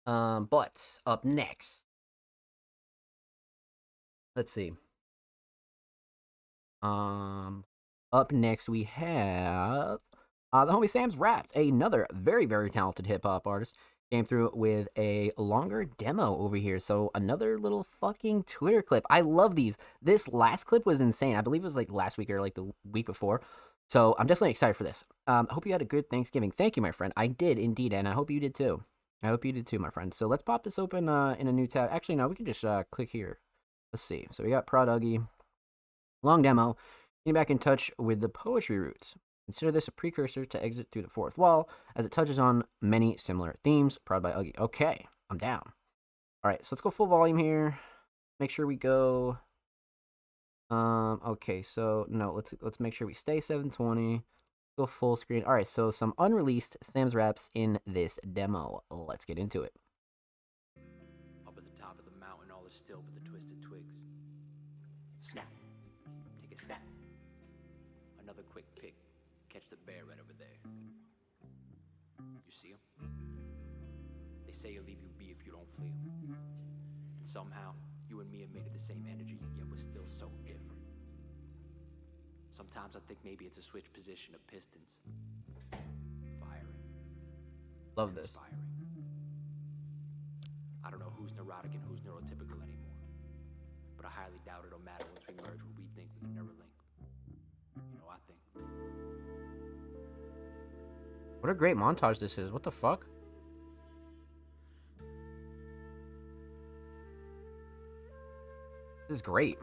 But up next, let's see. Up next we have the homie Sam's Raps, another very talented hip hop artist. Came through with a longer demo over here. So another little fucking Twitter clip. I love these. This last clip was insane. I believe it was like last week or like the week before. So I'm definitely excited for this. I hope you had a good Thanksgiving. Thank you, my friend. I did indeed, and I hope you did too. My friend. So let's pop this open in a new tab. Actually, no, we can just click here. Let's see. So we got Produggy. Long demo. Getting back in touch with the poetry roots. Consider this a precursor to Exit Through the Fourth Wall, as it touches on many similar themes. Prod by Uggy. Okay, I'm down. All right, so let's go full volume here. Make sure we go. Okay, so no, let's make sure we stay 720. Go full screen. All right, so some unreleased Sam's Raps in this demo. Let's get into it. Up at the top of the mountain, all is still but the twisted twigs. Snap. Take a snap. Another quick pick. Catch the bear right over there. You see him? They say he'll leave you be if you don't flee him. And somehow, you and me have made it the same energy, yet we're still so different. Sometimes I think maybe it's a switch position of pistons. Firing. Love this. Inspiring. I don't know who's neurotic and who's neurotypical anymore. But I highly doubt it'll matter once we merge what we think with the Neuralink. You know, I think. What a great montage this is. What the fuck? This is great.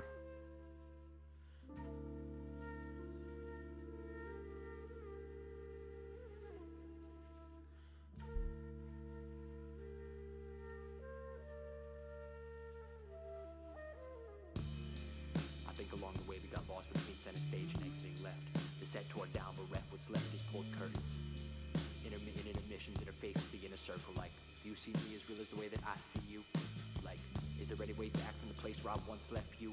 the stage and exiting left. The set tore down, but ref what's left is pulled curtains. Intermittent intermissions interface with the inner circle. Like, do you see me as real as the way that I see you? Like, is there any way back from the place where I once left you?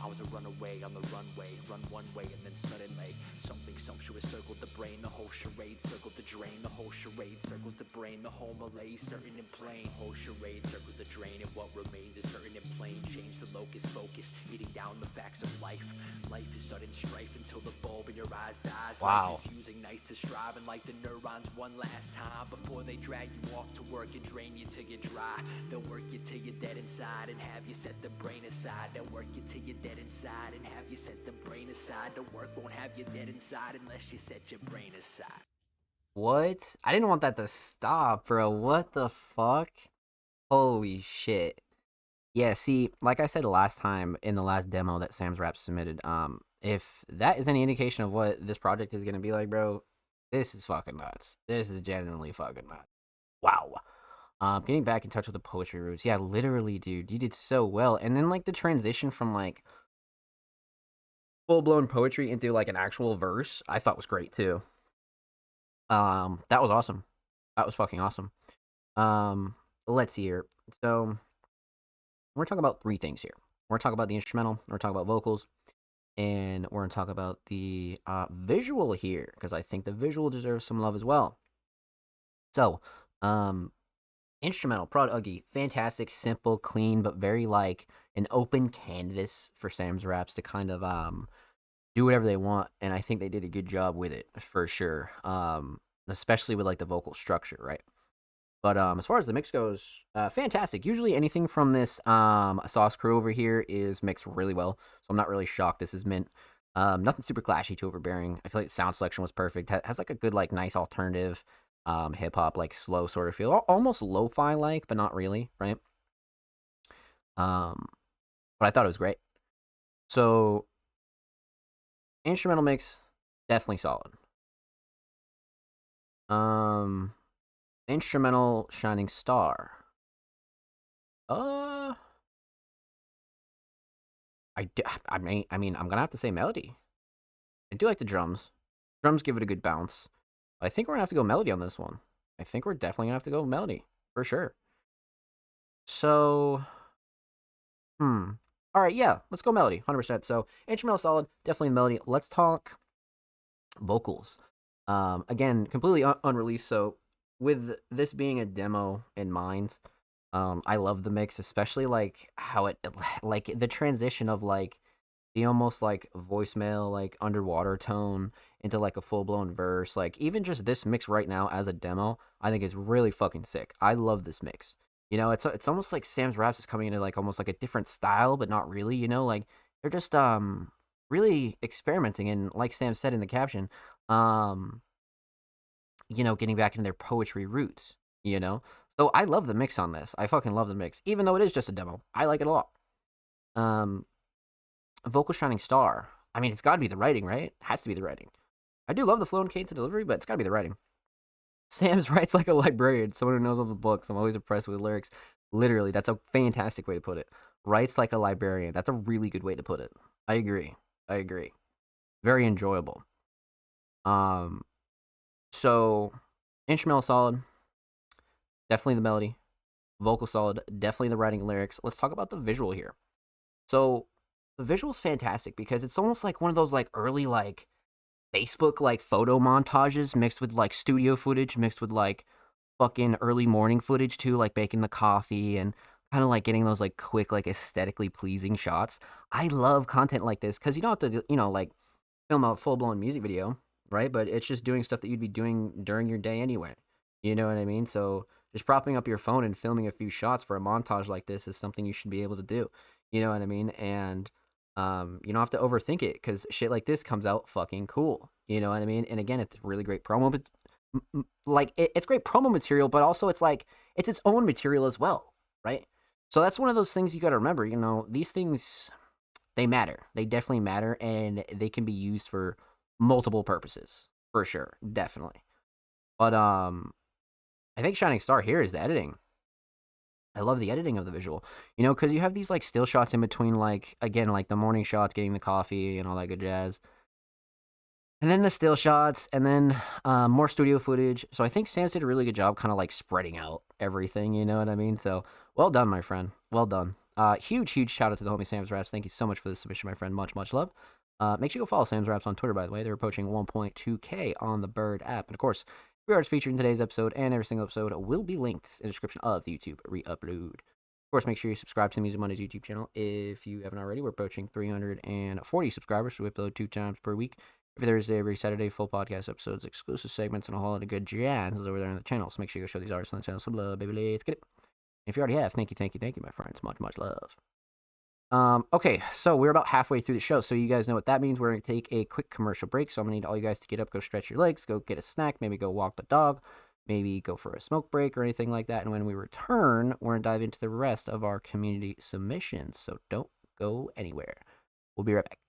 I was a runaway on the runway, run one way and then suddenly something sumptuous circled the brain, the whole charade circled the drain, the whole charade circles the brain, the whole malaise certain and plain, whole charade circles the drain, and what remains is certain and plain. Change the locus focus, eating down the facts of life. Life is sudden strife until the bulb in your eyes dies. Wow. Life is using nights to strive and like the neurons one last time before they drag you off to work and drain you till you're dry. They'll work you till you're dead inside and have you set the brain aside. They'll work you till you're dead inside and have you set the brain aside. The work won't have you dead inside unless you set your brain aside. What? I didn't want that to stop, bro. What the fuck? Holy shit. Yeah, see, like I said last time in the last demo that Sam's Rap submitted, if that is any indication of what this project is gonna be like, bro, this is fucking nuts. This is genuinely fucking nuts. Wow. Getting back in touch with the poetry roots. Yeah, literally, dude, you did so well. And then like the transition from like full-blown poetry into like an actual verse, I thought was great too. That was awesome. That was fucking awesome. Let's see here. So we're talking about three things here. We're talking about the instrumental, we're talking about vocals, and we're gonna talk about the visual here, because I think the visual deserves some love as well. So, instrumental, Prod Uggy, fantastic, simple, clean, but very like an open canvas for Sam's Raps to kind of do whatever they want, and I think they did a good job with it for sure. Especially with like the vocal structure, right? But as far as the mix goes, fantastic. Usually anything from this Sauce crew over here is mixed really well, so I'm not really shocked this is mint. Nothing super clashy to overbearing. I feel like the sound selection was perfect. Has like a good like nice alternative hip hop like slow sort of feel, almost lo-fi like, but not really, right? But I thought it was great. So instrumental mix, definitely solid. Instrumental Shining Star. I mean, I'm gonna have to say melody. I do like the drums. Drums give it a good bounce. I think we're gonna have to go melody on this one. I think we're definitely gonna have to go melody for sure. So, all right, yeah, let's go melody, 100%. So instrumental solid, definitely melody. Let's talk vocals. Again, completely unreleased. So with this being a demo in mind, I love the mix, especially like how it like the transition of like the almost like voicemail like underwater tone into like a full-blown verse. Like even just this mix right now as a demo, I think is really fucking sick. I love this mix. You know, it's almost like Sam's Raps is coming into like almost like a different style, but not really, you know, like they're just really experimenting, and like Sam said in the caption, you know, getting back into their poetry roots, you know? So I love the mix on this. I fucking love the mix. Even though it is just a demo, I like it a lot. Vocal Shining Star. I mean, it's got to be the writing, right? It has to be the writing. I do love the flow and cadence and delivery, but it's got to be the writing. Sam's writes like a librarian, someone who knows all the books. I'm always impressed with lyrics. Literally, that's a fantastic way to put it. Writes like a librarian. That's a really good way to put it. I agree. Very enjoyable. So, instrumental solid, definitely the melody. Vocal solid, definitely the writing and lyrics. Let's talk about the visual here. So, the visual's fantastic because it's almost like one of those like early like Facebook like photo montages mixed with like studio footage, mixed with like fucking early morning footage too, like making the coffee and kind of like getting those like quick like aesthetically pleasing shots. I love content like this because you don't have to, you know, like film a full-blown music video, right? But it's just doing stuff that you'd be doing during your day anyway. You know what I mean? So just propping up your phone and filming a few shots for a montage like this is something you should be able to do. You know what I mean? And you don't have to overthink it because shit like this comes out fucking cool. You know what I mean? And again, it's really great promo, but like it's great promo material, but also it's like it's its own material as well, right? So that's one of those things you got to remember. You know, these things, they matter. They definitely matter, and they can be used for multiple purposes for sure, definitely. But I think Shining Star here is the editing. I love the editing of the visual, you know, because you have these like still shots in between, like again, like the morning shots, getting the coffee and all that good jazz. And then the still shots, and then more studio footage. So I think Sam's did a really good job kind of like spreading out everything, you know what I mean? So well done, my friend. Well done. Huge shout out to the homie Sam's Raps. Thank you so much for the submission, my friend. Much love. Make sure you go follow Sam's Raps on Twitter, by the way. They're approaching 1.2K on the Bird app. And of course, free artists featured in today's episode and every single episode will be linked in the description of the YouTube re-upload. Of course, make sure you subscribe to the Music Mondays YouTube channel if you haven't already. We're approaching 340 subscribers, so we upload 2 times per week. Every Thursday, every Saturday, full podcast episodes, exclusive segments, and a whole lot of good jazz over there on the channel. So make sure you go show these artists on the channel some love, baby. Let's get it. And if you already have, thank you, my friends. Much love. Okay, so we're about halfway through the show, so you guys know what that means. We're going to take a quick commercial break, so I'm going to need all you guys to get up, go stretch your legs, go get a snack, maybe go walk the dog, maybe go for a smoke break or anything like that. And when we return, we're going to dive into the rest of our community submissions, so don't go anywhere. We'll be right back.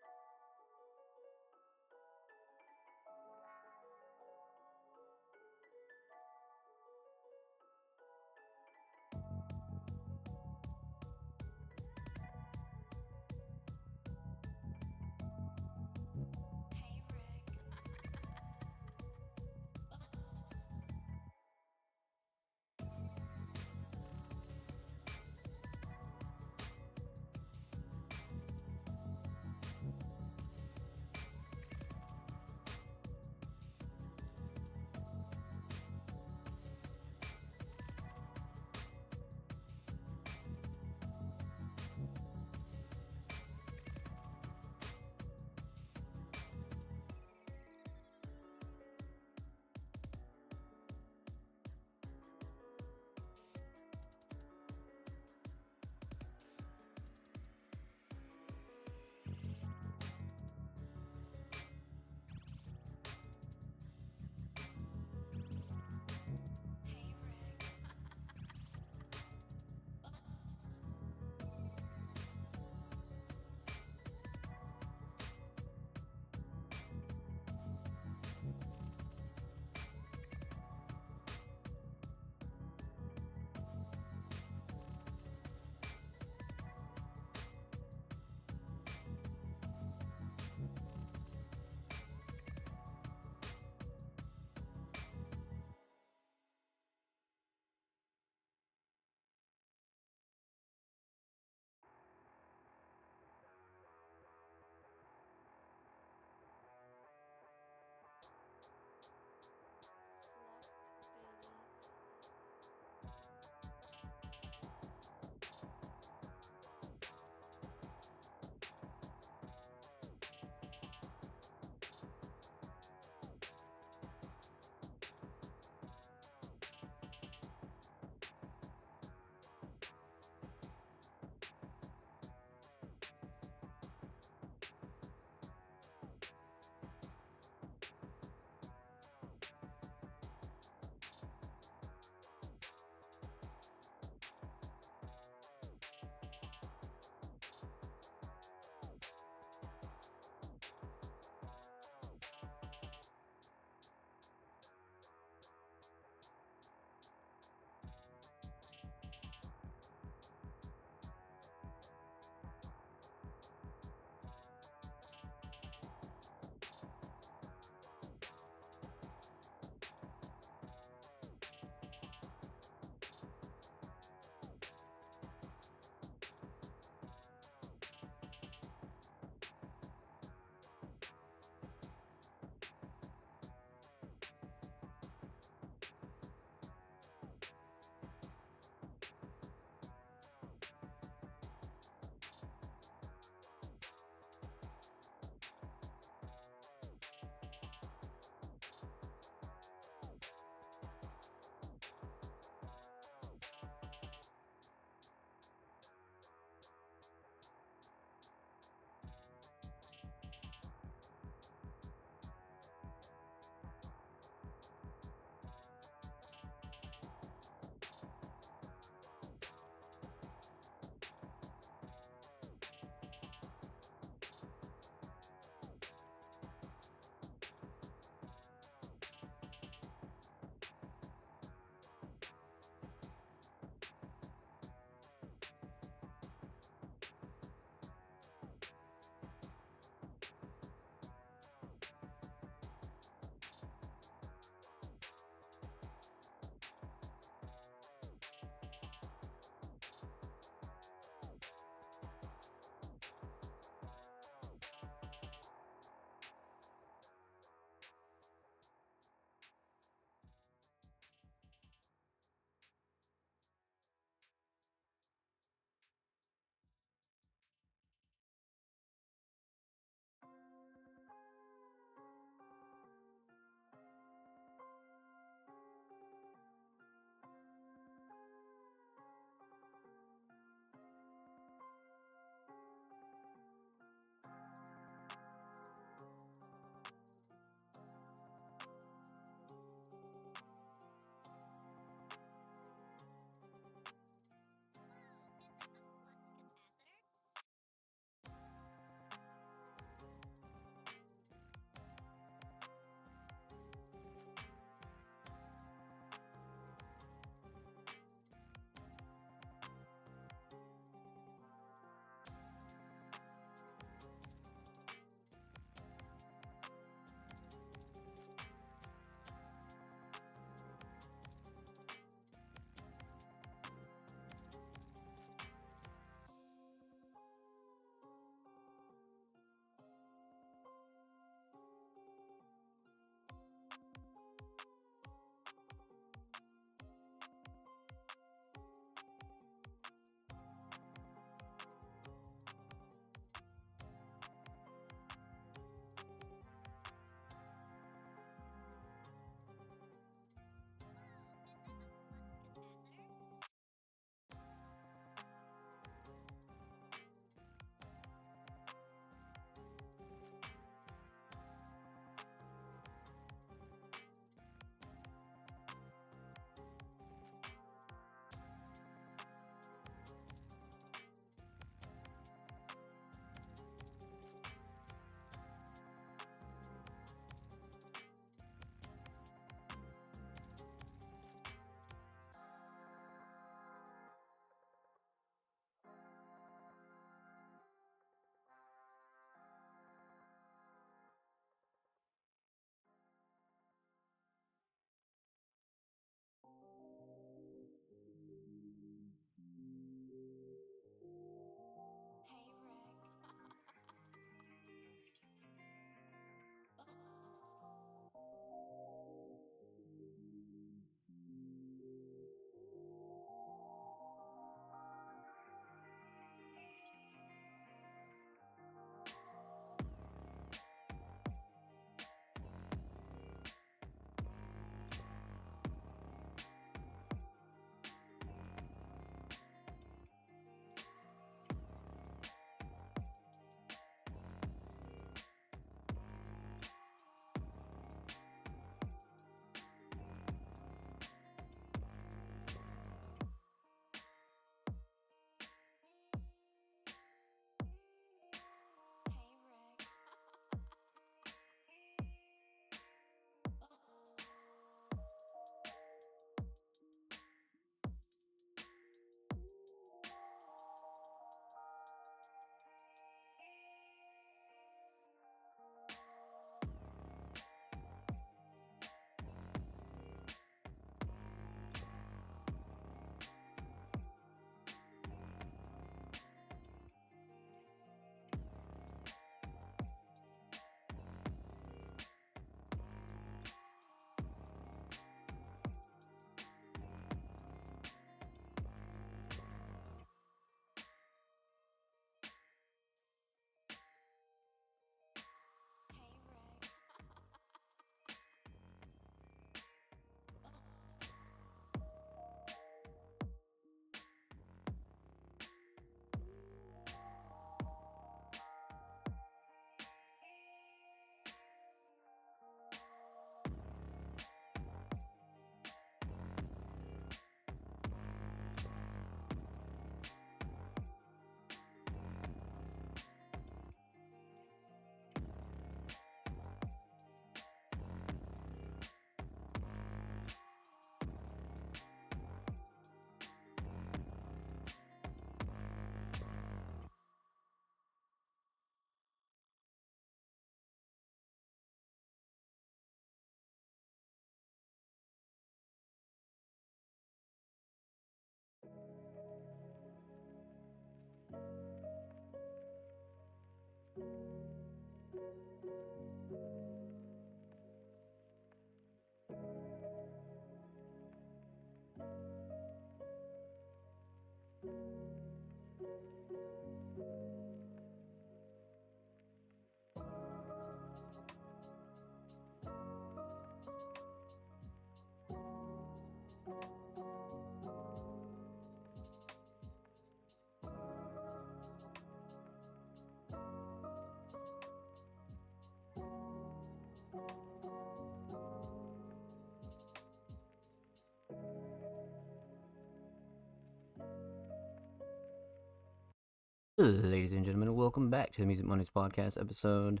Ladies and gentlemen, welcome back to the Music Mondays podcast, episode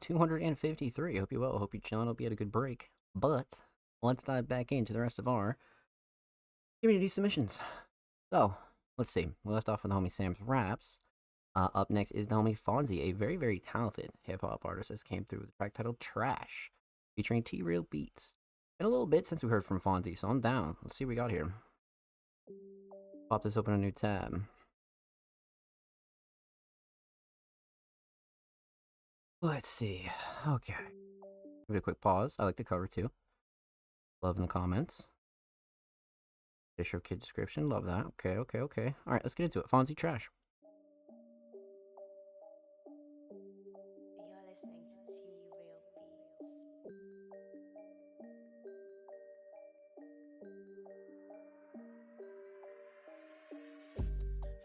253. Hope you're well. Hope you're chilling. Hope you had a good break. But let's dive back into the rest of our community submissions. So let's see. We left off with the homie Sam's raps. Up next is the homie Fonzie, a very, very talented hip hop artist that came through with the track titled Trash, featuring T Real Beats. Been a little bit since we heard from Fonzie, so I'm down. Let's see what we got here. Pop this open a new tab. Let's see. Okay. Give it a quick pause. I like the cover too. Love in the comments. Fisher Kid description. Love that. Okay. Alright, let's get into it. Fonzie Trash. You're listening to T Real Beats.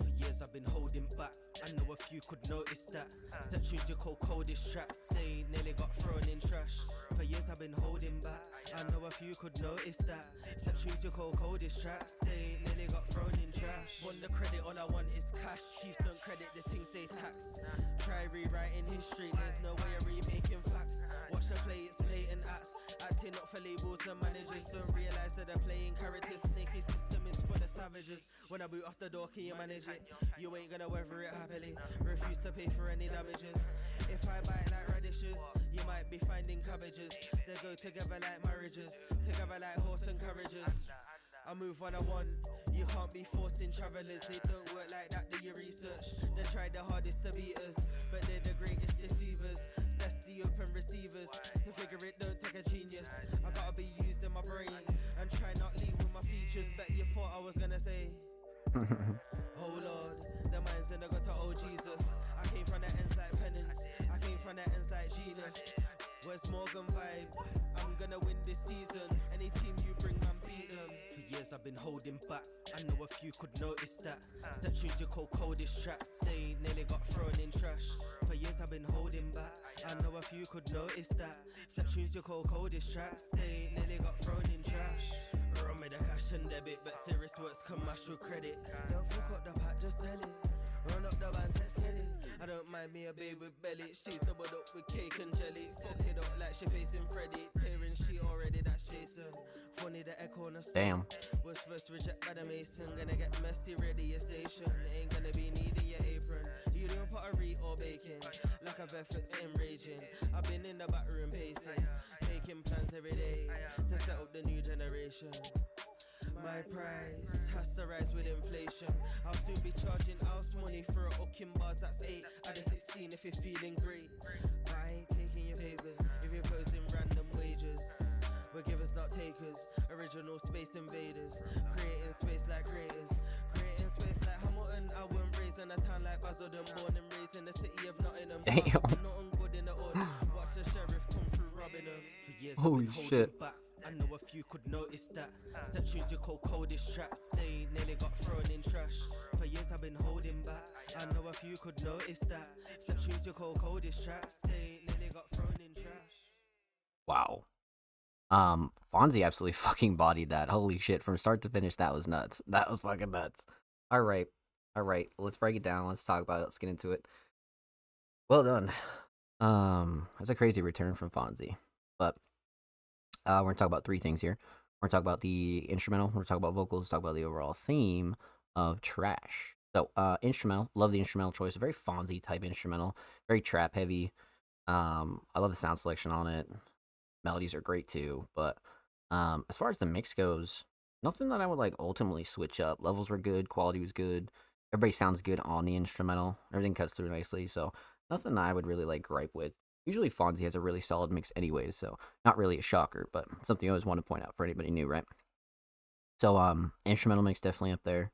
For years I've been holding back. I know a few could notice that. Set choose your coldest track. Say nearly got thrown in trash. For years I've been holding back. I know a few could notice that. Set choose your coldest track. Say nearly got thrown in trash. Want the credit, all I want is cash. Chiefs don't credit the things they tax. Try rewriting history, there's no way of remaking facts. Watch the play, it's blatant acts. Acting up for labels and managers. Don't realize that they're playing characters. Snaky system is full of savages. When I boot off the door, can you manage it? You ain't gonna weather it happily. Refuse to pay for any damages. If I bite like radishes, you might be finding cabbages. They go together like marriages, together like horse and carriages. I move when I want, you can't be forcing travelers. It don't work like that, do your research. They try the hardest to beat us, but they're the greatest deceivers. That's the open receivers. To figure it don't take a genius. I gotta be using my brain and try not leave with my features. Bet you thought I was gonna say oh Lord, the mind's in the gutter, oh Jesus. I came from the ends like penance. I came from the ends like genius. Where's Morgan vibe? I'm gonna win this season. Any team you bring, man, beat them. For years I've been holding back. I know a few could notice that. Set choose your coldest track. Say nearly got thrown in trash. For years I've been holding back. I know a few could notice that. Set choose your coldest track. Say nearly got thrown in trash. Run me the cash and debit, but serious works commercial credit. Don't fuck up the pot, just sell it. Run up the bands, let's get it. I don't mind me a babe with belly. She's doubled up with cake and jelly. Fuck it up like she facing Freddy. Tearing she already, that's Jason. Funny the echo on the storm. Damn. Was first reject by the mason. Gonna get messy, ready your station. Ain't gonna be needing your apron. You doing pottery or baking? Lack of effort's enraging. I've been in the back room pacing. Making plans every day to set up the new generation. My price has to rise with inflation. I'll soon be charging house money for a hooking bars that's 8 out of 16 if you're feeling great. By taking your papers if you're posting random wages. We're givers not takers, original space invaders. Creating space like creators, creating space like Hamilton. I wasn't raised in a town like Basildon, born and raised in the city of Nottingham. Damn. Nothing good in the order. Watch the sheriff come through robbing them. For years Holy I've been shit. holding back. I know a few could notice that. Set choose your coldest track. Say nearly got thrown in trash. For years I've been holding back. I know a few could notice that. Set choose your coldest track. Say nearly got thrown in trash. Wow. Fonzie absolutely fucking bodied that. Holy shit. From start to finish, that was nuts. That was fucking nuts. Alright. Let's break it down. Let's talk about it. Let's get into it. Well done. That's a crazy return from Fonzie. But we're gonna talk about three things here. We're gonna talk about the instrumental, we're gonna talk about vocals, talk about the overall theme of Trash. So, instrumental, love the instrumental choice, a very Fonzie type instrumental, very trap heavy. I love the sound selection on it. Melodies are great too, but as far as the mix goes, nothing that I would like ultimately switch up. Levels were good, quality was good, everybody sounds good on the instrumental, everything cuts through nicely, so nothing I would really like gripe with. Usually Fonzie has a really solid mix anyways, so not really a shocker, but something I always want to point out for anybody new, right? So, instrumental mix definitely up there.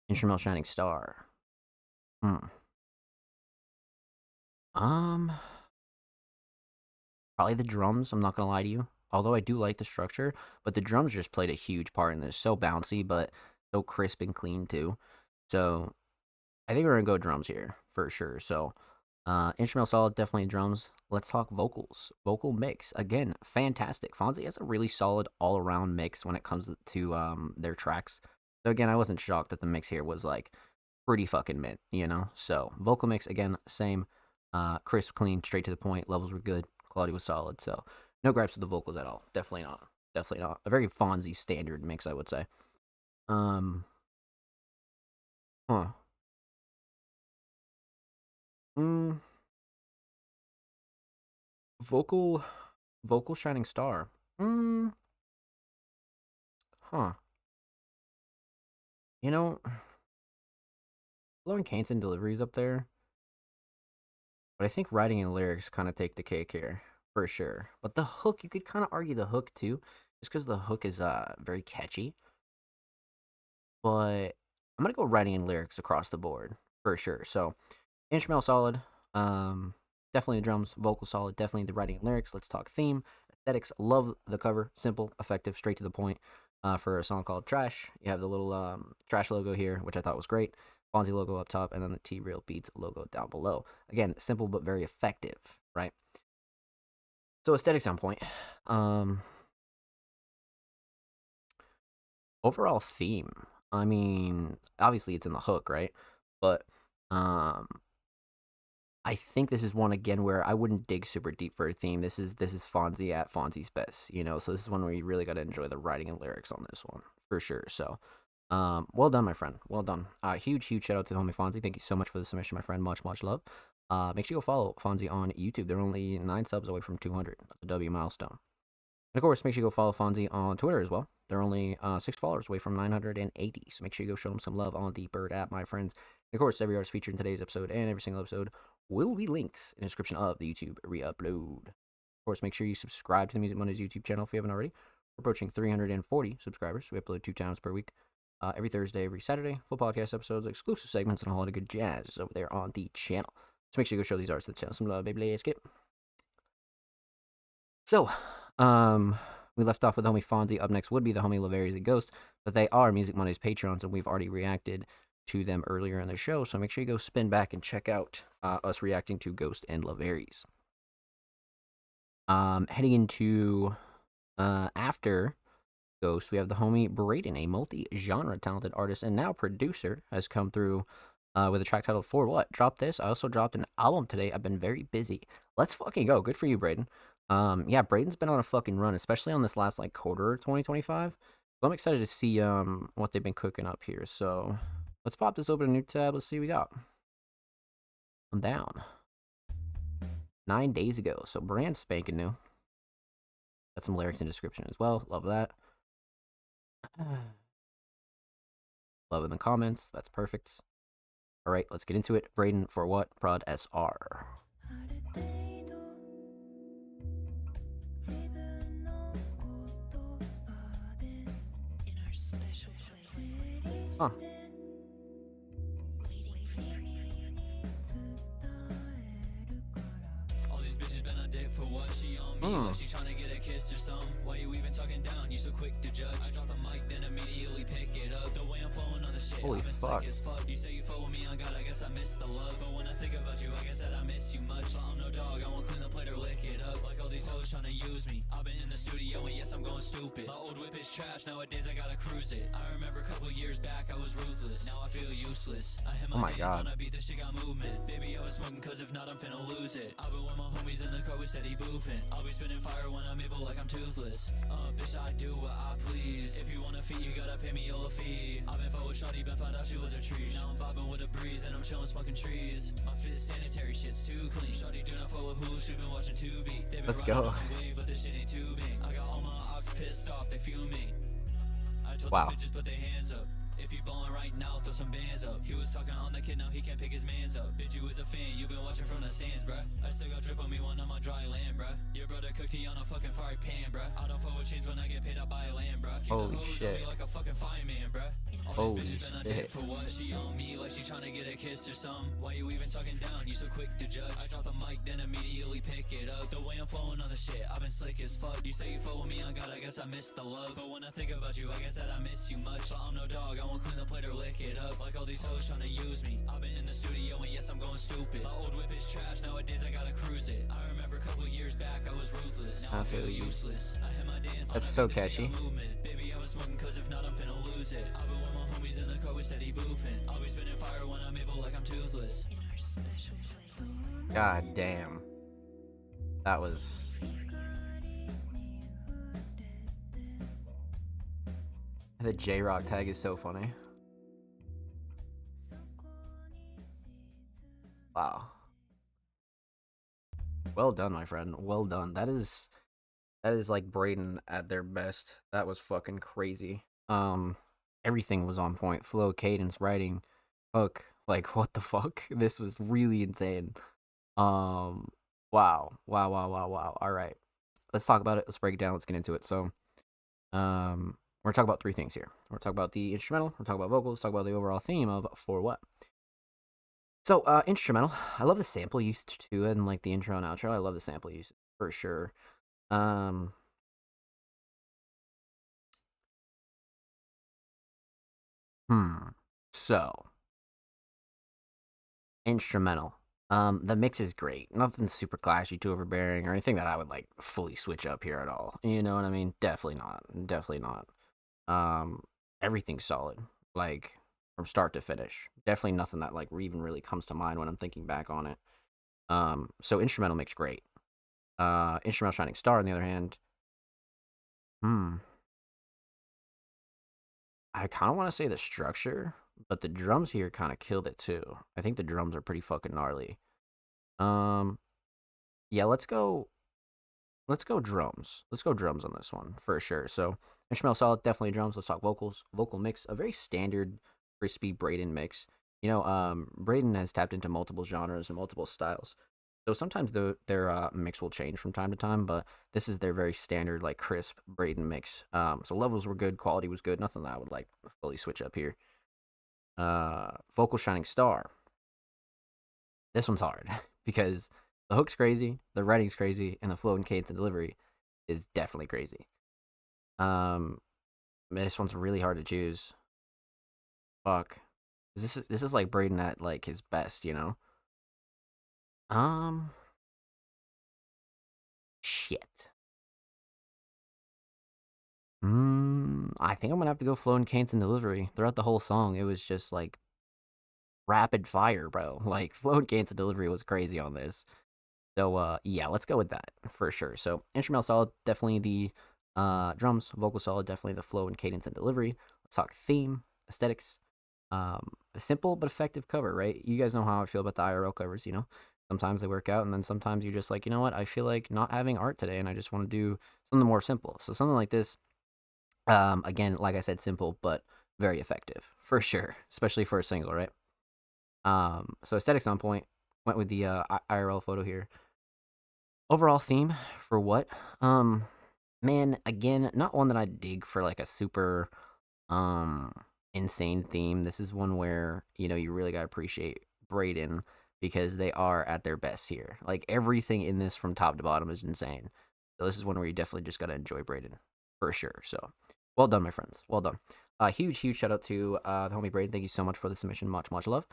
Instrumental Shining Star. Probably the drums, I'm not gonna lie to you. Although I do like the structure, but the drums just played a huge part in this. So bouncy, but so crisp and clean too. So I think we're gonna go drums here for sure. So instrumental solid, definitely drums. Let's talk vocals. Vocal mix, again, fantastic. Fonzie has a really solid all-around mix when it comes to their tracks. So again, I wasn't shocked that the mix here was like pretty fucking mint, you know? So vocal mix, again, same. Crisp, clean, straight to the point. Levels were good. Quality was solid. So no gripes with the vocals at all. Definitely not. Definitely not. A very Fonzie standard mix, I would say. Huh. Vocal shining star. Huh. You know, Lauren Kaneson deliveries up there, but I think writing and lyrics kind of take the cake here for sure. But the hook, you could kind of argue the hook too, just because the hook is very catchy. But I'm gonna go writing and lyrics across the board for sure. So instrumental solid, definitely the drums, vocal solid, definitely the writing and lyrics. Let's talk theme, aesthetics. Love the cover, simple, effective, straight to the point. For a song called Trash, you have the little Trash logo here, which I thought was great. Fonzie logo up top, and then the T-Real Beats logo down below. Again, simple but very effective, right? So aesthetics on point. Overall theme. I mean, obviously it's in the hook, right? But I think this is one again where I wouldn't dig super deep for a theme. This is Fonzie at Fonzie's best, you know. So this is one where you really got to enjoy the writing and lyrics on this one for sure. So, well done, my friend. Well done. Huge shout out to the homie Fonzie. Thank you so much for the submission, my friend. Much love. Make sure you go follow Fonzie on YouTube. They're only 9 subs away from 200. That's a W milestone. And of course, make sure you go follow Fonzie on Twitter as well. They're only 6 followers away from 980. So make sure you go show them some love on the Bird app, my friends. And of course, every artist featured in today's episode and every single episode will be linked in the description of the YouTube re-upload. Of course, make sure you subscribe to the Music Mondays YouTube channel if you haven't already. We're approaching 340 subscribers. We upload 2 times per week. Every Thursday, every Saturday. Full podcast episodes, exclusive segments, and a whole lot of good jazz over there on the channel. So make sure you go show these artists to the channel some love, baby. Let's get it. So, we left off with the homie Fonzie. Up next would be the homie Laveri's and Ghost, but they are Music Mondays Patrons, and we've already reacted to them earlier in the show, so make sure you go spin back and check out us reacting to Ghost and Laveri's. Heading into after Ghost, we have the homie Braden, a multi-genre talented artist and now producer, has come through with a track titled For What? Dropped this. I also dropped an album today. I've been very busy. Let's fucking go. Good for you, Braden. Yeah, Braden's been on a fucking run, especially on this last like quarter of 2025. So I'm excited to see what they've been cooking up here. So let's pop this open a new tab. Let's see what we got. I'm down. 9 days ago, so brand spanking new. Got some lyrics and description as well. Love that. Love in the comments. That's perfect. All right, let's get into it. Braden, For What? Prod SR. Huh. All these bitches been on dick for what? She on me like she tryna get a kiss or something. Why you even talking down? You so quick to judge. I drop the mic, then immediately pick it up. The way I'm flowing on the shit. Holy fuck. As fuck. You say you follow me on God, I guess I miss the love. But when I think about you, I guess that I miss you much. But I'm no dog, I won't clean the plate or lick it up. Like all these hoes tryna use me. I've been in the studio and yes, I'm going stupid. My old whip is trash, nowadays I gotta cruise it. I remember a couple years back, I was ruthless. Now I feel useless. I hit my God. On a beat, this shit got movement. Baby, I was smoking cause if not, I'm finna lose it. I've been with my homies in the car, we steady boofing. I'll be spinning fire when I'm able like I'm toothless. Bitch, I do what I please. If you want a fee, you gotta pay me a fee. I've been forward shawty, been found out she was a tree. Now I'm vibing with a breeze and I'm chilling smoking trees. My fit sanitary shit's too clean. Shawty do not follow who she been watching Tubi. Let's go. Way, but this shit ain't tubing. I got all my ops pissed off, they feel me. I told Wow. the bitches put their hands up. If you ballin' right now, throw some bands up. He was talking on the kid, now he can't pick his mans up. Bitch, you was a fan, you been watching from the stands, bruh. I still got drip on me when I'm on dry land, bruh. Your brother cooked tea on a fucking fry pan, bruh. I don't fuck with chains when I get paid, I buy land, bruh. Keep Holy the hoes shit. on me like a fucking fireman, bruh. All Holy these bitches been on dick shit. for what? She on me like she tryna get a kiss or something. Why you even talking down? You so quick to judge. I drop the mic, then immediately pick it up. The way I'm flowing on the shit, I've been slick as fuck. You say you follow me on God, I guess I miss the love. But when I think about you, I guess that I miss you much. But I'm no dog, I won't clean the plate or lick it up. Like all these hoes tryna use me. I've been in the studio and yes, I'm going stupid. My old whip is trash, nowadays I gotta cruise it. I remember a couple years back, I was ruthless. Now I feel useless. I hit my dance. That's so catchy. Baby, I was smoking, cause if not, I'm finna lose it. I've been with my homies in the car, we steady boofing. I'll be spinning fire when I'm able, like I'm toothless. God damn. That was... The J-Rock tag is so funny. Wow. Well done, my friend. Well done. That is like Braden at their best. That was fucking crazy. Everything was on point. Flow, cadence, writing, hook. Like, what the fuck? This was really insane. Wow. All right. Let's talk about it. Let's break it down. Let's get into it. So, we're talking about three things here. We're talking about the instrumental. We're talking about vocals. Talk about the overall theme of For What. So, instrumental. I love the sample usage too, and like the intro and outro. I love the sample usage for sure. So, instrumental. The mix is great. Nothing super clashy, too overbearing, or anything that I would like fully switch up here at all. You know what I mean? Definitely not. Definitely not. Everything's solid. Like from start to finish. Definitely nothing that like even really comes to mind when I'm thinking back on it. So instrumental mix great. Instrumental Shining Star on the other hand. I kind of want to say the structure, but the drums here kind of killed it too. I think the drums are pretty fucking gnarly. Yeah, let's go drums. Let's go drums on this one for sure. So instrumental solid, definitely drums. Let's talk vocals. Vocal mix, a very standard crispy Braden mix. You know, Braden has tapped into multiple genres and multiple styles. So sometimes their mix will change from time to time, but this is their very standard, like, crisp Braden mix. So levels were good, quality was good, nothing that I would, like, fully switch up here. Vocal Shining Star. This one's hard, because the hook's crazy, the writing's crazy, and the flow and cadence and delivery is definitely crazy. This one's really hard to choose. Fuck. This is like Braden at, like, his best, you know? Shit. I think I'm gonna have to go flow and cadence and delivery. Throughout the whole song, it was just like rapid fire, bro. Like flow and cadence and delivery was crazy on this. So yeah, let's go with that for sure. So instrumental solid, definitely the drums, vocal solid, definitely the flow and cadence and delivery. Let's talk theme, aesthetics. A simple but effective cover, right? You guys know how I feel about the IRL covers, you know? Sometimes they work out, and then sometimes you're just like, you know what? I feel like not having art today, and I just want to do something more simple. So something like this, again, like I said, simple, but very effective, for sure, especially for a single, right? So aesthetics on point. Went with the IRL photo here. Overall theme, For What? Man, again, not one that I dig for like a super insane theme. This is one where, you know, you really gotta appreciate Braden because they are at their best here. Like everything in this from top to bottom is insane. So this is one where you definitely just gotta enjoy Braden for sure. So well done, my friends. Well done. Huge shout out to the homie Braden. Thank you so much for the submission. Much love.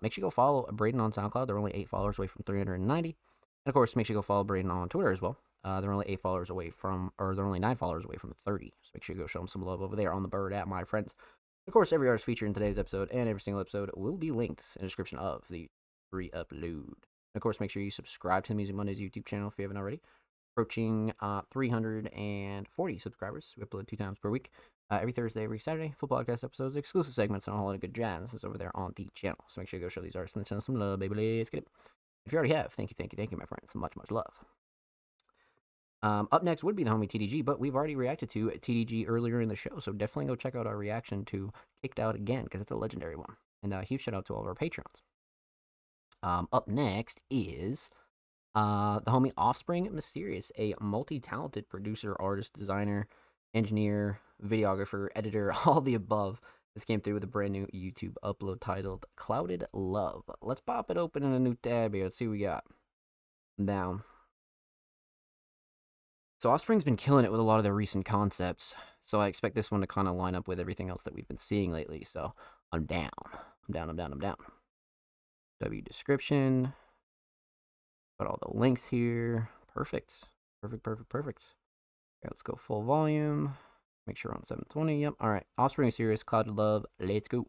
Make sure you go follow Braden on SoundCloud. They're only 8 followers away from 390. And of course, make sure you go follow Braden on Twitter as well. They're only 8 followers away from, or they're only 9 followers away from 30. So make sure you go show them some love over there on the bird at my friends. Of course, every artist featured in today's episode and every single episode will be linked in the description of the re-upload. Of course, make sure you subscribe to the Music Mondays YouTube channel if you haven't already. Approaching 340 subscribers. We upload 2 times per week. Every Thursday, every Saturday. Full podcast episodes, exclusive segments, and a whole lot of good jazz is over there on the channel. So make sure you go show these artists and send some love, baby. Let's get it. If you already have, thank you, my friends. Much love. Up next would be the homie TDG, but we've already reacted to TDG earlier in the show, so definitely go check out our reaction to Kicked Out Again, because it's a legendary one. And a huge shout out to all of our patrons. Up next is the homie Offspring Mysterious, a multi-talented producer, artist, designer, engineer, videographer, editor, all the above. This came through with a brand new YouTube upload titled Clouded Love. Let's pop it open in a new tab here. Let's see what we got. Down. So Offspring's been killing it with a lot of their recent concepts, so I expect this one to kind of line up with everything else that we've been seeing lately, so I'm down. I'm down. W description. Got all the links here. Perfect. Okay, let's go full volume. Make sure we're on 720. Yep. All right. Offspring Serious, Clouded Love. Let's go.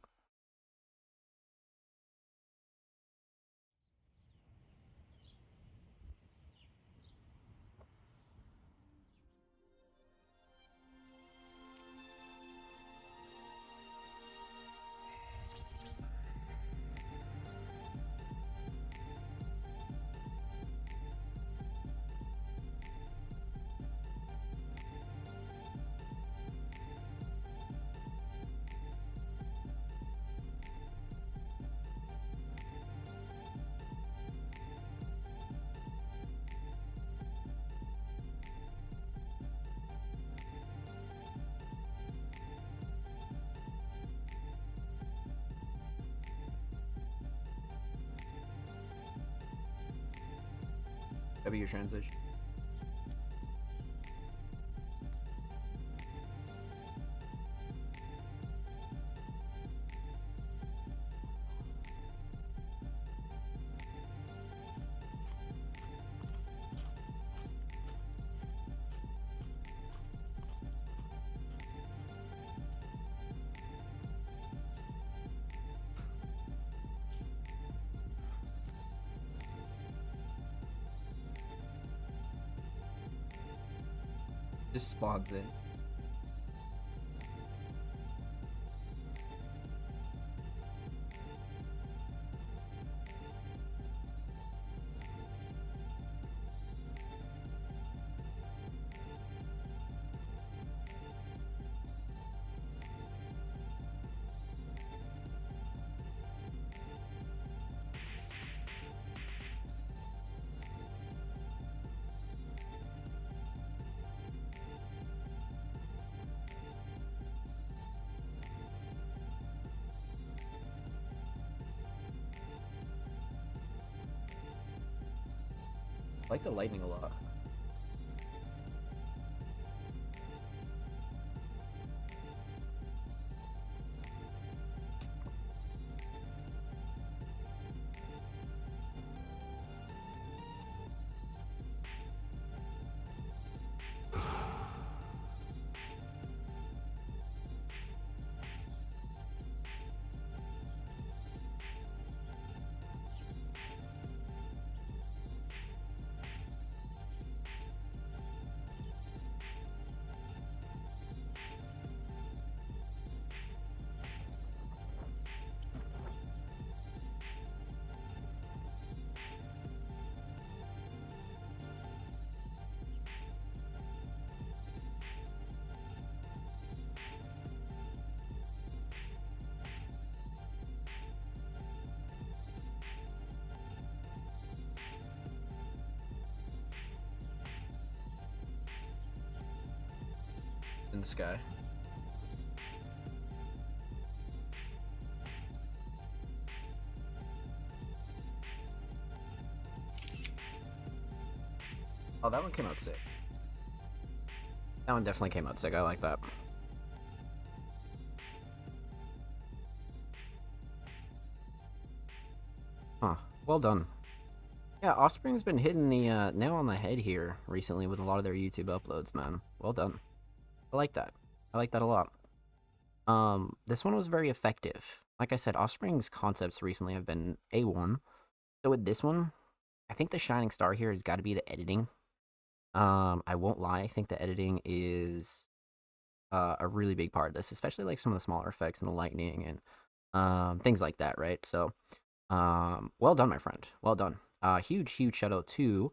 That'd be your transition. Just spawns in. I like the lightning a lot. In the sky. Oh, that one came out sick. That one definitely came out sick. I like that. Huh. Well done. Yeah, Offspring's been hitting the nail on the head here recently with a lot of their YouTube uploads, man. Well done. I like that. I like that a lot. This one was very effective. Like I said, Offspring's concepts recently have been A1. So with this one, I think the shining star here has got to be the editing. I won't lie, I think the editing is a really big part of this, especially like some of the smaller effects and the lightning and things like that, right? So, well done, my friend. Well done. Huge shout out to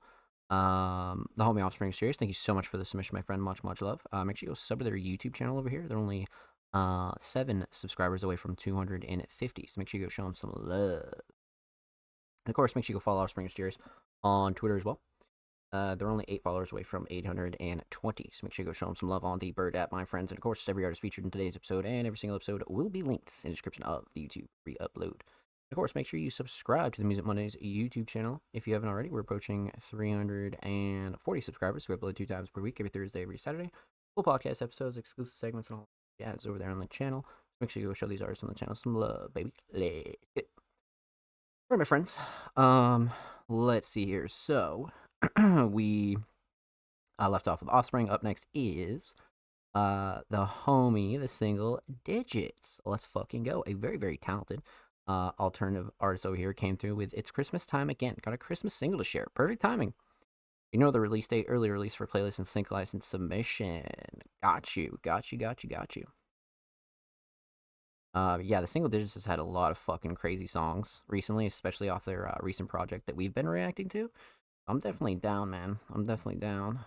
the homie Offspring Series. Thank you so much for the submission, my friend. Much love. Make sure you go sub to their YouTube channel over here. They're only 7 subscribers away from 250, so make sure you go show them some love. And of course, make sure you go follow Offspring Series on Twitter as well. They're only 8 followers away from 820, so make sure you go show them some love on the Bird app, my friends. And of course, every artist featured in today's episode and every single episode will be linked in the description of the YouTube re-upload. Of course, make sure you subscribe to the Music Mondays YouTube channel if you haven't already. We're approaching 340 subscribers. We upload 2 times per week, every Thursday, every Saturday. Full podcast episodes, exclusive segments, and all that jazz over there on the channel. Make sure you go show these artists on the channel some love, baby. Alright, my friends. Let's see here. So, we left off with Offspring. Up next is the homie, the Single Digits. Let's fucking go. A very, very talented alternative artist over here came through with It's Christmas Time Again. Got a Christmas single to share. Perfect timing. You know the release date, early release for playlist and sync license submission. Got you. Yeah, the Single Digits has had a lot of fucking crazy songs recently, especially off their recent project that we've been reacting to. I'm definitely down, man. I'm definitely down.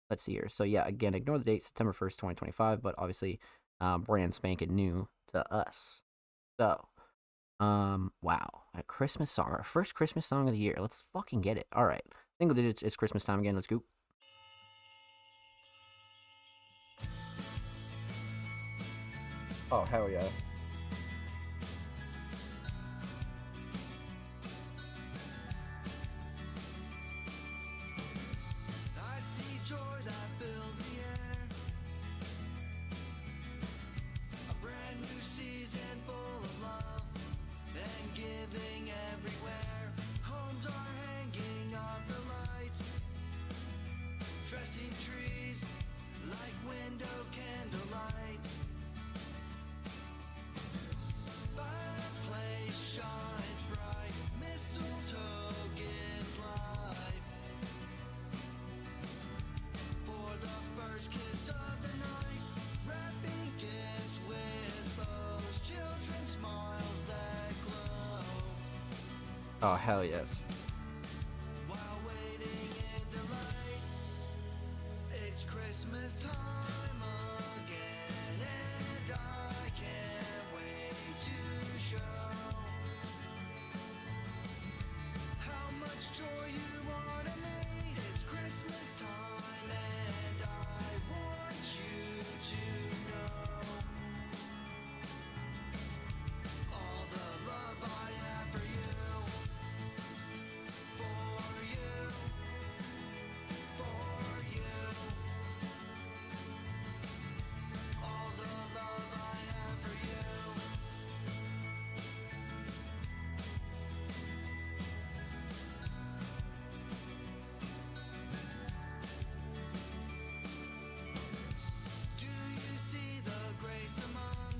Let's see here. So yeah, again, ignore the date, September 1st, 2025, but obviously brand spanking new to us. So, wow, a Christmas song, our first Christmas song of the year. Let's fucking get it. All right, Single Digits, It's Christmas Time Again. Let's go. Oh, hell yeah. I see joy that fills the air. A brand new season full of love and giving everywhere. Homes are hanging up the lights, dressing trees like window candlelight. Fireplace shines bright, mistletoe gives life. For the first kiss of the night, wrapping gifts with bows, children's smiles that glow. Oh, hell yes. While waiting in delight, it's Christmas time again, and I can't wait to show how much joy you are to me. It's Christmas time, and I want you to know all the love I have for you, for you, for you. All the love I have for you. Do you see the grace among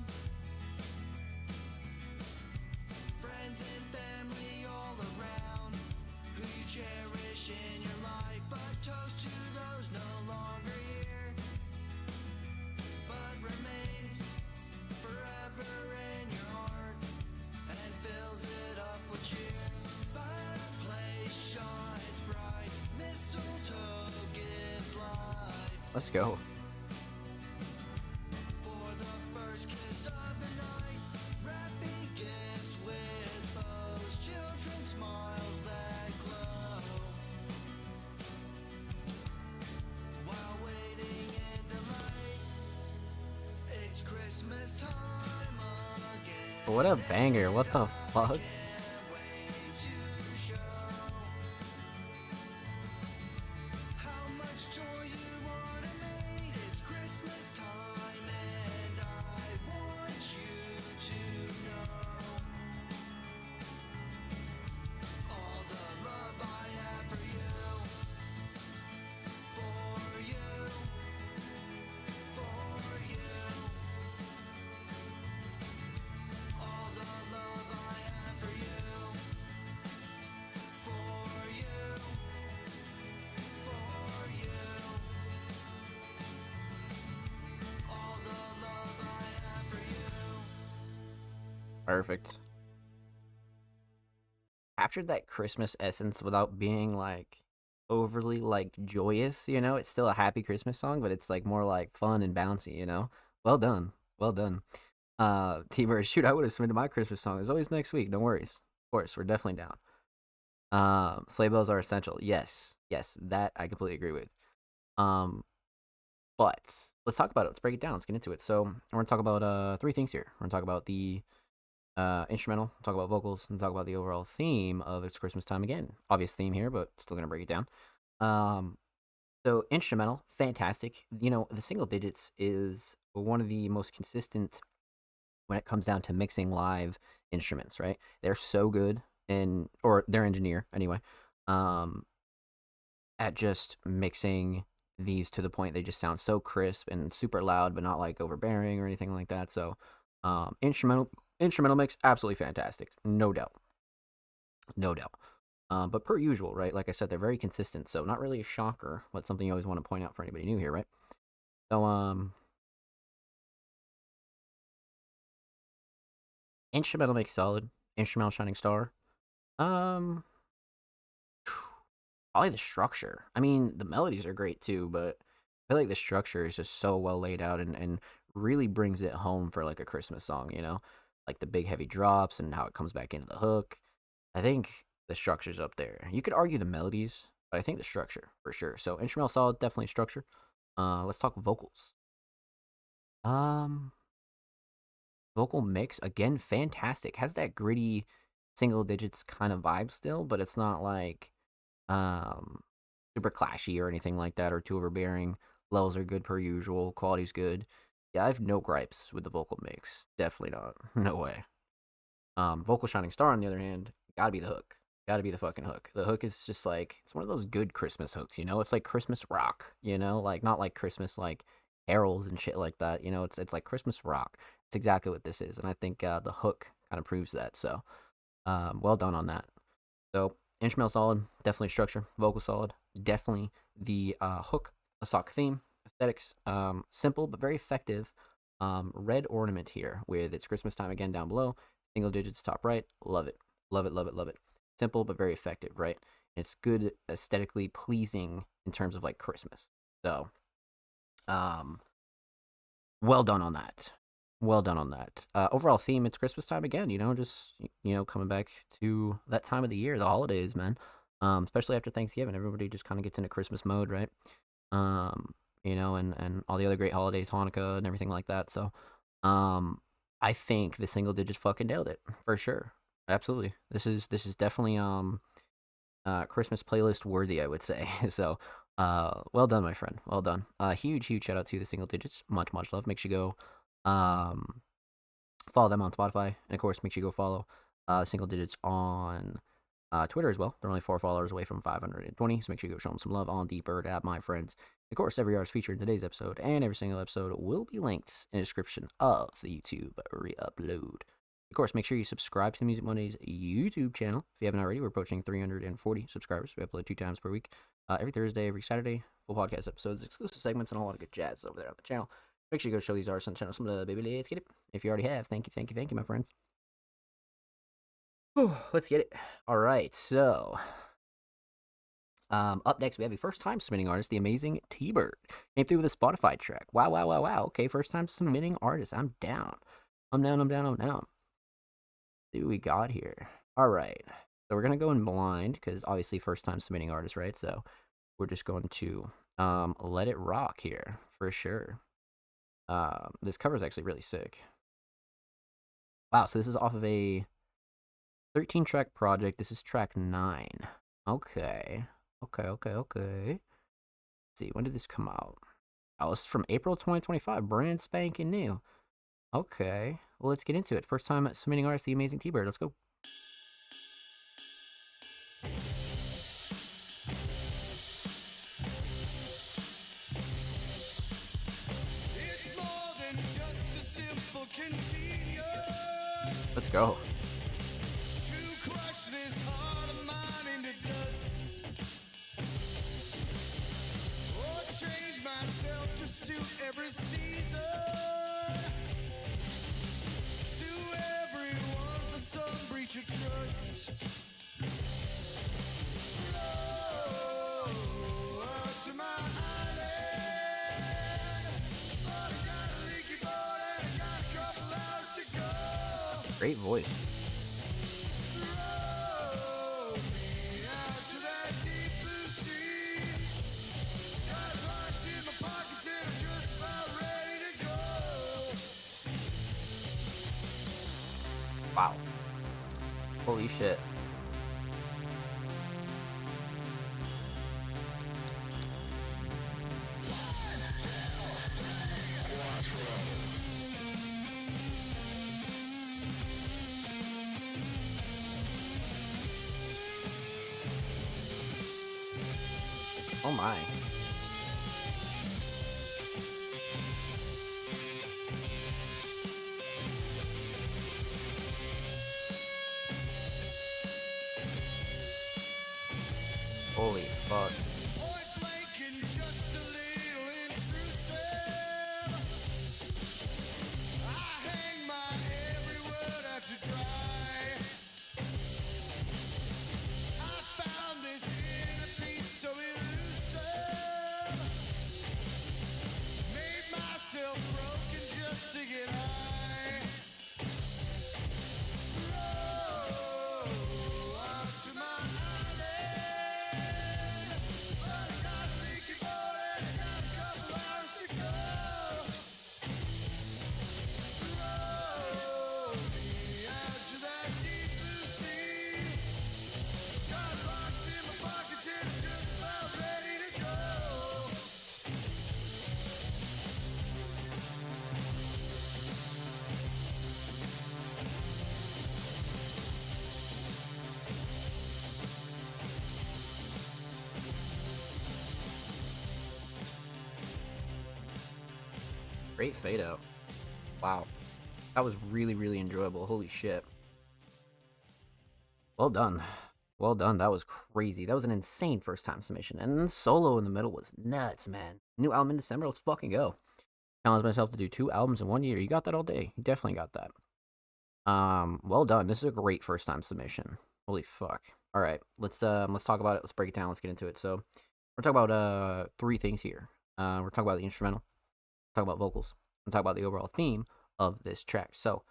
friends and family all around who you cherish in your life? But toast to those no longer here, but remains forever in your heart and fills it up with cheer. Fireplace shines bright, mistletoe gives life. Let's go. For the first kiss of the night, wrapping gifts with bows, children's smiles that glow. While waiting in delight, it's Christmas time again. What a banger. What the fuck? Can't wait to show how much joy you are to me. It's Christmas time, and I want you to know all the love I have for you, for you, for you. All the love I have for you, for you, for you. All the love I have for you. Perfect. Captured that Christmas essence without being like overly like joyous, you know? It's still a happy Christmas song, but it's like more like fun and bouncy, you know? Well done. Well done. T-Bird, shoot, I would have submitted my Christmas song. It's always next week. No worries. Of course, we're definitely down. Sleigh bells are essential. Yes. Yes, that I completely agree with. But let's talk about it. Let's break it down. Let's get into it. So we're gonna talk about three things here. We're gonna talk about the instrumental, talk about vocals, and talk about the overall theme of It's Christmas Time Again. Obvious theme here, but still gonna break it down. So instrumental, fantastic. You know, the Single Digits is one of the most consistent when it comes down to mixing live instruments, right? They're so good or their engineer anyway, at just mixing these to the point they just sound so crisp and super loud, but not like overbearing or anything like that. So, instrumental mix, absolutely fantastic, no doubt, no doubt. But per usual, right? Like I said, they're very consistent, so not really a shocker, but something you always want to point out for anybody new here, right? So, instrumental mix solid, instrumental shining star. Um, Probably the structure. I mean, the melodies are great too, but I feel like the structure is just so well laid out and really brings it home for like a Christmas song, you know? Like the big heavy drops and how it comes back into the hook. I think the structure's up there. You could argue the melodies, but I think the structure for sure. So instrumental solid, definitely structure. Let's talk vocals. Um, Vocal mix again, fantastic. Has that gritty single digits kind of vibe still, but it's not like um super clashy or anything like that or too overbearing. Levels are good per usual. Quality's good. Yeah, I have no gripes with the vocal mix. Definitely not. No way. Vocal shining star on the other hand, gotta be the hook. Gotta be the fucking hook. The hook is just like it's one of those good Christmas hooks, you know? It's like Christmas rock, you know? Like not like Christmas like carols and shit like that. You know, it's like Christmas rock. It's exactly what this is, and I think the hook kind of proves that. So, well done on that. So, instrumental solid, definitely structure. Vocal solid, definitely the hook, a sock theme, aesthetics, simple but very effective. Red ornament here with it's Christmas time again down below. Single digits top right. Love it, love it, love it, love it. Simple but very effective, right? It's good, aesthetically pleasing in terms of like Christmas. So, well done on that. Well done on that. Overall theme, it's Christmas time again, you know, just, you know, coming back to that time of the year, the holidays, man. Especially after Thanksgiving, everybody just kind of gets into Christmas mode, right? You know, and all the other great holidays, Hanukkah and everything like that. So, I think the single digits fucking nailed it for sure. Absolutely. This is definitely, Christmas playlist worthy, I would say. So, well done, my friend. Well done. Huge shout out to the single digits. Much love. Make sure you go follow them on Spotify, and of course make sure you go follow single digits on Twitter as well. They're only 4 followers away from 520, so make sure you go show them some love on the Bird app, my friends. Of course, every artist featured in today's episode and every single episode will be linked in the description of the YouTube re-upload. Of course, make sure you subscribe to the Music Mondays YouTube channel. If you haven't already, we're approaching 340 subscribers. We upload 2 times per week, every Thursday, every Saturday, full podcast episodes, exclusive segments, and a lot of good jazz over there on the channel. Make sure you go show these artists on the channel some love, baby. Let's get it. If you already have, thank you, my friends. Whew, let's get it. All right, so up next we have a first-time submitting artist, the amazing T-Bird. Came through with a Spotify track. Wow. Okay, first-time submitting artist. I'm down. I'm down. See what we got here. All right, so we're gonna go in blind because obviously first-time submitting artist, right? So we're just going to let it rock here for sure. This cover is actually really sick. Wow, so this is off of a 13-track project. This is track 9. Okay. Let's see, when did this come out? Oh, this is from April 2025, brand spanking new. Okay, well, let's get into it. First time submitting artist, the amazing T-Bird. Let's go. Let's go. To crush this heart of mine into dust, or change myself to suit every season, to everyone for some breach of trust. Roll out to my island, but I got a leaky boat and I got a couple hours to go. Great voice. Wow. Holy shit. Oh my. Holy fuck. Point blank and just a little intrusive. I hang my every word out to dry. I found this inner peace so elusive. Made myself broken just to get high. Roll up to my island. But I got a leaky boat and I got a couple hours to go. Roll me out to that deep blue sea. Got rocks in my pockets and I'm just about ready to go. Great fade out. Wow. That was really, really enjoyable. Holy shit. Well done. Well done. That was crazy. That was an insane first time submission. And then solo in the middle was nuts, man. New album in December. Let's fucking go. Challenged myself to do 2 albums in 1 year. You got that all day. You definitely got that. Well done. This is a great first time submission. Holy fuck. All right. Let's talk about it. Let's break it down. Let's get into it. So we're talking about 3 things here. We're talking about the instrumental. Talk about vocals, and talk about the overall theme of this track. So,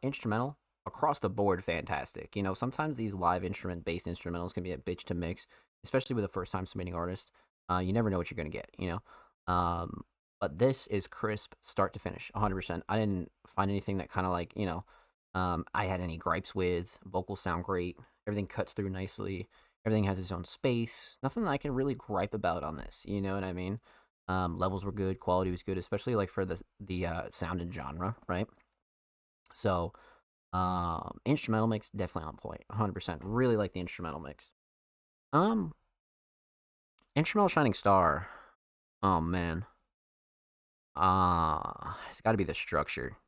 instrumental, across the board, fantastic. You know, sometimes these live instrument-based instrumentals can be a bitch to mix, especially with a first-time submitting artist. You never know what you're going to get, you know? But this is crisp, start to finish, 100%. I didn't find anything that kind of like, you know, I had any gripes with. Vocals sound great. Everything cuts through nicely. Everything has its own space. Nothing that I can really gripe about on this, you know what I mean? Levels were good, quality was good, especially like for the sound and genre, right? So, instrumental mix definitely on point, 100%. Really like the instrumental mix. Instrumental Shining Star. Oh man. It's got to be the structure.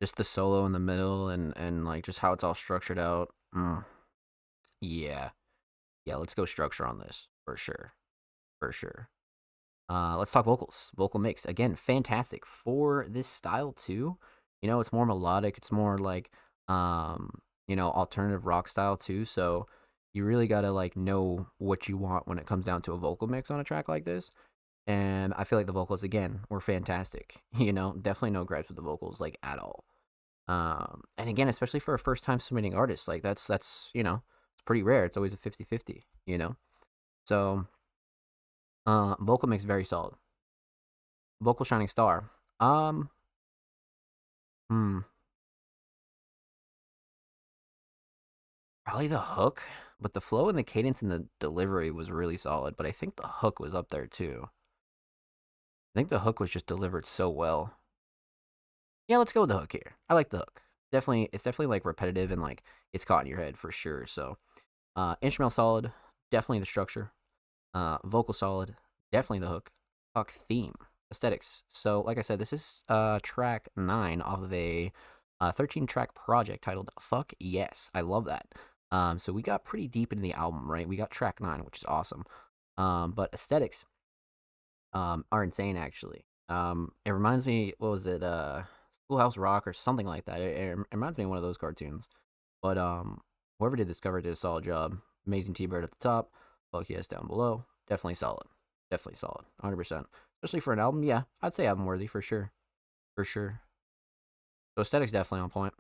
Just the solo in the middle and like just how it's all structured out. Yeah. Yeah, let's go structure on this for sure. For sure. Let's talk vocals. Vocal mix. Again, fantastic for this style too. You know, it's more melodic. It's more like, you know, alternative rock style too. So you really gotta like know what you want when it comes down to a vocal mix on a track like this. And I feel like the vocals again were fantastic. You know, definitely no gripes with the vocals like at all. And again, especially for a first time submitting artist, like that's you know, it's pretty rare. It's always a 50-50, you know. So vocal mix very solid. Vocal Shining Star. Probably the hook, but the flow and the cadence and the delivery was really solid. But I think the hook was up there too. I think the hook was just delivered so well. Yeah, let's go with the hook here. I like the hook. It's definitely like repetitive and like it's caught in your head for sure. So, instrumental solid, definitely the structure. Vocal solid, definitely the hook. Talk theme, aesthetics. So, like I said, this is track 9 off of a 13-track project titled "Fuck Yes." I love that. So we got pretty deep into the album, right? We got track 9, which is awesome. But aesthetics are insane, actually. It reminds me, what was it? Schoolhouse Rock or something like that. It reminds me of one of those cartoons. But whoever did this cover did a solid job. Amazing T-Bird at the top. Fuck Yes down below. Definitely solid. Definitely solid. 100%. Especially for an album, yeah. I'd say album worthy for sure. For sure. So aesthetics definitely on point.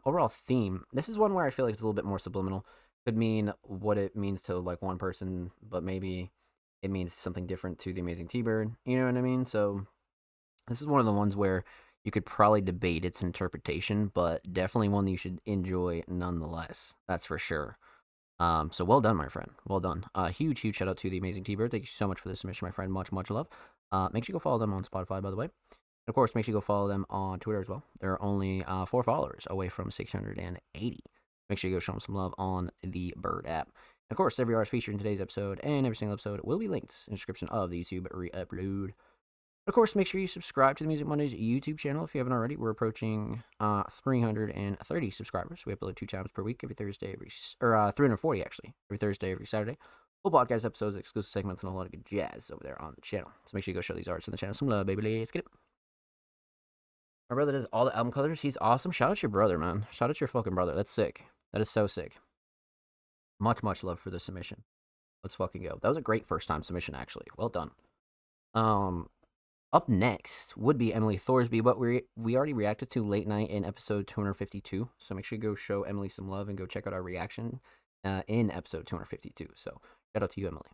Overall theme. This is one where I feel like it's a little bit more subliminal. Could mean what it means to like one person, but maybe it means something different to the Amazing T-Bird. You know what I mean? So this is one of the ones where you could probably debate its interpretation, but definitely one that you should enjoy nonetheless. That's for sure. So well done, my friend. Well done. Huge shout out to the Amazing T-Bird. Thank you so much for the submission, my friend. Much love. Make sure you go follow them on Spotify, by the way. And of course, make sure you go follow them on Twitter as well. There are only 4 followers away from 680. Make sure you go show them some love on the Bird app. And of course, every artist featured in today's episode and every single episode will be linked in the description of the YouTube re-upload. Of course, make sure you subscribe to the Music Mondays YouTube channel if you haven't already. We're approaching 330 subscribers. We upload 2 times per week, every Thursday, 340 actually, every Thursday, every Saturday. full podcast episodes, exclusive segments, and a lot of good jazz over there on the channel. So make sure you go show these artists in the channel some love, baby. Let's get it. My brother does all the album covers. He's awesome. Shout out to your brother, man. Shout out to your fucking brother. That's sick. That is so sick. Much love for the submission. Let's fucking go. That was a great first time submission, actually. Well done. Up next would be Emily Thorsby, but we already reacted to Late Night in episode 252. So make sure you go show Emily some love and go check out our reaction in episode 252. So shout out to you, Emily.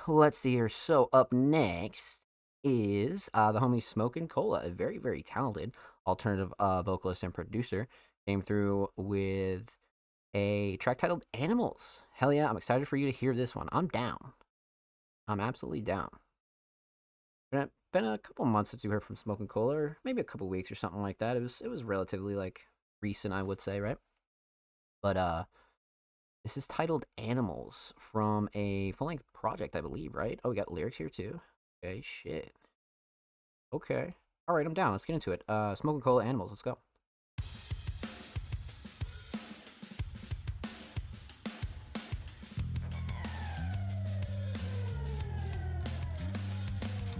Let's see here. So up next is the homie Smokin' Cola, a very, very talented alternative vocalist and producer. Came through with a track titled Animals. Hell yeah, I'm excited for you to hear this one. I'm down. I'm absolutely down. Been a couple months since you heard from Smokin' Cola, or maybe a couple weeks or something like that. It was relatively like recent, I would say, right? But this is titled Animals from a full-length project, I believe, right? Oh, we got lyrics here too. Okay, shit. Okay. All right, I'm down. Let's get into it. Smokin' Cola, Animals. Let's go.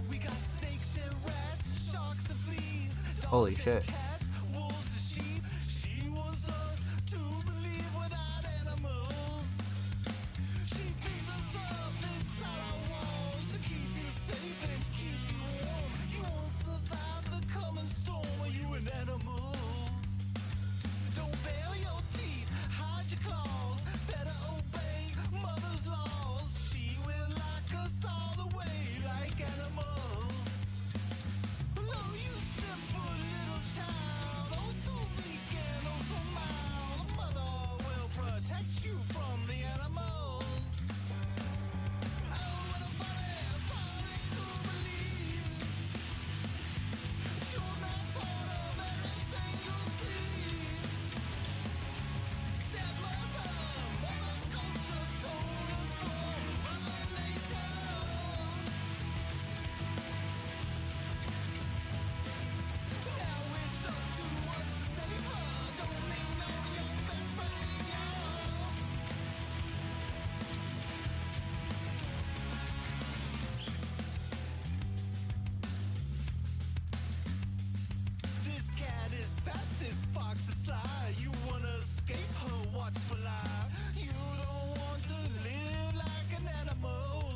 We got snakes and rats, sharks and fleas, dogs Holy and shit. cats, wolves and sheep. She wants us to believe without animals. She beats us up inside our walls to keep you safe and keep you warm. You won't survive the coming storm. Are you an animal? Don't bare your teeth, hide your claws. Better obey mother's laws. She will lock us all the way like animals. Oh, you simple little child, oh so weak and oh so mild. Mother will protect you from the animals. Oh, what a funny to believe. You're not part of everything you see. Step mother, mother culture stole us from Mother Nature. Now it's up to us to save her. Don't lean on your best behavior. This cat is fat, this fox is sly. You wanna escape her watchful eye. You don't want to live like an animal.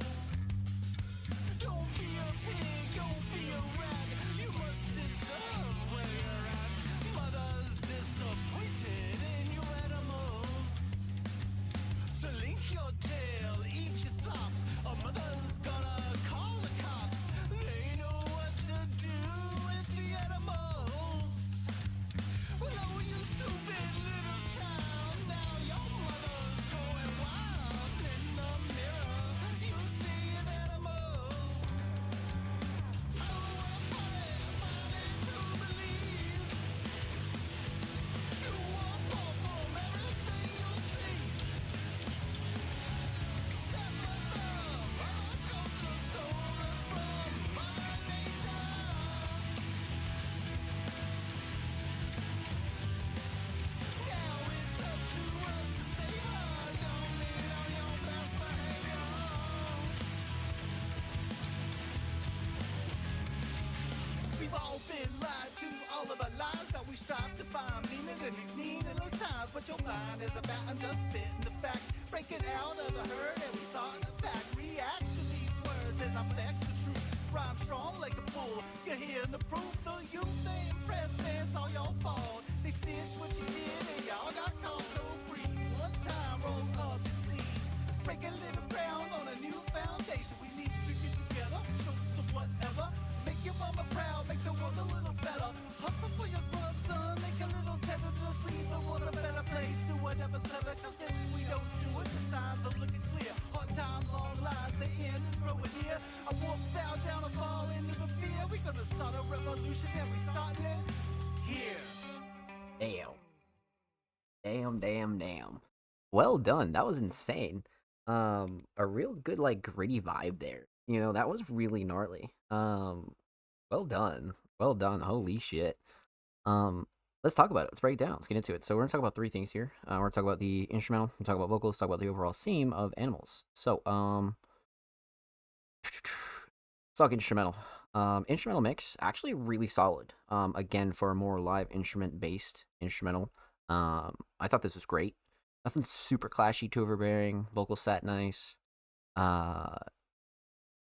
Don't be a pig, don't be a rat. You must deserve where you're at. Mother's disappointed in you animals. So link your tail, eat your slop. A mother's gonna call the cops. They know what to do with the animals. Well, oh, you stupid little child. Now your mother's going wild. In the mirror, you see an animal. Oh, what a funny to believe. You won't fall from everything you see. Step mother, mother culture stole us from Mother Nature. Now it's up to us to save her. Don't lean on your best behavior. We've all been lied to all of our lives. Now we strive to find meaning in these meaningless times. But your mind is about, I'm just spitting the facts. Break it out of the herd and we start the fact. React to these words as I flex the truth. Rhyme strong like a bull. You're hearing the proof. The youth they impressed, man, it's all your fault. They snitched what you did and y'all got caught. So breathe one time, roll up your sleeves. Break a little ground on a new foundation. We need to get together, show some whatever. Make your mama proud, make the world a little better. Hustle for your grub, son, make a little tender. Just leave the world a better place. Do whatever's clever, cause if we don't do it, the signs are looking clear. Hard times, long lies, the end is growing near. I won't bow down or fall into the fear. We're gonna start a revolution and we starting it here. Damn. Well done. That was insane. A real good like gritty vibe there. You know, that was really gnarly. Well done. Holy shit. let's talk about it. Let's break it down. Let's get into it. So we're gonna talk about three things here. We're gonna talk about the instrumental, we're gonna talk about vocals, talk about the overall theme of Animals. So let's talk instrumental. Instrumental mix actually really solid. Again, for a more live instrument based instrumental. I thought this was great. Nothing super clashy, too overbearing. Vocal sat nice.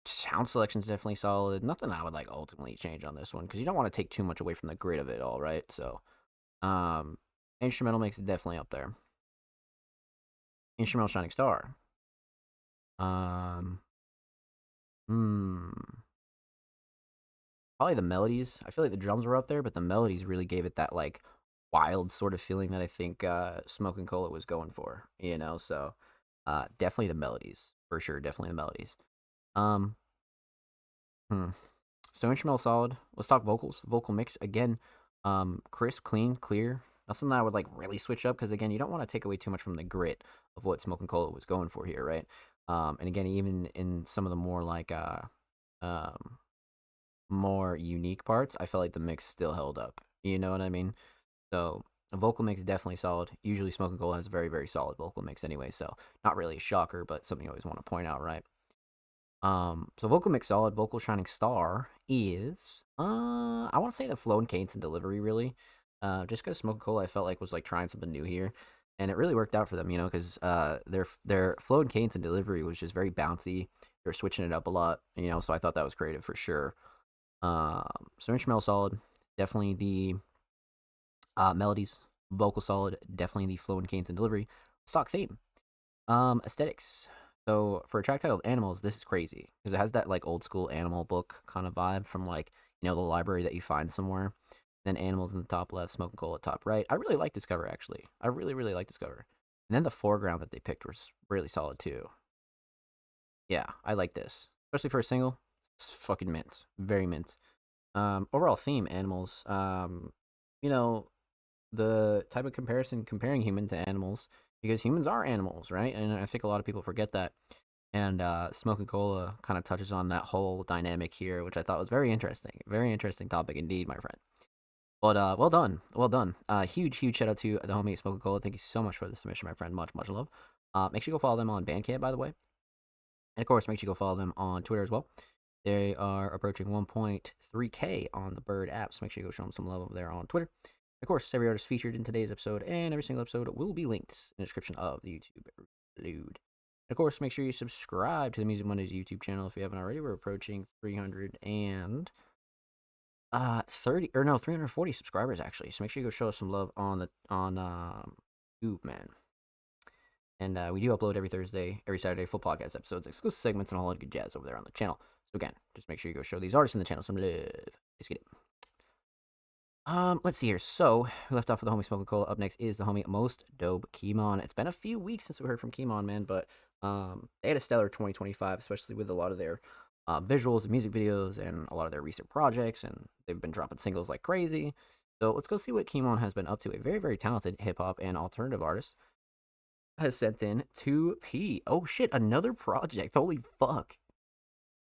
Sound selection's definitely solid. Nothing I would like ultimately change on this one because you don't want to take too much away from the grit of it all, right? So, instrumental makes it definitely up there. Instrumental shining star. Probably the melodies. I feel like the drums were up there, but the melodies really gave it that like wild sort of feeling that I think Smoking Cola was going for. You know, so definitely the melodies for sure. Definitely the melodies. Um, So instrumental solid. Let's talk vocals. Vocal mix again. Crisp, clean, clear. Nothing that I would like really switch up because again, you don't want to take away too much from the grit of what Smoking Cola was going for here, right? And again, even in some of the more like more unique parts, I felt like the mix still held up. You know what I mean? So the vocal mix definitely solid. Usually Smoking Cola has a very, very solid vocal mix anyway, so not really a shocker, but something you always want to point out, right? So vocal mix solid, vocal shining star is I want to say the flow and cadence and delivery really. Just because Smoking Cola I felt like was like trying something new here, and it really worked out for them, you know, because their flow and cadence and delivery was just very bouncy. They're switching it up a lot, you know, so I thought that was creative for sure. So instrumental solid, definitely the melodies, vocal solid, definitely the flow and cadence and delivery. Stock theme, aesthetics. So for a track titled Animals, this is crazy because it has that like old school animal book kind of vibe from like, you know, the library that you find somewhere. Then Animals in the top left, Smoking Cola top right. I really like this cover actually. I really, really like this cover. And then the foreground that they picked was really solid too. Yeah, I like this, especially for a single. It's fucking mint, very mint. Overall theme, Animals. You know, the type of comparing human to animals because humans are animals, right? And I think a lot of people forget that. And Smoking Cola kind of touches on that whole dynamic here, which I thought was very interesting. Very interesting topic indeed, my friend. But well done, well done. Huge shout out to the homie Smoking Cola. Thank you so much for the submission, my friend. Much love. Make sure you go follow them on Bandcamp, by the way. And of course, make sure you go follow them on Twitter as well. They are approaching 1.3K on the Bird app, so make sure you go show them some love over there on Twitter. Of course, every artist featured in today's episode and every single episode will be linked in the description of the YouTube load. Of course, make sure you subscribe to the Music Mondays YouTube channel if you haven't already. We're approaching 340 subscribers actually. So make sure you go show us some love on YouTube, man. And we do upload every Thursday, every Saturday, full podcast episodes, exclusive segments, and a whole lot of good jazz over there on the channel. So again, just make sure you go show these artists in the channel some love. Let's get it. Let's see here. So we left off with the homie Smoking Cola. Up next is the homie Most Dope Keemon. It's been a few weeks since we heard from Keemon, man, but they had a stellar 2025, especially with a lot of their visuals and music videos and a lot of their recent projects, and they've been dropping singles like crazy. So let's go see what Keemon has been up to. A very, very talented hip hop and alternative artist has sent in 2P. Oh shit, another project. Holy fuck.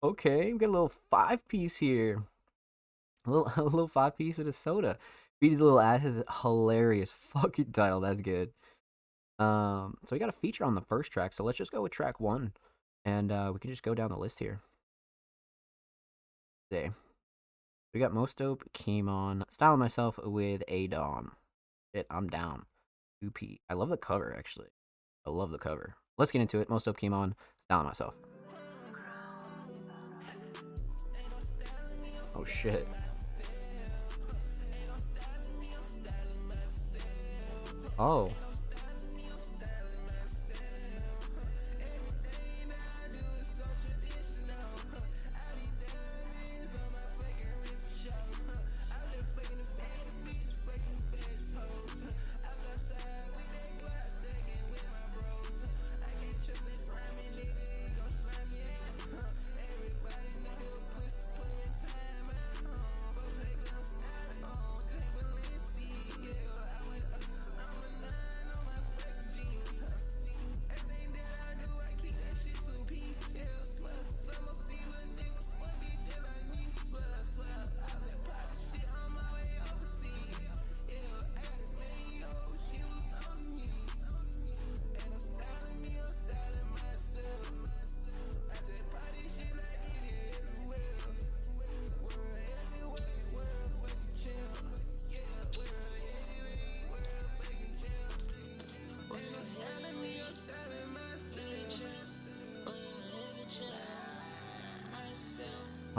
Okay, we got a little 5-piece here. A little 5-piece with a soda. Beatty's Little Ass is hilarious fucking title. That's good. So we got a feature on the first track. So let's just go with track 1, and we can just go down the list here. Okay. We got Most Dope Keemon. Styling Myself with Adon. Shit, I'm down. 2P. I love the cover actually. I love the cover. Let's get into it. Most Dope Keemon. Styling Myself. Oh shit. Oh.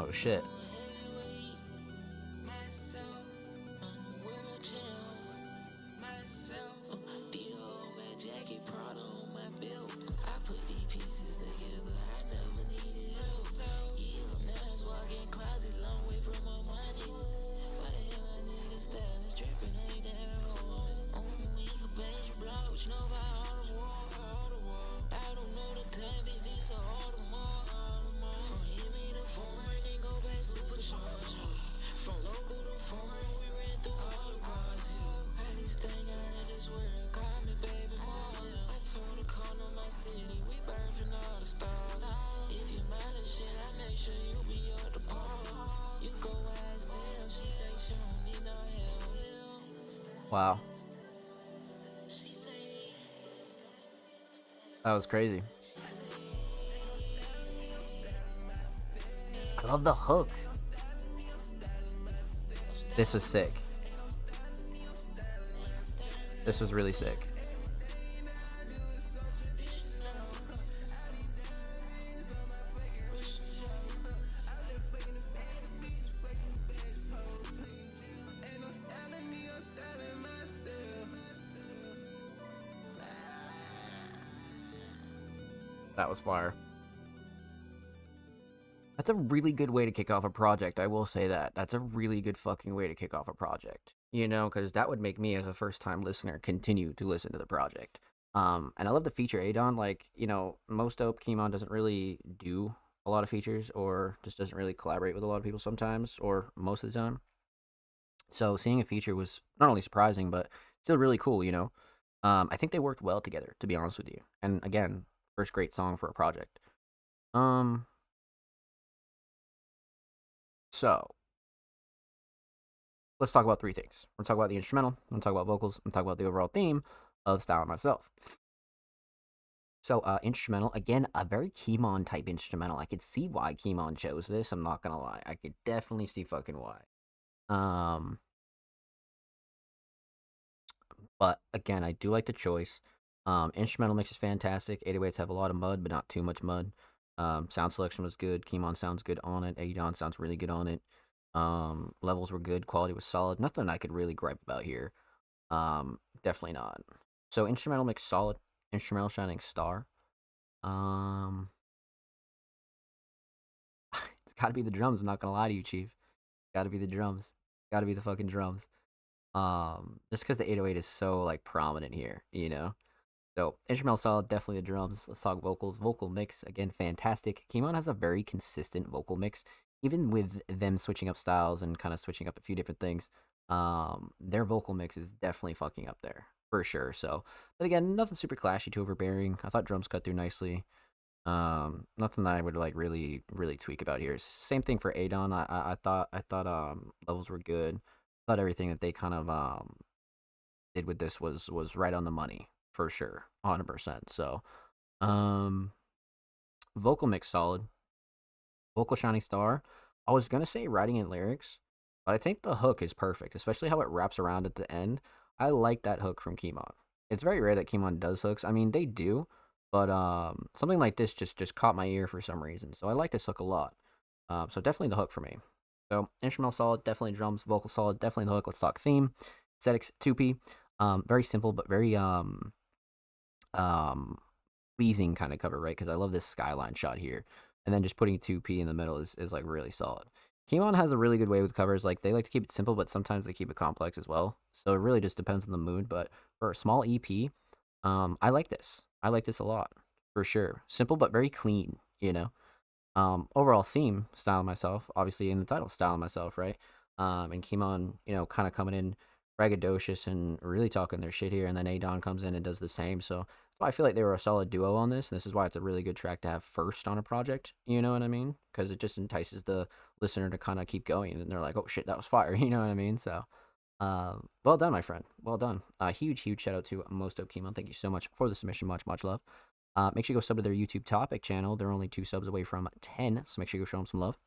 Oh shit. Wow. That was crazy. I love the hook. This was sick. This was really sick. That was fire. That's a really good way to kick off a project, I will say that. That's a really good fucking way to kick off a project. You know, because that would make me, as a first-time listener, continue to listen to the project. And I love the feature Adon. Like, you know, most dope, Kimon doesn't really do a lot of features, or just doesn't really collaborate with a lot of people sometimes, or most of the time. So seeing a feature was not only surprising, but still really cool, you know? I think they worked well together, to be honest with you. And again, first great song for a project. So let's talk about three things. We're gonna talk about the instrumental, we're gonna talk about vocals, and talk about the overall theme of Styling Myself. So instrumental, again, a very Kimon type instrumental. I could see why Kimon chose this, I'm not gonna lie. I could definitely see fucking why. But again, I do like the choice. Instrumental mix is fantastic. 808s have a lot of mud, but not too much mud. Sound selection was good. Kimon sounds good on it. Adon sounds really good on it. Levels were good. Quality was solid. Nothing I could really gripe about here. Definitely not. So instrumental mix solid. Instrumental shining star. It's got to be the drums. I'm not gonna lie to you, Chief. Got to be the drums. Got to be the fucking drums. Just because the 808 is so like prominent here, you know. So instrumental solid, definitely the drums. Let's talk vocals. Vocal mix, again, fantastic. Kimon has a very consistent vocal mix, even with them switching up styles and kind of switching up a few different things. Their vocal mix is definitely fucking up there for sure. So, but again, nothing super clashy, too overbearing. I thought drums cut through nicely. Nothing that I would like really tweak about here. Same thing for Adon. I thought levels were good. I thought everything that they kind of did with this was right on the money for sure, 100%. So, vocal mix solid. Vocal shining star. I was gonna say writing and lyrics, but I think the hook is perfect, especially how it wraps around at the end. I like that hook from Kimon. It's very rare that Kimon does hooks. I mean, they do, but something like this just caught my ear for some reason. So I like this hook a lot. So definitely the hook for me. So instrumental solid, definitely drums. Vocal solid, definitely the hook. Let's talk theme. Aesthetics 2P. Very simple, but very pleasing kind of cover, right? Because I love this skyline shot here. And then just putting 2P in the middle is like really solid. Kimon has a really good way with covers. Like, they like to keep it simple, but sometimes they keep it complex as well. So it really just depends on the mood. But for a small EP, I like this. I like this a lot, for sure. Simple, but very clean, you know? Overall theme, Styling Myself, obviously in the title, Styling Myself, right? And Kimon, you know, kind of coming in braggadocious and really talking their shit here. And then Adon comes in and does the same. So I feel like they were a solid duo on this. And this is why it's a really good track to have first on a project. You know what I mean? Because it just entices the listener to kind of keep going. And they're like, oh shit, that was fire. You know what I mean? So, well done, my friend. Well done. Huge shout out to Most Dope Kimon. Thank you so much for the submission. Much love. Make sure you go sub to their YouTube topic channel. They're only 2 subs away from 10. So make sure you go show them some love.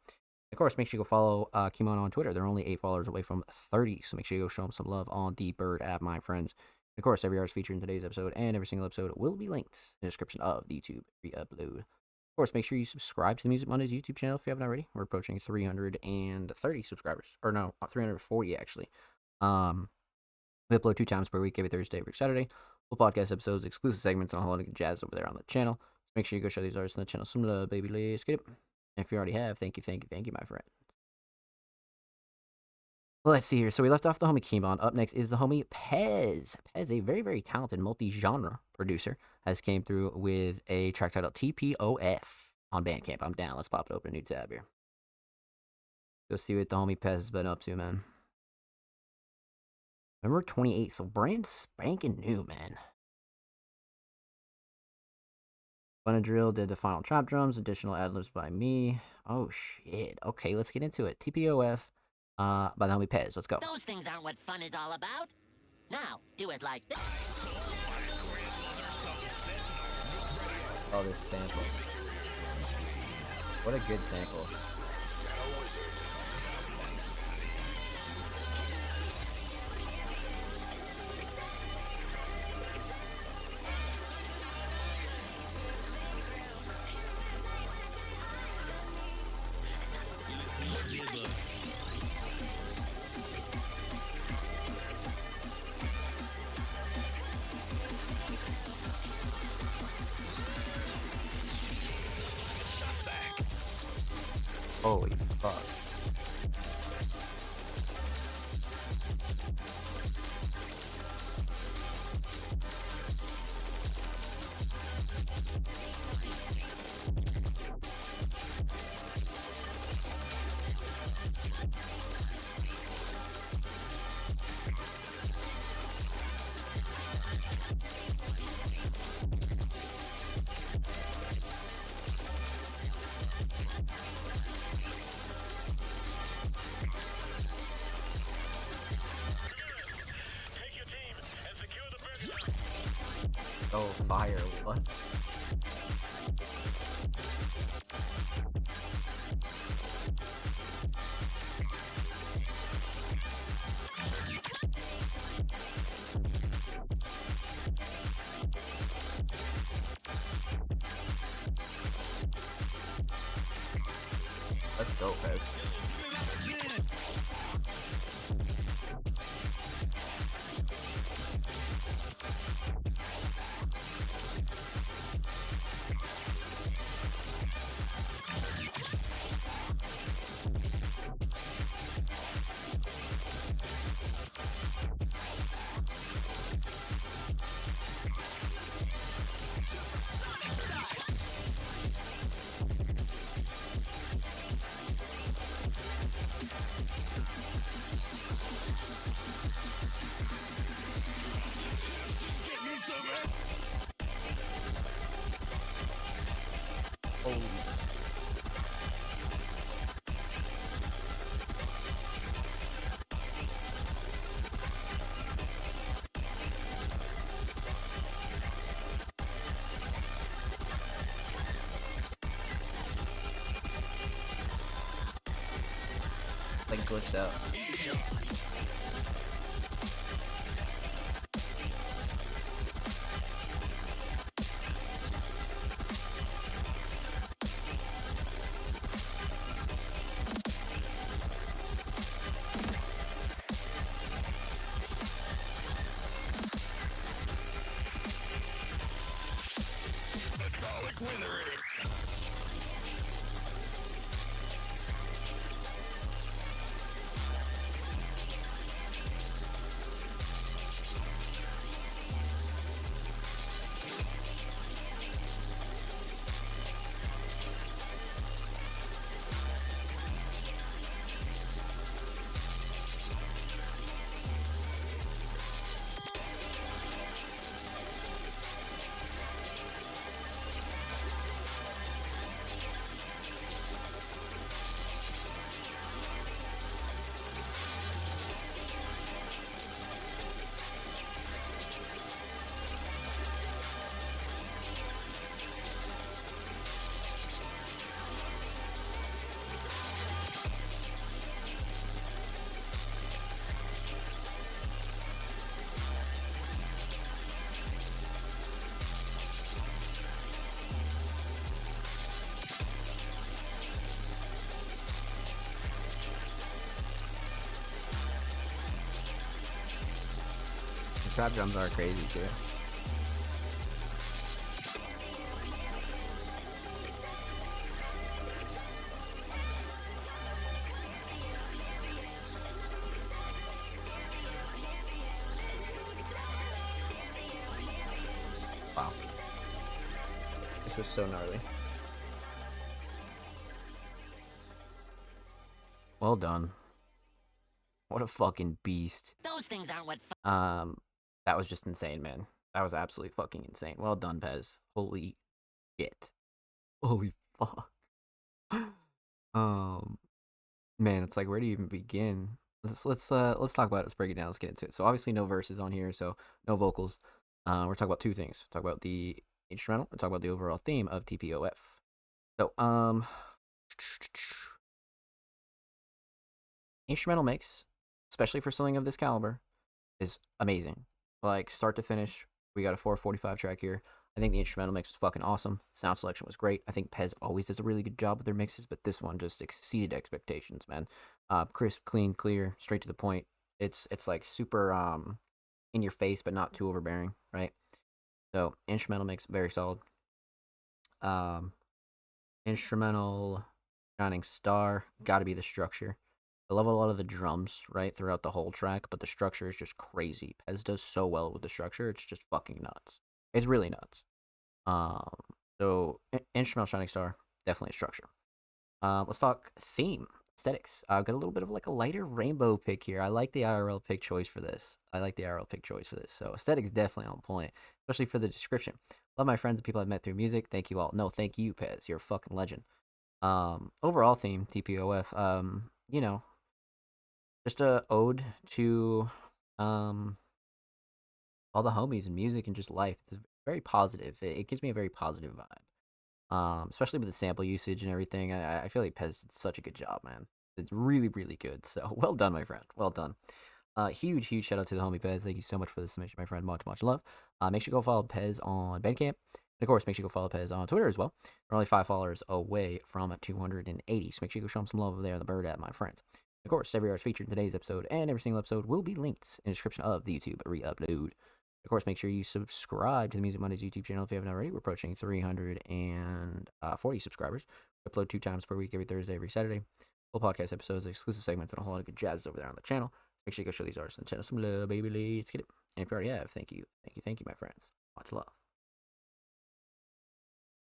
Of course, make sure you go follow Kimon on Twitter. They're only 8 followers away from 30. So make sure you go show them some love on the Bird app, my friends. Of course, every artist featured in today's episode and every single episode will be linked in the description of the YouTube re-upload. Of course, make sure you subscribe to the Music Mondays YouTube channel if you haven't already. We're approaching 330 subscribers. Or no, 340 actually. We upload 2 times per week, every Thursday, every Saturday. Full podcast episodes, exclusive segments, and a whole lot of jazz over there on the channel. So make sure you go show these artists on the channel some love, baby. Let's get it. And if you already have, thank you, my friend. Well, let's see here. So we left off the homie Keemon. Up next is the homie Pez. Pez, a very, very talented multi-genre producer, has came through with a track titled TPOF on Bandcamp. I'm down. Let's pop it open a new tab here. Go see what the homie Pez has been up to, man. November 28th, so brand spanking new, man. Drill did the final trap drums, additional ad-libs by me. Oh, shit. Okay, let's get into it. TPOF by the homie Pez. Let's go. Those things aren't what fun is all about. Now, do it like this. Oh, this sample. What a good sample. Holy fuck. Oh, fire, what? Let's go, Pez. Holy. Like glitched out. trap drums are crazy too. Wow. This was so gnarly. Well done. What a fucking beast. Those things aren't what. That was just insane, man. That was absolutely fucking insane. Well done, Pez. Holy shit. Holy fuck. Man, it's like, where do you even begin? Let's talk about it. Let's break it down. Let's get into it. So obviously no verses on here, so no vocals. We're talking about two things. Talk about the instrumental. We're talking about the overall theme of TPOF. So instrumental mix, especially for something of this caliber, is amazing. Like start to finish, we got a 445 track here. I think the instrumental mix was fucking awesome. Sound selection was great. I think Pez always does a really good job with their mixes, but this one just exceeded expectations, man. Crisp, clean, clear, straight to the point. It's like super in your face, but not too overbearing, right? So instrumental mix, very solid. Instrumental shining star, gotta be the structure. I love a lot of the drums, right, throughout the whole track, but the structure is just crazy. Pez does so well with the structure, it's just fucking nuts. It's really nuts. So instrumental shining star, definitely a structure. Let's talk theme, aesthetics. I've got a little bit of like a lighter rainbow pick here. I like the IRL pick choice for this. So aesthetics definitely on point, especially for the description. Love my friends and people I've met through music. Thank you all. No, thank you, Pez. You're a fucking legend. Overall theme, TPOF, you know, just a ode to all the homies in music and just life. It's very positive. It gives me a very positive vibe. Especially with the sample usage and everything. I feel like Pez did such a good job, man. It's really, really good. So well done, my friend. Well done. Huge shout out to the homie Pez. Thank you so much for the submission, my friend. Much love. Make sure you go follow Pez on Bandcamp. And of course, make sure you go follow Pez on Twitter as well. We're only 5 followers away from 280. So make sure you go show him some love over there on the bird app, my friends. Of course, every artist featured in today's episode and every single episode will be linked in the description of the YouTube re-upload. Of course, make sure you subscribe to the Music Mondays YouTube channel if you haven't already. We're approaching 340 subscribers. We upload 2 times per week, every Thursday, every Saturday. Full podcast episodes, exclusive segments, and a whole lot of good jazz over there on the channel. Make sure you go show these artists on the channel some love, baby. Let's get it. And if you already have, thank you, my friends. Much love.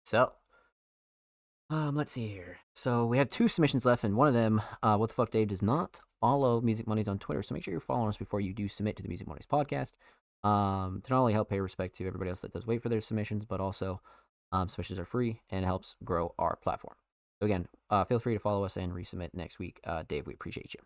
So, let's see here. So we have 2 submissions left, and one of them, What the Fuck Dave, does not follow Music Mondays on Twitter. So make sure you're following us before you do submit to the Music Mondays podcast. To not only help pay respect to everybody else that does wait for their submissions, but also submissions are free and it helps grow our platform. So again, feel free to follow us and resubmit next week. Dave, we appreciate you.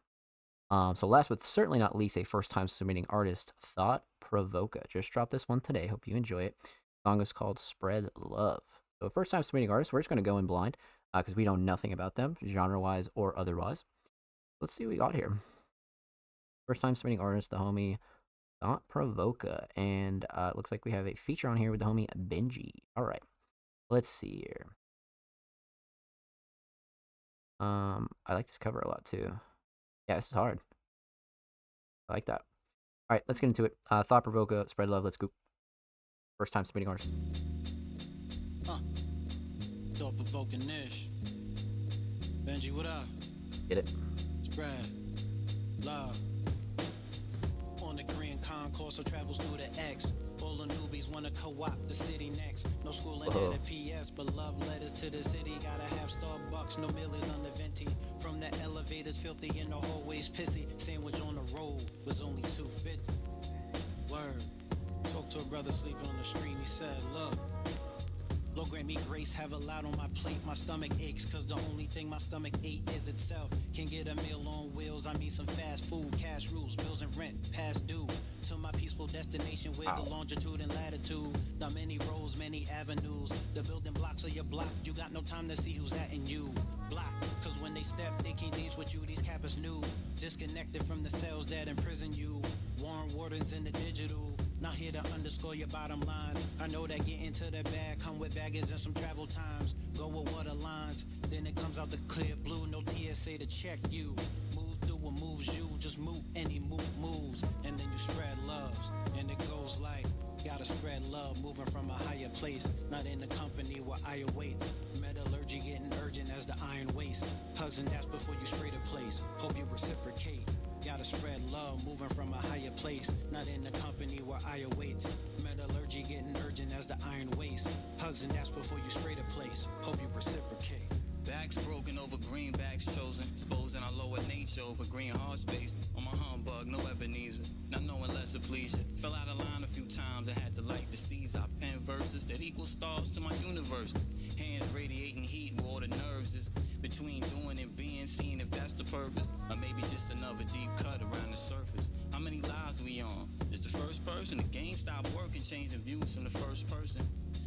So last but certainly not least, a first-time submitting artist, Thought Provoca. Just dropped this one today. Hope you enjoy it. The song is called Spread Love. So first-time submitting artist, we're just going to go in blind because we know nothing about them, genre-wise or otherwise. Let's see what we got here. First-time submitting artist, the homie Thought Provoca. And it looks like we have a feature on here with the homie Benji. All right. Let's see here. I like this cover a lot too. Yeah, this is hard. I like that. All right, let's get into it. Thought Provoca, Spread Love, let's go. First time submitting artist. Thought provoking ish. Benji, what up? Get it. Spread love. On the Korean concourse, so travels through the X. All the newbies wanna co-op the city next. No schooling at a PS, but love letters to the city. Gotta have Starbucks, no millions on the venti. From the elevators, filthy in the hallways, pissy. Sandwich on the road was only $2.50. Word. Talked to a brother sleeping on the street. He said, look, Lord grant me grace, have a lot on my plate. My stomach aches, cause the only thing my stomach ate is itself. Can't get a meal on wheels, I need some fast food. Cash rules, bills and rent, past due. To my peaceful destination, where's the longitude and latitude? The many roads, many avenues. The building blocks of your block, you got no time to see who's at in you. Block, cause when they step, they can't dance with you, these cappers new. Disconnected from the cells that imprison you. Warren wardens in the digital. Not here to underscore your bottom line. I know that getting to the bag come with baggage and some travel times. Go with what aligns, then it comes out the clear blue. No TSA to check you. Move through a moves you, just move any moves, and then you spread loves, and it goes like, gotta spread love, moving from a higher place, not in the company where I await. Metallurgy getting urgent as the iron waste. Hugs and daps before you spray the place. Hope you reciprocate. Gotta spread love, moving from a higher place, not in the company where I await. Metallurgy getting urgent as the iron waste. Hugs and daps before you spray the place. Hope you reciprocate. Backs broken over greenbacks chosen, exposing our lower nature over green hard spaces. On my humbug, no Ebenezer, not knowing lesser pleasure. Fell out of line a few times, I had to light the seas. I pen verses that equal stars to my universes. Hands radiating heat where all the nerves is. Between doing and being, seeing if that's the purpose, or maybe just another deep cut around the surface. How many lives we on? Is the first person? The game stopped working, changing views from the first person.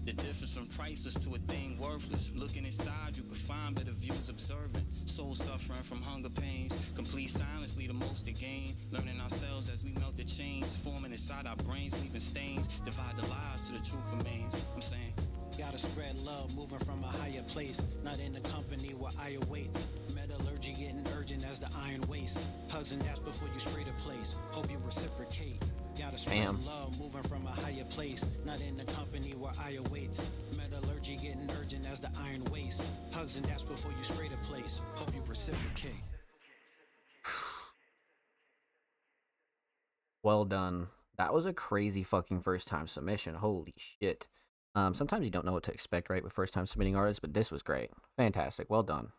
The difference from priceless to a thing worthless. Looking inside, you could find better views observing. Soul suffering from hunger pains. Complete silence, lead the most to gain. Learning ourselves as we melt the chains. Forming inside our brains, leaving stains. Divide the lies till the truth remains. I'm saying, gotta spread love, moving from a higher place, not in the company where I await. Metallurgy getting urgent as the iron waste. Hugs and daps before you spray the place. Hope you reciprocate. Gotta spread love, moving from a higher place, not in the company where I await. Metallurgy getting urgent as the iron waste. Hugs and daps before you spray the place. Hope you reciprocate. Well done. That was a crazy fucking first time submission. Holy shit. Sometimes you don't know what to expect, right, with first time submitting artists, but this was great. Fantastic. Well done.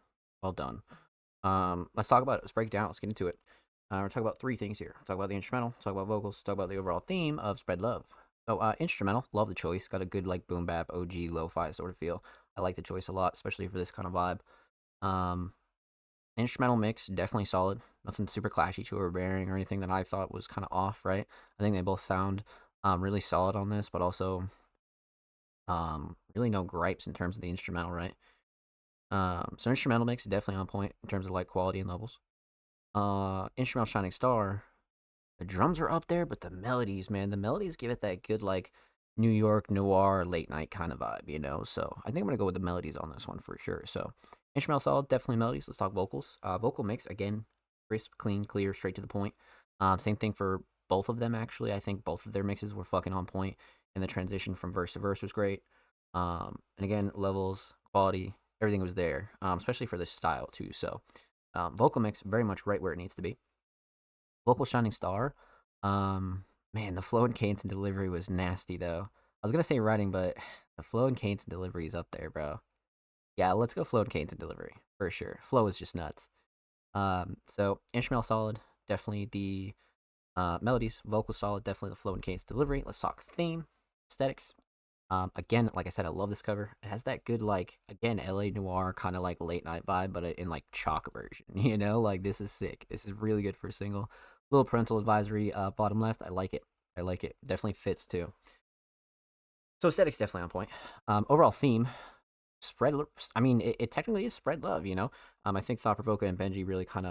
Well done. Let's talk about it. Let's break it down. Let's get into it. We're going to talk about three things here. Talk about the instrumental, talk about vocals, talk about the overall theme of Spread Love. So, instrumental, love the choice. Got a good, like, boom bap, OG, lo-fi sort of feel. I like the choice a lot, especially for this kind of vibe. Instrumental mix, definitely solid. Nothing super clashy to overbearing or anything that I thought was kind of off, right? I think they both sound really solid on this, but also really no gripes in terms of the instrumental, right? So instrumental mix definitely on point in terms of like quality and levels. Instrumental Shining Star, the drums are up there, but the melodies, man, the melodies give it that good like New York noir late night kind of vibe, you know. So I think I'm gonna go with the melodies on this one for sure. So instrumental solid, definitely melodies. Let's talk vocals. Vocal mix again, crisp, clean, clear, straight to the point. Same thing for both of them actually. I think both of their mixes were fucking on point, and the transition from verse to verse was great. And again, levels, quality, everything was there, especially for this style too. So vocal mix very much right where it needs to be. Vocal Shining Star, man, the flow and cadence and delivery was nasty though. I was gonna say writing, but the flow and cadence and delivery is up there, bro. Yeah, let's go flow and cadence and delivery for sure. Flow is just nuts. So instrumental solid, definitely the melodies, vocal solid, definitely the flow and cadence delivery. Let's talk theme, aesthetics. Again, like I said, I love this cover. It has that good, like, again, LA noir kind of like late night vibe, but in like chalk version, you know? Like, this is sick. This is really good for a single. Little parental advisory, bottom left. I like it. I like it. Definitely fits too. So aesthetics definitely on point. Overall theme, I mean, it technically is spread love, you know? I think Thought Provoker and Benji really kind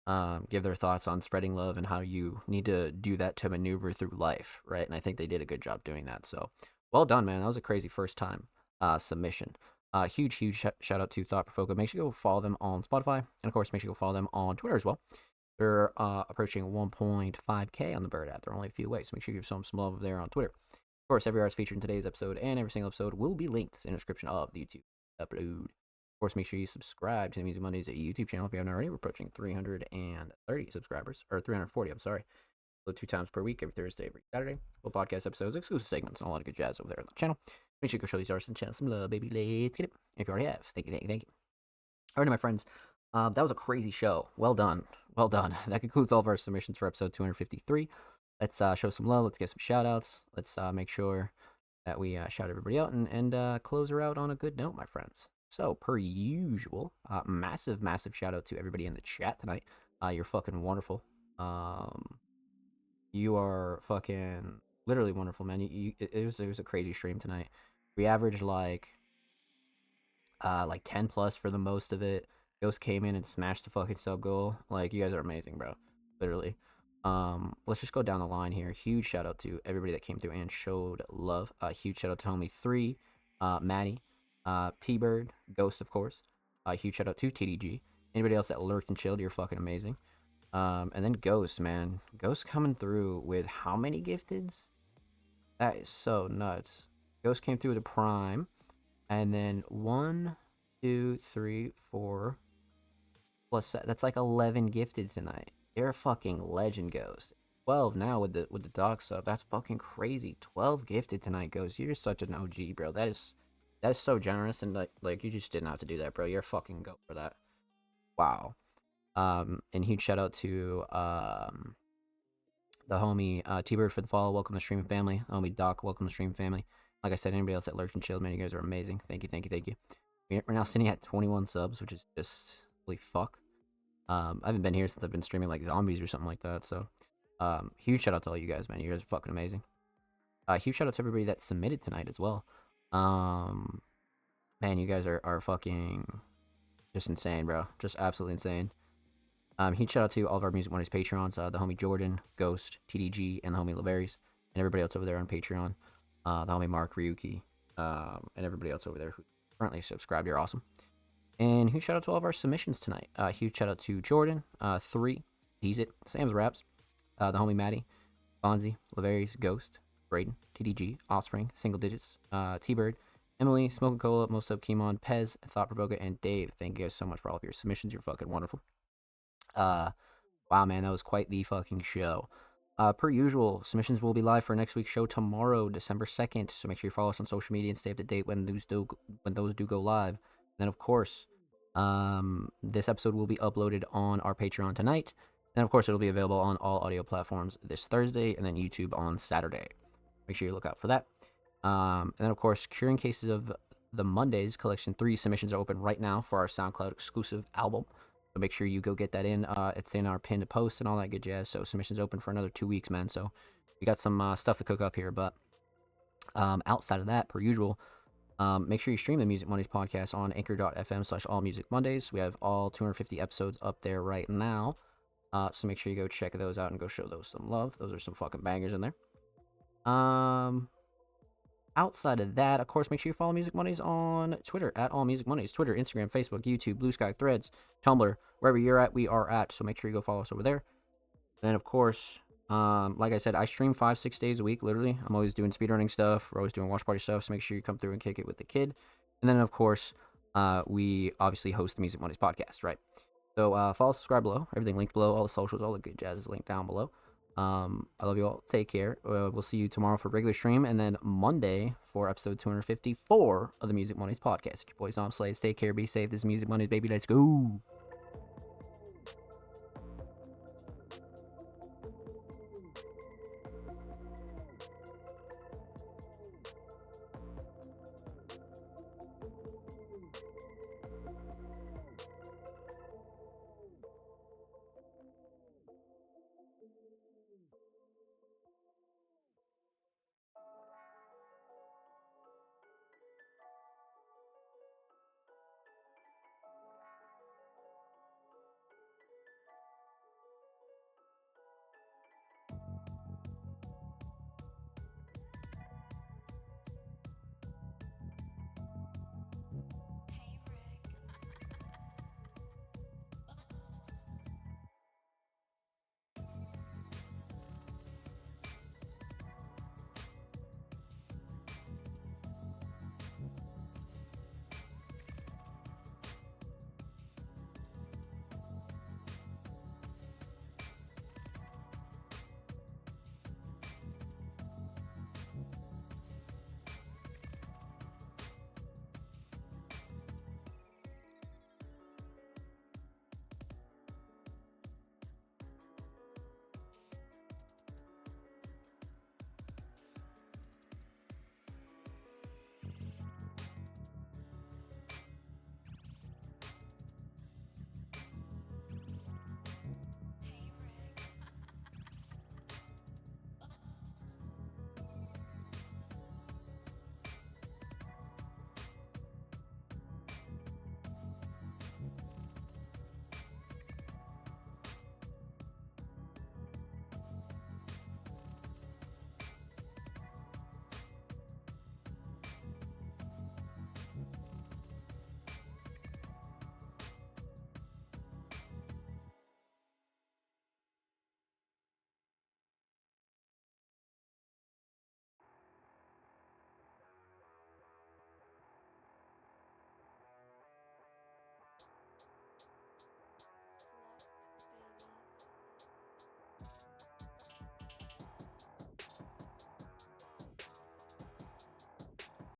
of give their thoughts on spreading love and how you need to do that to maneuver through life, right? And I think they did a good job doing that. So well done, man. That was a crazy first time submission. Huge shout out to Thought Provoker. Make sure you go follow them on Spotify. And of course, make sure you go follow them on Twitter as well. They're approaching 1.5K on the Bird app. They're only a few away. So make sure you give some love there on Twitter. Of course, every artist featured in today's episode and every single episode will be linked in the description of the YouTube upload. Of course, make sure you subscribe to the Music Mondays YouTube channel if you haven't already. We're approaching 330 subscribers, or 340, I'm sorry. 2 times per week, every Thursday, every Saturday. Full podcast episodes, exclusive segments, and a lot of good jazz over there on the channel. Make sure you go show these artists and channel some love, baby. Let's get it. If you already have, thank you. Alrighty, my friends. That was a crazy show. Well done. That concludes all of our submissions for episode 253. Let's show some love. Let's get some shout outs. Let's make sure that we shout everybody out and close her out on a good note, my friends. So, per usual, massive shout out to everybody in the chat tonight. You're fucking wonderful. You are fucking literally wonderful, man. It was a crazy stream tonight. We averaged like 10 plus for the most of it. Ghost came in and smashed the fucking sub goal. Like, you guys are amazing, bro. Literally. Let's just go down the line here. Huge shout out to everybody that came through and showed love. Huge shout out to Homie 3, Maddie, T-Bird, Ghost, of course. Huge shout out to TDG. Anybody else that lurked and chilled, you're fucking amazing. And then Ghost, man. Ghost coming through with how many gifteds? That is so nuts. Ghost came through with a prime. And then 1, 2, 3, 4. Plus, that's like 11 gifted tonight. You're a fucking legend, Ghost. 12 now with the dog sub. That's fucking crazy. 12 gifted tonight, Ghost. You're such an OG, bro. That is so generous, and like you just didn't have to do that, bro. You're a fucking goat for that. Wow. And huge shout out to the homie T-Bird for the follow. Welcome to Stream Family. Homie Doc, welcome to Stream Family. Like I said, anybody else at Lurch and Chill, man, you guys are amazing. Thank you, thank you, thank you. We're now sitting at 21 subs, which is just holy fuck. I haven't been here since I've been streaming like zombies or something like that. So, huge shout out to all you guys, man. You guys are fucking amazing. Huge shout out to everybody that submitted tonight as well. Man, you guys are fucking just insane, bro. Just absolutely insane. Huge shout out to all of our Music Mondays Patreons, the homie Jordan, Ghost, TDG, and the homie Laveris, and everybody else over there on Patreon. The homie Mark, Ryuki, and everybody else over there who currently subscribed. You're awesome. And huge shout out to all of our submissions tonight. Huge shout out to Jordan, 3, Deez It, Sam's Raps, the homie Maddie, Bonzi, Laveris, Ghost, Braden, TDG, Offspring, Single Digits, T-Bird, Emily, Smoking Cola, Most Up, Kimon, Pez, Thought Provoker, and Dave. Thank you guys so much for all of your submissions. You're fucking wonderful. Wow, man, that was quite the fucking show. Per usual, submissions will be live for next week's show tomorrow, December 2nd. So make sure you follow us on social media and stay up to date when those do go live. And then, of course, this episode will be uploaded on our Patreon tonight. And, of course, it'll be available on all audio platforms this Thursday and then YouTube on Saturday. Make sure you look out for that. And then, of course, Curing Cases of the Mondays Collection 3 submissions are open right now for our SoundCloud exclusive album. So make sure you go get that in. It's in our pinned post and all that good jazz. So submissions open for another 2 weeks, man. So we got some stuff to cook up here. But outside of that, per usual, make sure you stream the Music Mondays podcast on anchor.fm/allmusicmondays. We have all 250 episodes up there right now. So make sure you go check those out and go show those some love. Those are some fucking bangers in there. Outside of that, of course, make sure you follow Music Mondays on Twitter at All Music Mondays. Twitter, Instagram, Facebook, YouTube, Blue Sky, Threads, Tumblr, wherever you're at, we are at. So make sure you go follow us over there. And of course, like I said, I stream 5-6 days a week, literally. I'm always doing speedrunning stuff. We're always doing watch party stuff. So make sure you come through and kick it with the kid. And then, of course, we obviously host the Music Mondays podcast, right? So follow, subscribe below. Everything linked below. All the socials, all the good jazz is linked down below. I love you all. Take care. We'll see you tomorrow for regular stream, and then Monday for episode 254 of the Music Mondays podcast. It's your boy Zom Slays. Take care. Be safe. This is Music Mondays, baby. Let's go.